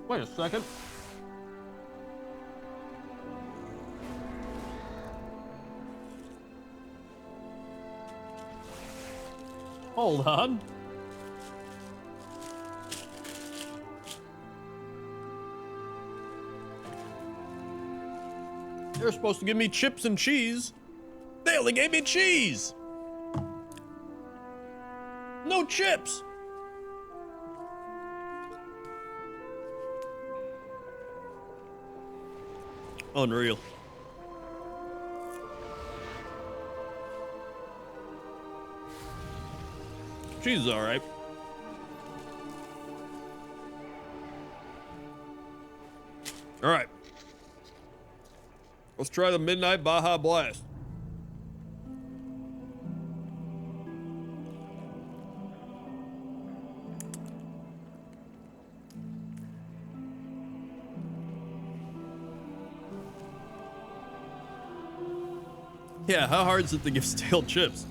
Wait a second. Hold on. They're supposed to give me chips and cheese. They only gave me cheese. No chips. Unreal. Cheese is all right. All right. Let's try the Midnight Baja Blast. Yeah, how hard is it to give stale chips?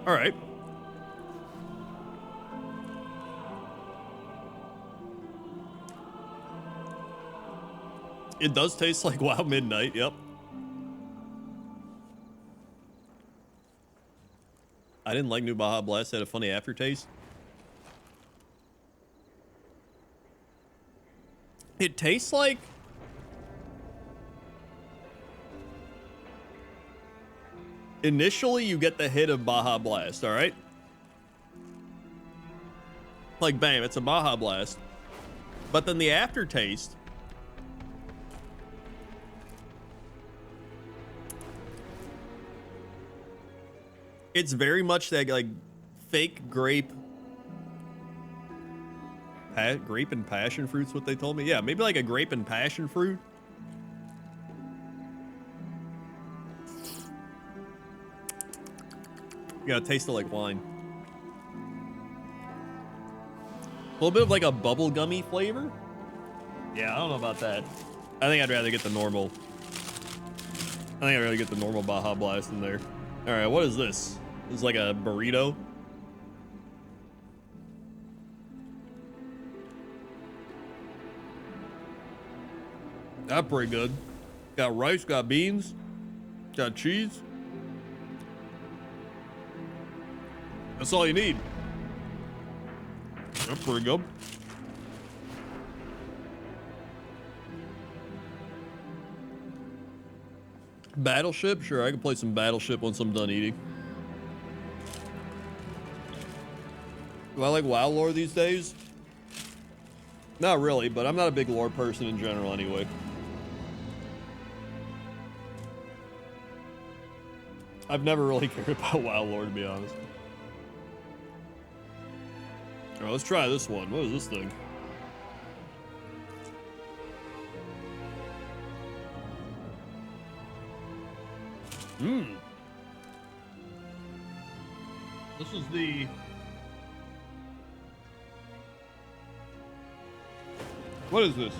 All right. It does taste like Wow Midnight, yep. I didn't like New Baja Blast, it had a funny aftertaste. It tastes like... Initially, you get the hit of Baja Blast, alright? Like, bam, it's a Baja Blast. But then the aftertaste... It's very much that, like, fake grape... grape and passion fruit's what they told me? Yeah, maybe like a grape and passion fruit. You gotta taste it like wine. A little bit of like a bubblegummy flavor. Yeah, I don't know about that. I think I'd rather get the normal. I think I'd rather get the normal Baja Blast in there. All right, what is this? This is like a burrito. That's pretty good. Got rice, got beans, got cheese. That's all you need. That's pretty good. Battleship? Sure, I can play some Battleship once I'm done eating. Do I like WoW lore these days? Not really, but I'm not a big lore person in general anyway. I've never really cared about WoW lore, to be honest. Alright, let's try this one. What is this thing? Mmm. This is the... What is this?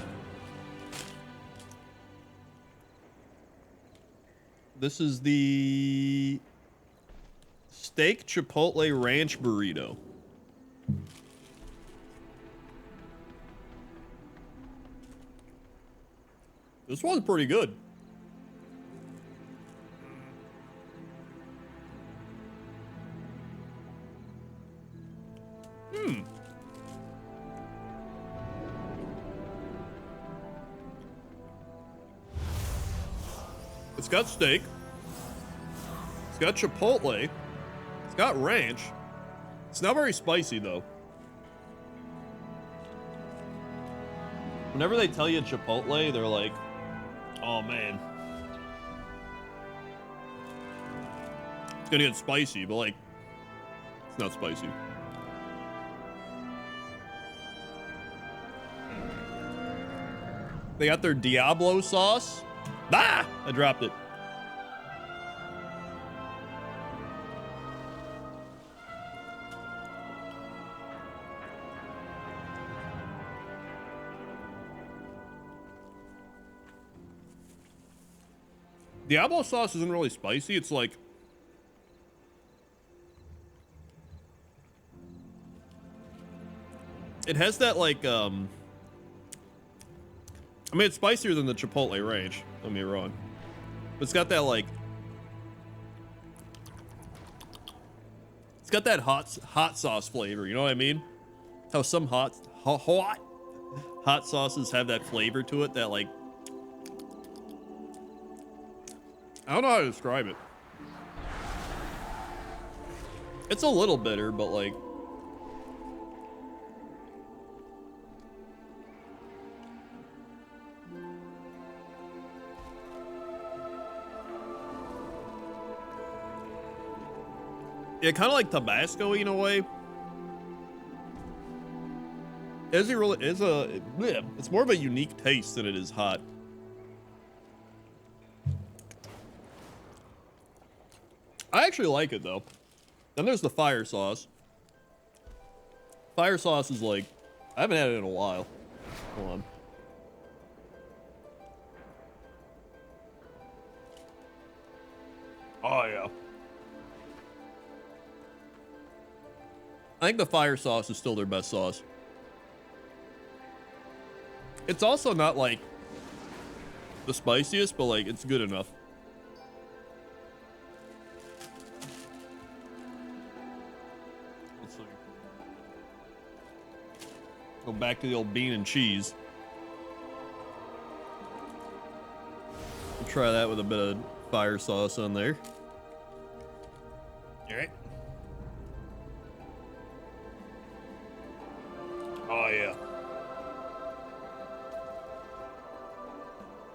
This is the steak chipotle ranch burrito. This one's pretty good. It's got steak. It's got chipotle. It's got ranch. It's not very spicy though. Whenever they tell you chipotle, they're like, oh man. It's gonna get spicy, but like, it's not spicy. They got their Diablo sauce. Ah! I dropped it. Diablo sauce isn't really spicy. It's like... It has that like, I mean, it's spicier than the Chipotle ranch. Don't get me wrong. But it's got that like... It's got that hot sauce flavor, you know what I mean? How some hot sauces have that flavor to it that like... I don't know how to describe it. It's a little bitter, but like... Yeah, kind of like Tabasco in a way. It's more of a unique taste than it is hot. I actually like it though. Then there's the fire sauce. Fire sauce is like, I haven't had it in a while. Hold on. Oh yeah. I think the fire sauce is still their best sauce. It's also not like the spiciest, but like it's good enough. Let's see. Go back to the old bean and cheese. We'll try that with a bit of fire sauce on there. All right. Oh yeah.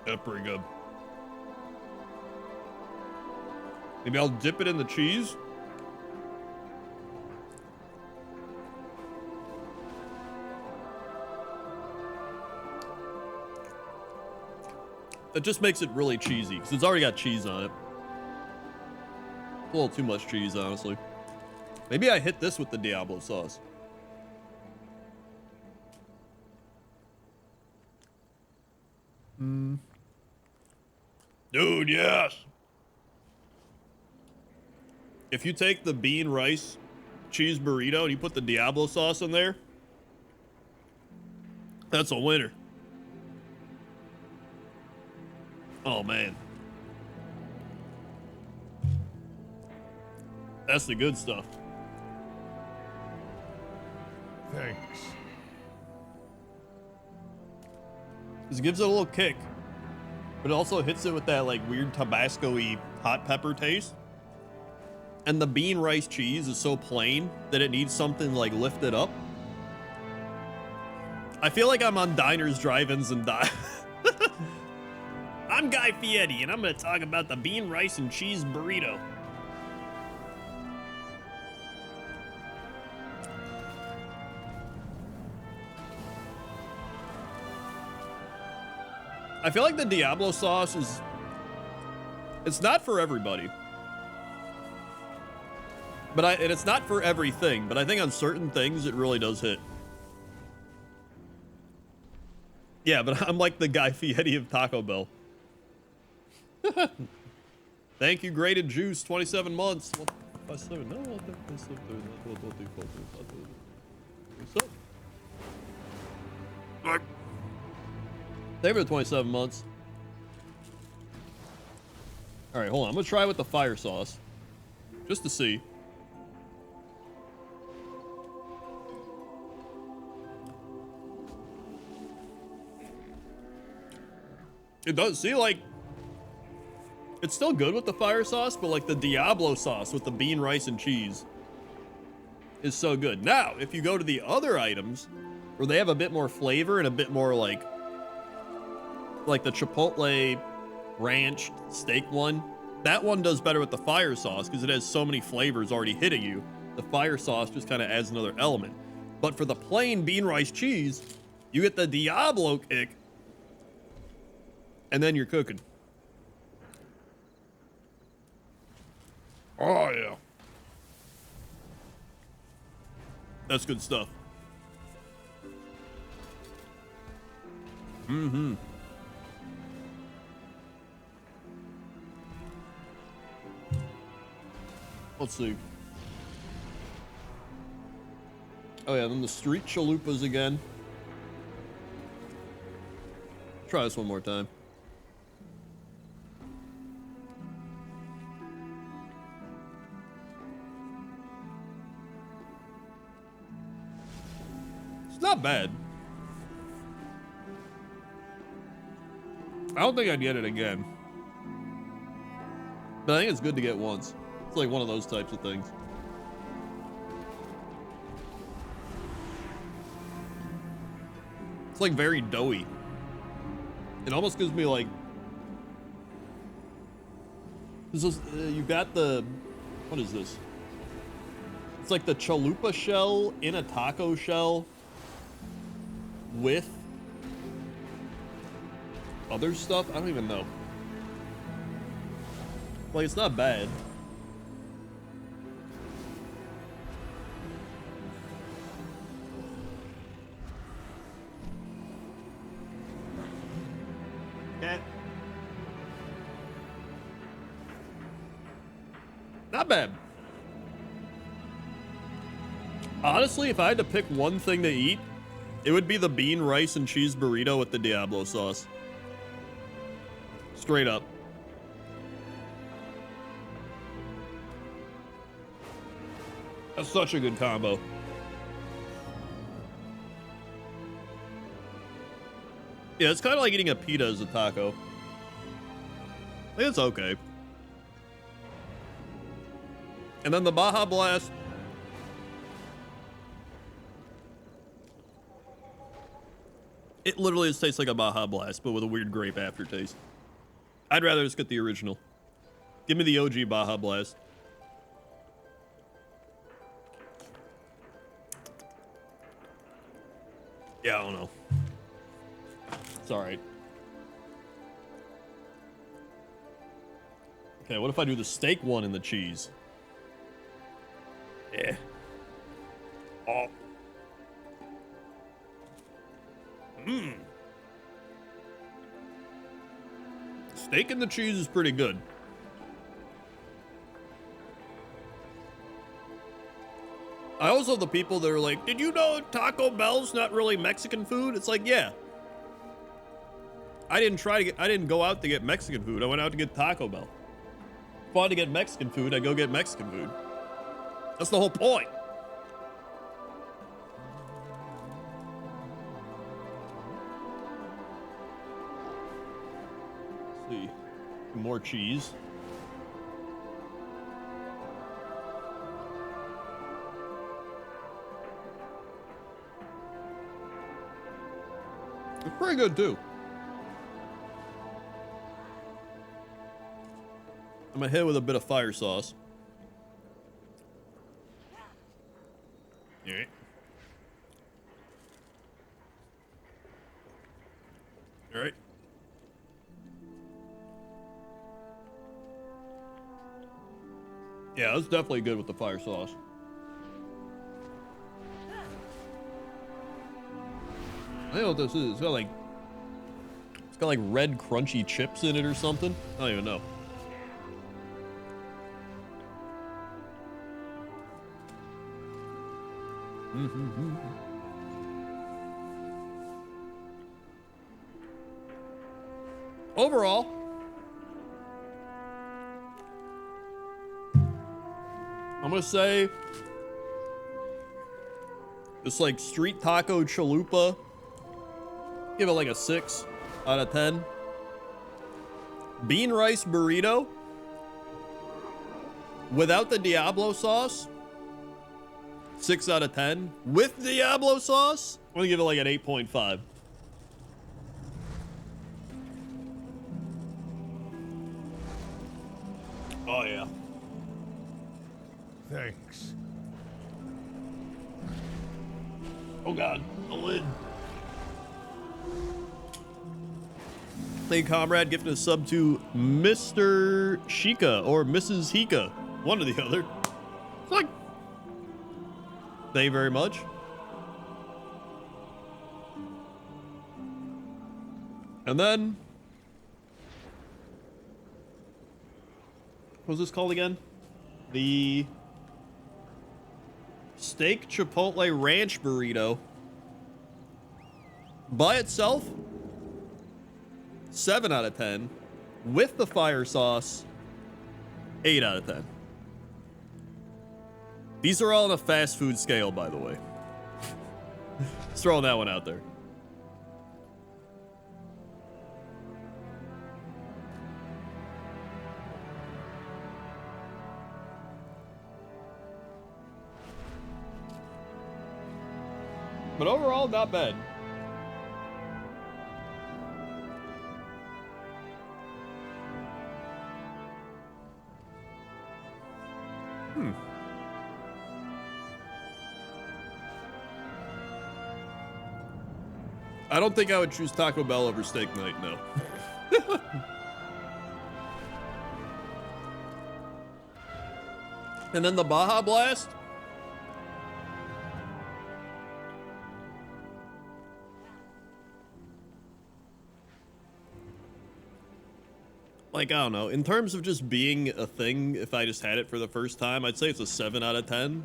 That's pretty good. Maybe I'll dip it in the cheese. It just makes it really cheesy because it's already got cheese on it. A little too much cheese, honestly. Maybe I hit this with the Diablo sauce. Dude, yes. If you take the bean rice cheese burrito and you put the Diablo sauce in there, that's a winner. Oh man. That's the good stuff. Thanks. This gives it a little kick, but it also hits it with that like weird Tabasco-y hot pepper taste. And the bean rice cheese is so plain that it needs something like lifted up. I feel like I'm on Diners, Drive-Ins, and I'm Guy Fieri, and I'm gonna talk about the bean rice and cheese burrito. I feel like the Diablo sauce It's not for everybody. And it's not for everything, but I think on certain things it really does hit. Yeah, but I'm like the Guy Fieri of Taco Bell. Thank you, Graded Juice, 27 months. Thank you for the 27 months. All right, hold on. I'm gonna try with the fire sauce, just to see. It does see like it's still good with the fire sauce, but like the Diablo sauce with the bean, rice, and cheese is so good. Now, if you go to the other items where they have a bit more flavor and a bit more like the Chipotle ranch steak one, that one does better with the fire sauce because it has so many flavors already hitting you. The fire sauce just kind of adds another element. But for the plain bean, rice, cheese, you get the Diablo kick, and then you're cooking. Oh, yeah. That's good stuff. Mm-hmm. Let's see. Oh, yeah, then the street chalupas again. Try this one more time. It's not bad. I don't think I'd get it again. But I think it's good to get once. It's like one of those types of things. It's like very doughy. It almost gives me like... you got the... What is this? It's like the chalupa shell in a taco shell with other stuff. I don't even know. Like, it's not bad. Okay. Not bad. Honestly, if I had to pick one thing to eat, it would be the bean, rice, and cheese burrito with the Diablo sauce. Straight up. That's such a good combo. Yeah, it's kind of like eating a pita as a taco. I think it's okay. And then the Baja Blast. It literally just tastes like a Baja Blast, but with a weird grape aftertaste. I'd rather just get the original. Give me the OG Baja Blast. Yeah, I don't know. It's alright. Okay, what if I do the steak one and the cheese? Yeah. Oh. Mmm. Steak and the cheese is pretty good. I also have the people that are like, did you know Taco Bell's not really Mexican food? It's like, yeah. I didn't go out to get Mexican food. I went out to get Taco Bell. If I wanted to get Mexican food, I go get Mexican food. That's the whole point. Let's see. More cheese. It's pretty good too. I'm gonna hit it with a bit of fire sauce. Alright. Alright. Yeah, it's definitely good with the fire sauce. I don't know what this is. It's got like red crunchy chips in it or something. I don't even know. Overall, I'm gonna say this like street taco chalupa, give it like a 6 out of 10. Bean rice burrito without the Diablo sauce, 6 out of 10. With Diablo sauce, I'm gonna give it like an 8.5. Oh yeah. Thanks. Oh god, the lid. Thank you, comrade, gifting a sub to Mr. Shika or Mrs. Hika, one or the other. It's like, thank you very much. And then, what was this called again? The steak chipotle ranch burrito. By itself, 7 out of 10. With the fire sauce, 8 out of 10. These are all on a fast food scale, by the way. Just throwing that one out there. But overall, not bad. I don't think I would choose Taco Bell over steak night, no. And then the Baja Blast. Like, I don't know. In terms of just being a thing, if I just had it for the first time, I'd say it's a 7 out of 10.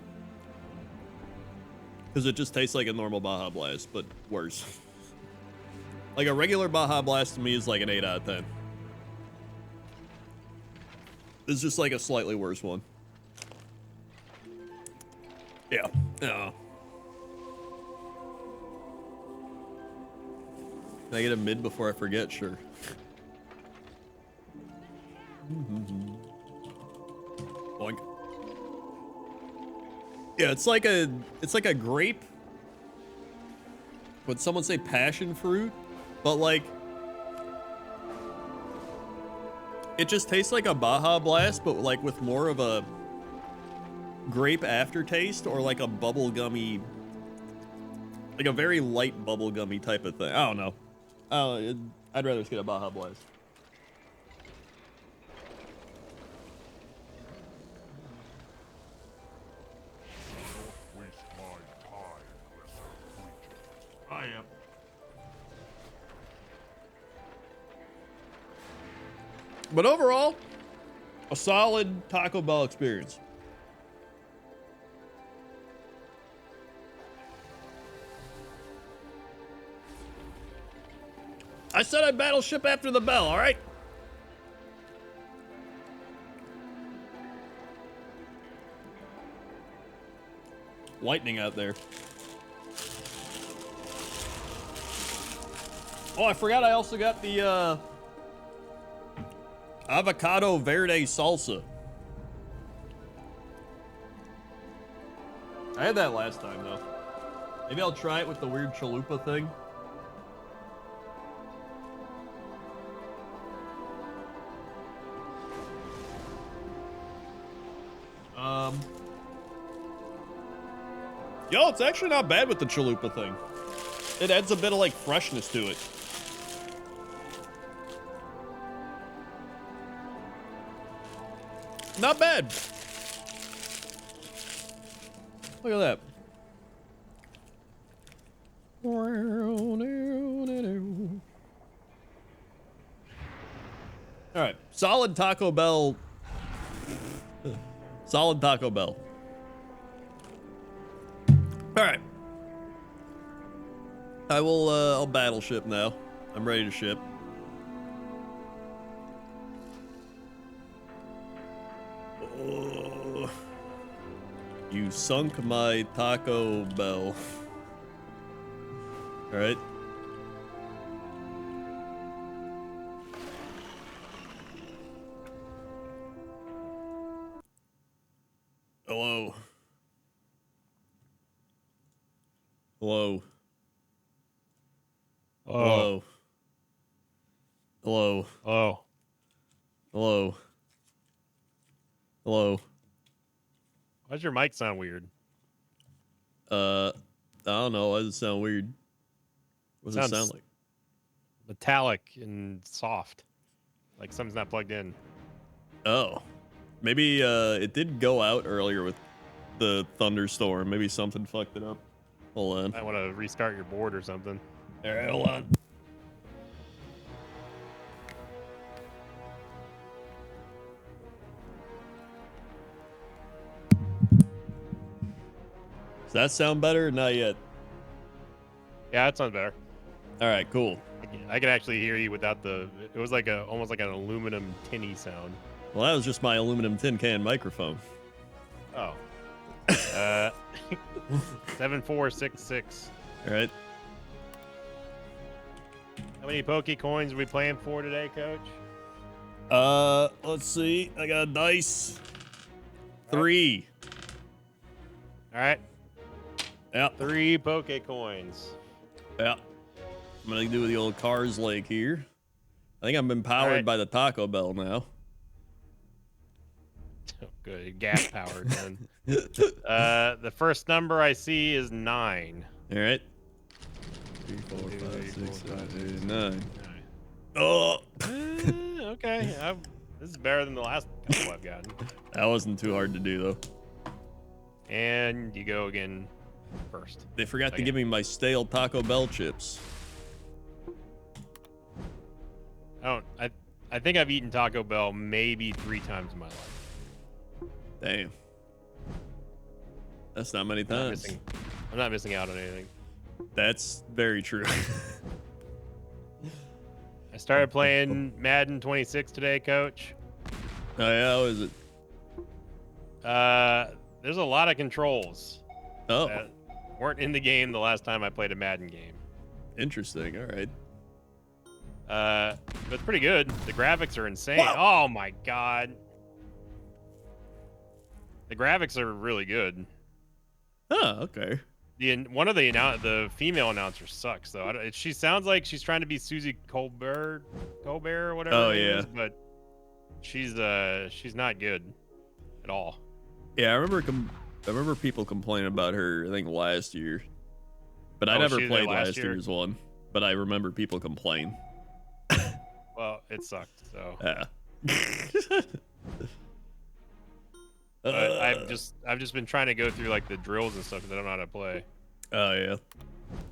Because it just tastes like a normal Baja Blast, but worse. Like a regular Baja Blast to me is like an 8 out of 10. It's just like a slightly worse one. Yeah. Yeah. Can I get a mid before I forget? Sure. Boink. Yeah, it's like a grape. Would someone say passion fruit? But like, it just tastes like a Baja Blast, but like with more of a grape aftertaste, or like a bubblegummy, like a very light bubblegummy type of thing. I don't know. I'd rather just get a Baja Blast. I am. But overall, a solid Taco Bell experience. I said I'd battleship after the bell, all right? Lightning out there. Oh, I forgot I also got the avocado verde salsa. I had that last time though. Maybe I'll try it with the weird chalupa thing. Yo, it's actually not bad with the chalupa thing. It adds a bit of like freshness to it. Not bad. Look at that. All right, solid Taco Bell. Solid Taco Bell. All right. I will. I'll battleship now. I'm ready to ship. Oh, you sunk my Taco Bell. All right. Hello. Hello. Hello. Hello. Hello. Hello. Hello. Why does your mic sound weird? I don't know. Why does it sound weird? What does it sound like? Metallic and soft. Like something's not plugged in. Oh. Maybe it did go out earlier with the thunderstorm. Maybe something fucked it up. Hold on. I want to restart your board or something. All right, hold on. Does that sound better? Not yet. Yeah, that sounds better. All right, cool. I can actually hear you without the. It was like almost like an aluminum tinny sound. Well, that was just my aluminum tin can microphone. Oh. 7466. All right. How many Poke coins are we playing for today, Coach? Let's see. I got a dice. 3. All right. Yep. 3 Poke coins. Yep. I'm gonna do the old Cars Lake here. I think I'm empowered by the Taco Bell now. Oh, good. Gas powered then. The first number I see is 9. All right. 3, 4, 5, 6, 7, 8, 9. Oh. Okay. This is better than the last couple I've gotten. That wasn't too hard to do though. And you go again first. They forgot to give me my stale Taco Bell chips. I think I've eaten Taco Bell maybe 3 times in my life. Damn. That's not many times. I'm not missing out on anything. That's very true. I started playing Madden 26 today, Coach. Oh yeah, how is it? There's a lot of controls. Oh. That weren't in the game the last time I played a Madden game. Interesting. All right. But it's pretty good. The graphics are insane. Whoa. Oh my god. The graphics are really good. Oh, okay. One of the female announcers sucks though. She sounds like she's trying to be Susie Colbert or whatever. Oh her name yeah. is, but she's not good at all. Yeah, I remember people complaining about her. I think last year, but I never played last year's one. But I remember people complain. Well, it sucked. So yeah. I've just been trying to go through like the drills and stuff because I don't know how to play. Oh yeah.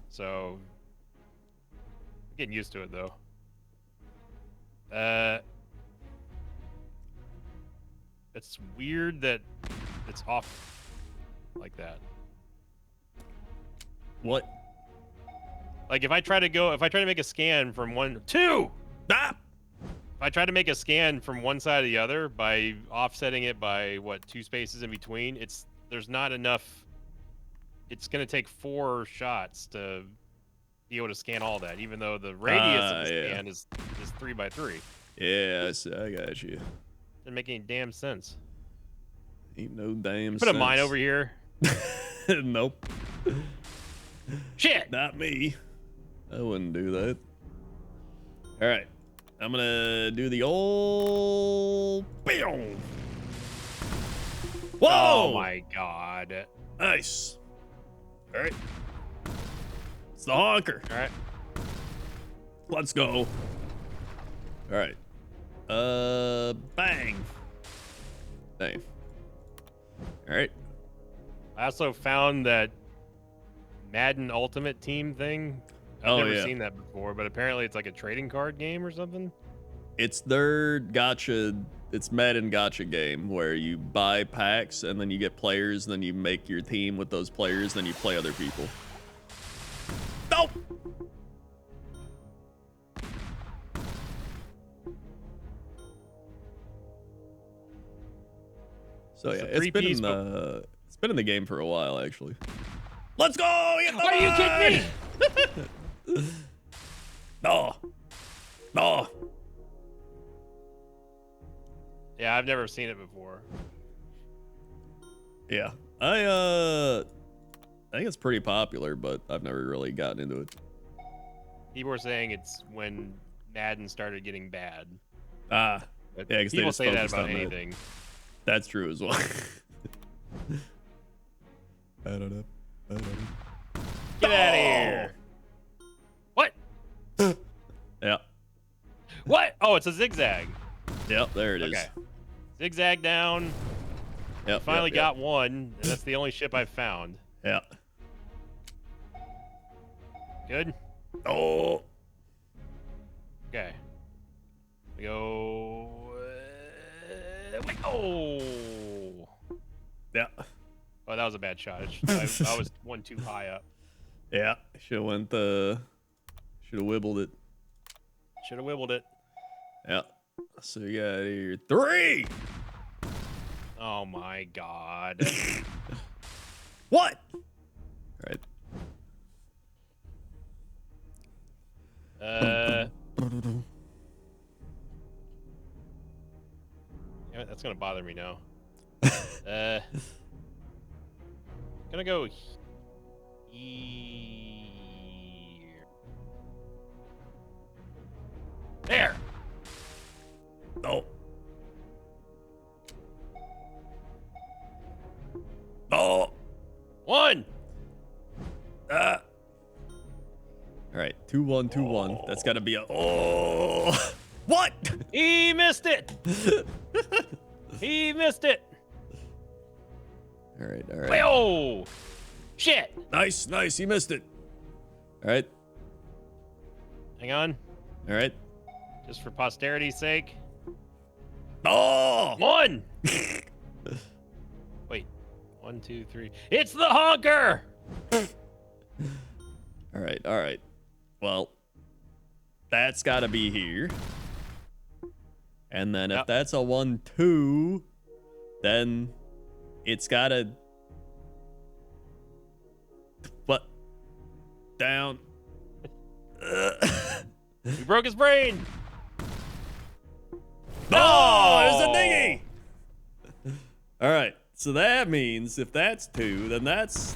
So I'm getting used to it though. It's weird that it's off like that. What? Like if I try to make a scan from if I try to make a scan from one side to the other by offsetting it by 2 spaces in between, there's not enough. It's gonna take 4 shots to be able to scan all that, even though the radius of the scan is 3 by 3. Yeah, I got you. Doesn't make any damn sense. Ain't no damn Put sense. a mine over here. Nope. Shit. Not me. I wouldn't do that. All right. I'm gonna do the old. Whoa! Oh my god. Nice. All right. It's the honker. All right. Let's go. All right. Bang. Dang. All right. I also found that Madden Ultimate Team thing. I've never seen that before, but apparently it's like a trading card game or something. It's their gotcha. It's Madden gotcha game where you buy packs and then you get players, and then you make your team with those players, then you play other people. Nope. So yeah, it's been in the game for a while actually. Let's go! Are you kidding me? No. No. Yeah, I've never seen it before. Yeah. I think it's pretty popular, but I've never really gotten into it. People were saying it's when Madden started getting bad. Ah. But yeah, because people say that about anything. That's true as well. I don't know. Get out of here. What? Yeah. What? Oh, it's a zigzag. Yep, there it is. Okay. Zigzag down. Yep. Finally got one, and that's the only ship I've found. Yeah. Good? Oh. Okay. We go. Wait. Oh. Yeah. Oh, that was a bad shot. I was one too high up. Yeah. Should have went should have wibbled it. Should have wibbled it. Yeah. So you got here 3. Oh my god. What? All right. Yeah, that's gonna bother me now. Gonna go here. There. No. No. 1. All right. 2-1, 2-1. That's got to be a. Oh. What? He missed it. He missed it. All right. All right. Wait, oh. Shit. Nice. Nice. He missed it. All right. Hang on. All right. Just for posterity's sake. Oh. 1. Wait. 1, 2, 3. It's the honker. All right. All right. Well, that's got to be here. And then if that's a 1-2, then it's got to. What? Down. He broke his brain. No, there's a dinghy. All right. So that means if that's 2, then that's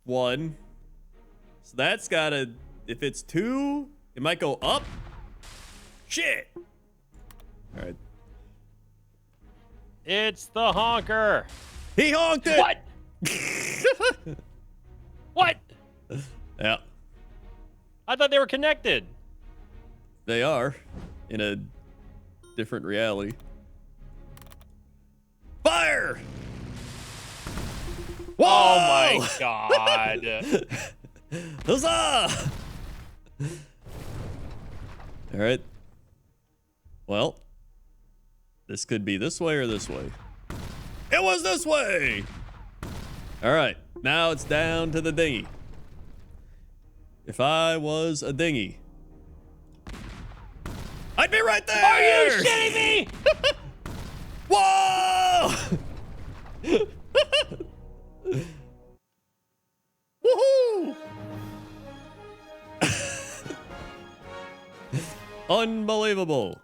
1. So that's got to. If it's 2, it might go up. Shit. All right. It's the honker. He honked it. What? What? Yeah. I thought they were connected. They are in a different reality. Fire! Whoa! Oh my god. Huzzah! All right. Well, this could be this way or this way. It was this way! All right. Now it's down to the dinghy. If I was a dinghy, I'd be right there! Are you shitting me? Whoa! Woohoo! Unbelievable.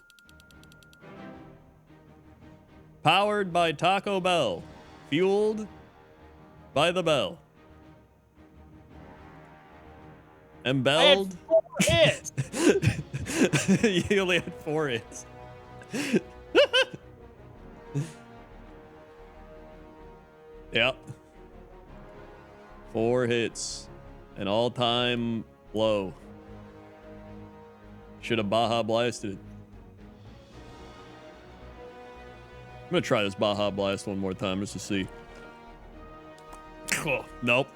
Powered by Taco Bell. Fueled by the bell. Embelled. I had 4 hits. You only had 4 hits. Yep. 4 hits. An all-time low. Should have Baja blasted it. I'm gonna try this Baja Blast one more time just to see. Nope.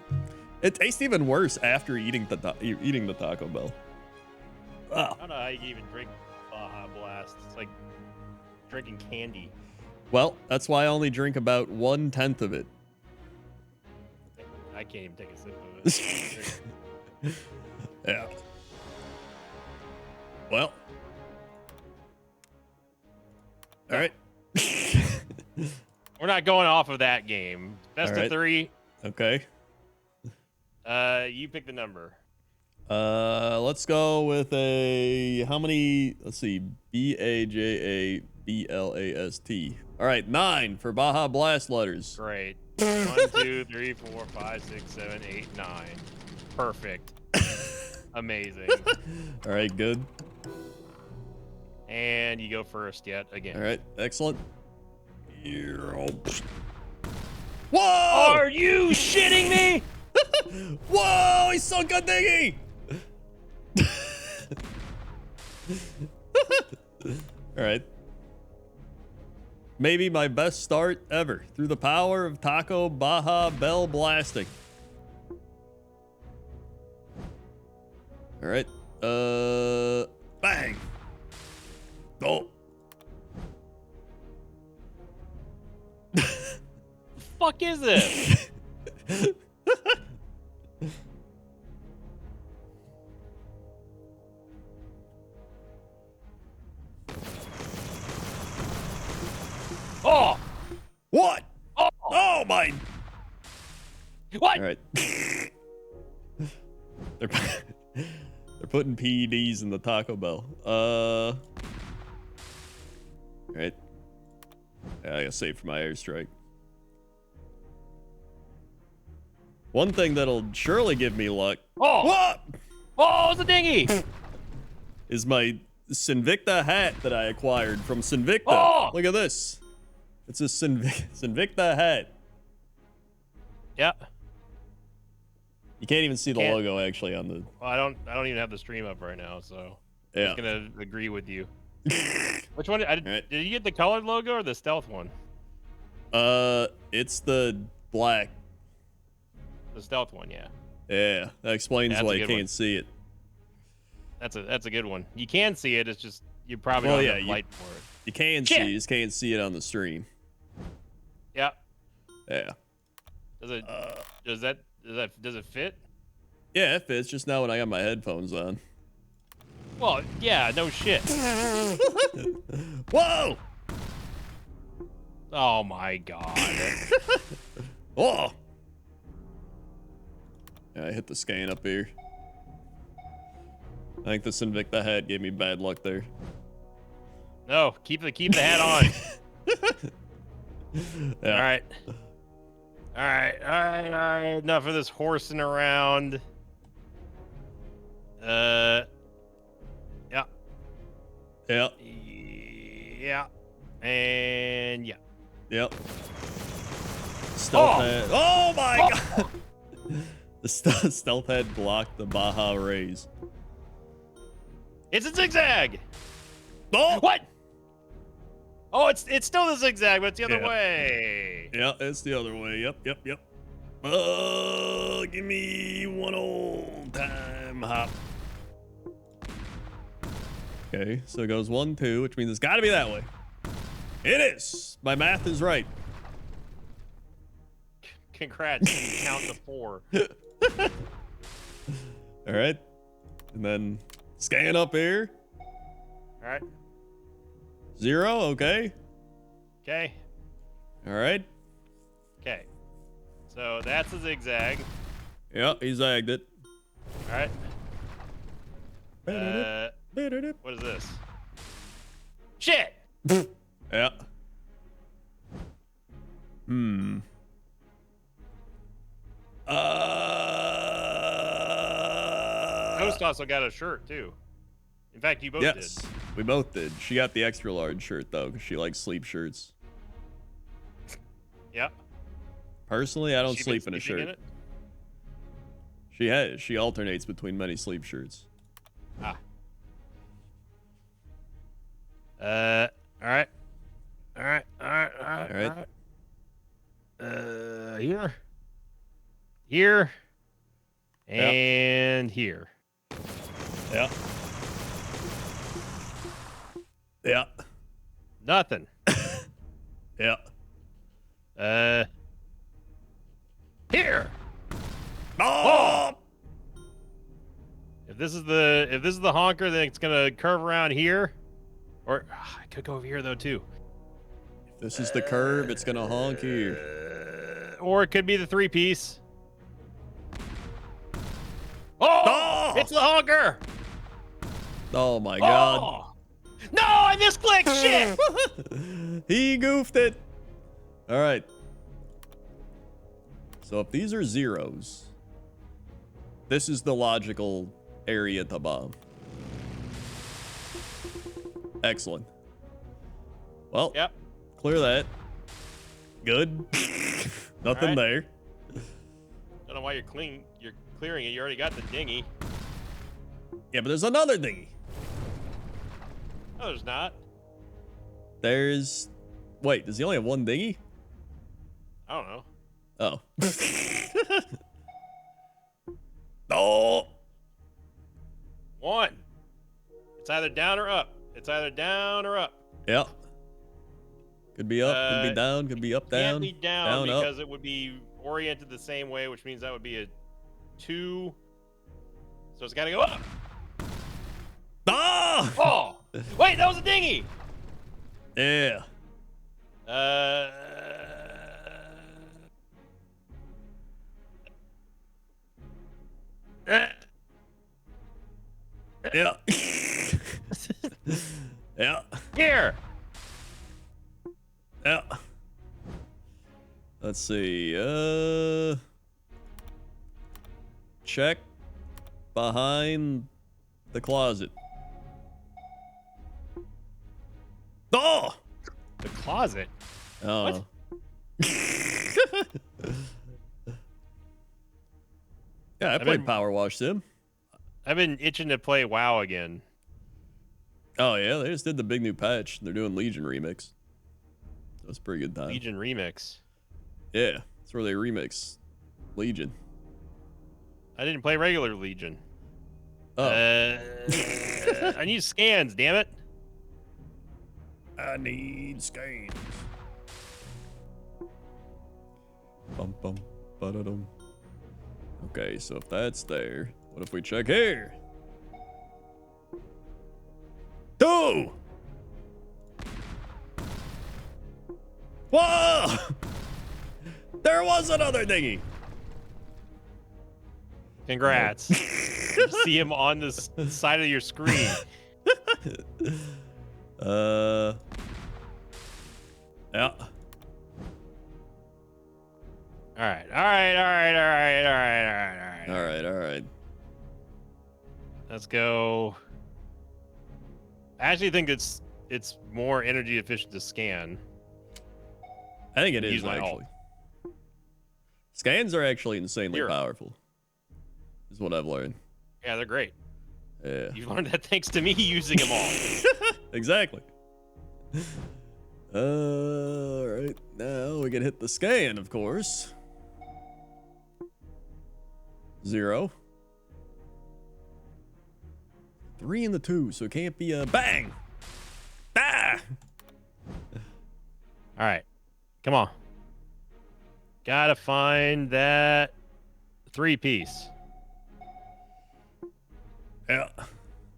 It tastes even worse after eating the Taco Bell. I don't know how you can even drink Baja Blast. It's like drinking candy. Well, that's why I only drink about 1/10 of it. I can't even take a sip of it. Yeah. Well. All right. We're not going off of that game. Best of 3. Okay. You pick the number. Let's go with a how many? Let's see. BAJABLAST. All right, 9 for Baja Blast letters. Great. 1, 2, 3, 4, 5, 6, 7, 8, 9. Perfect. Amazing. All right, good. And you go first yet again. All right, excellent. Whoa! Are you shitting me? Whoa! He sunk a dinghy. All right. Maybe my best start ever through the power of Taco Baja Bell blasting. All right. Bang. Oh. Fuck is this? Oh! What? Oh! Oh my! What? All right. they're putting PEDs in the Taco Bell. All right. Yeah, I gotta save for my airstrike. One thing that'll surely give me luck. Oh! What? Oh, it's a dinghy! Is my Sinvicta hat that I acquired from Sinvicta. Oh! Look at this. It's a Sinvicta hat. Yeah. You can't even see the Can't. logo actually on the. Well, I don't even have the stream up right now, so I'm Yeah. just gonna agree with you. Which one? Did Right. you get the colored logo or the stealth one? It's the black. The stealth one, yeah. Yeah, that explains That's a why you good can't one. see it. That's a good one. You can see it. It's just you probably Well, don't yeah, have you- light for it. You can Shit. see, you just can't see it on the stream. Yeah. Yeah. Does it? Does it fit? Yeah, it fits. Just now when I got my headphones on. Well, yeah. No shit. Whoa! Oh my god. Oh! Yeah, I hit the scan up here. I think the Sinvicta hat gave me bad luck there. No, keep the hat on. Yeah. All right. All right. Enough of this horsing around. Yeah. Yeah. Yeah. And yeah. Yep. Stealth head. Oh my god! The stealth head blocked the Baja rays. It's a zigzag. Oh! What? Oh, it's still the zigzag, but it's the other Yeah. way. Yeah, it's the other way. Yep. Give me one old time hop. Okay, so it goes 1, 2, which means it's got to be that way. It is. My math is right. Congrats, you count to 4. All right, and then scan up here. All right. 0. Okay. Okay. All right. Okay. So that's a zigzag. Yep, he zagged it. All right. What is this? Shit. Yeah. Ghost also got a shirt too. In fact, you both Yes, did. we both did. She got the extra large shirt though, because she likes sleep shirts. Yep. Personally, I don't She been sleep in a sleeping shirt. it? She alternates between many sleep shirts. Ah. All right. All right. Here. here, and here. Yeah. Yeah. Nothing. Yeah. Here. Oh! If this is the honker, then it's gonna curve around here, or I could go over here though too. If this is the curve, it's gonna honk here. Or it could be the 3-piece. Oh! It's the honker. Oh my god. Oh! No, I misclicked. Shit. He goofed it. All right. So if these are zeros, this is the logical area to bomb. Excellent. Well, Yep. clear that. Good. Nothing right. there. Don't know why you're clearing it. You already got the dinghy. Yeah, but there's another dinghy. No, there's not. There's... Wait, does he only have one dinghy? I don't know. Oh. Oh. One. It's either down or up. It's either down or up. Yeah. Could be up, could be down, could be up, down. Can't be down because up. it would be oriented the same way, which means that would be a 2. So it's got to go up. Ah! Oh! Wait, that was a dinghy! Yeah. Yeah. Yeah. Here! Yeah. Let's see. Check behind the closet. Oh! The closet? Oh. What? Yeah, I played Power Wash Sim. I've been itching to play WoW again. Oh yeah, they just did the big new patch. They're doing Legion remix. That's a pretty good time. Legion remix. Yeah, that's where they remix Legion. I didn't play regular Legion. Oh. I need scans, damn it. I need scans. Bum bum ba-da-dum. Okay, so if that's there, what if we check here? 2! Whoa! There was another dinghy. Congrats. You see him on the side of your screen. Yeah. All right. Let's go. I actually think it's more energy efficient to scan. I think it is Use my actually. Scans are actually insanely Here. powerful. Is what I've learned. Yeah, they're great. Yeah. You've learned that thanks to me using them all. Exactly. All right. Now we can hit the scan, of course. 0. 3 and the 2, so it can't be a bang. Ah! All right. Come on. Gotta find that 3-piece. Yeah.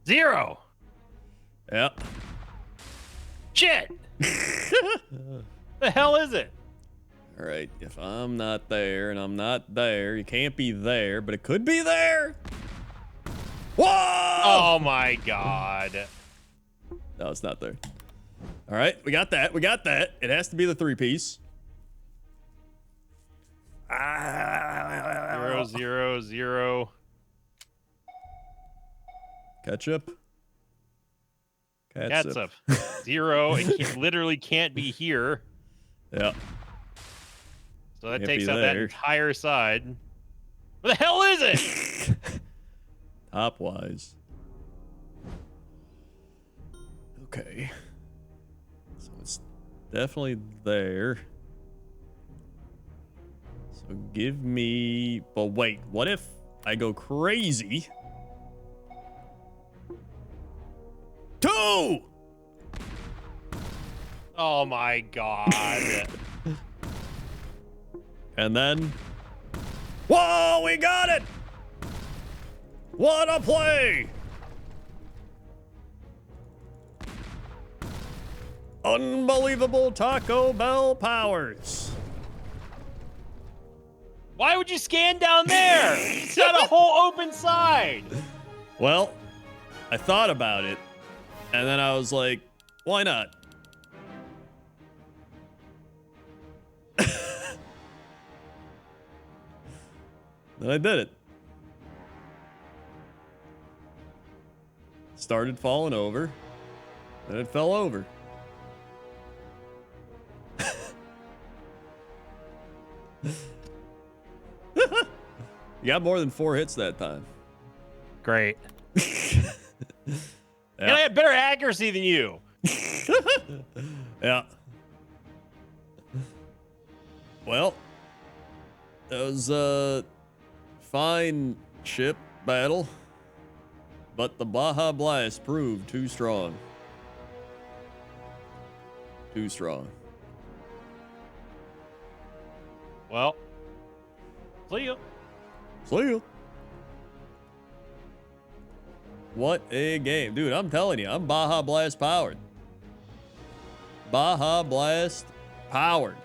0. Yeah. Shit. The hell is it? All right. If I'm not there and I'm not there, you can't be there, but it could be there. Whoa! Oh my god. No, it's not there. All right, we got that. It has to be the 3-piece. 0, 0, 0. Ketchup. Catsup. 0. It literally can't be here. Yeah. So that Can't takes be out that there. entire side. What the hell is it? Top wise. Okay. So it's definitely there. So Give me... But wait, what if I go crazy? 2! Oh my god. And then... Whoa, we got it! What a play! Unbelievable Taco Bell powers. Why would you scan down there? It's got a whole open side. Well, I thought about it, and then I was like, why not? Then I did it. Started falling over, and it fell over. You got more than 4 hits that time. Great. Yeah. And I had better accuracy than you. Yeah. Well, that was a fine ship battle, but the Baja Blast proved too strong. Too strong. Well, see you. See ya. What a game. Dude, I'm telling you, I'm Baja Blast powered. Baja Blast powered.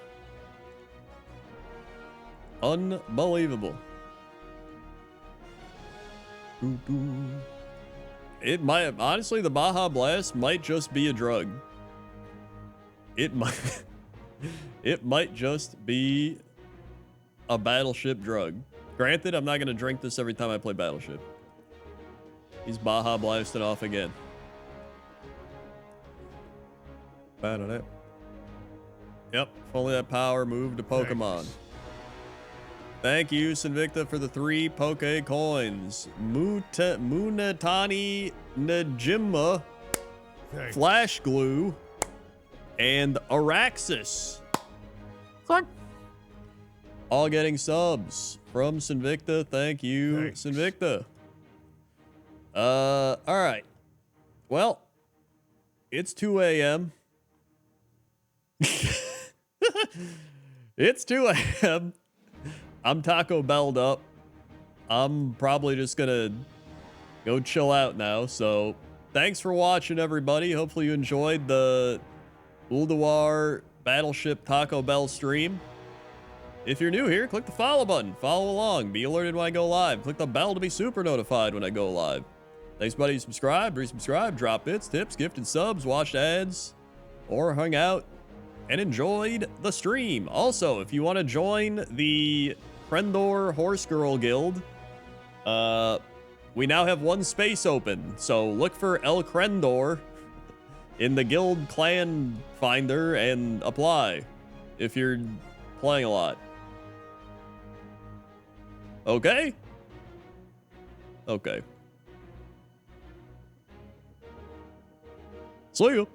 Unbelievable. It might, honestly, the Baja Blast might just be a drug. It might, it might just be a Battleship drug. Granted, I'm not going to drink this every time I play Battleship. He's Baja blasting off again. Yep, if only that power moved to Pokemon. Thank you, Sinvicta, for the 3 Poke Coins. Munatani Najimma, Flash Glue, and Araxis. All getting subs from Sinvicta. Thank you, Thanks. Sinvicta. All right. Well, it's 2 a.m. It's 2 a.m. I'm Taco Bell'd up. I'm probably just gonna go chill out now. So thanks for watching, everybody. Hopefully you enjoyed the Ulduar Battleship Taco Bell stream. If you're new here, click the follow button. Follow along. Be alerted when I go live. Click the bell to be super notified when I go live. Thanks, buddy. Subscribe, resubscribe, drop bits, tips, gifted subs, watched ads, or hung out and enjoyed the stream. Also, if you want to join the Krendor Horse Girl Guild, we now have 1 space open. So look for El Krendor in the guild clan finder and apply if you're playing a lot. Okay? Okay. See ya.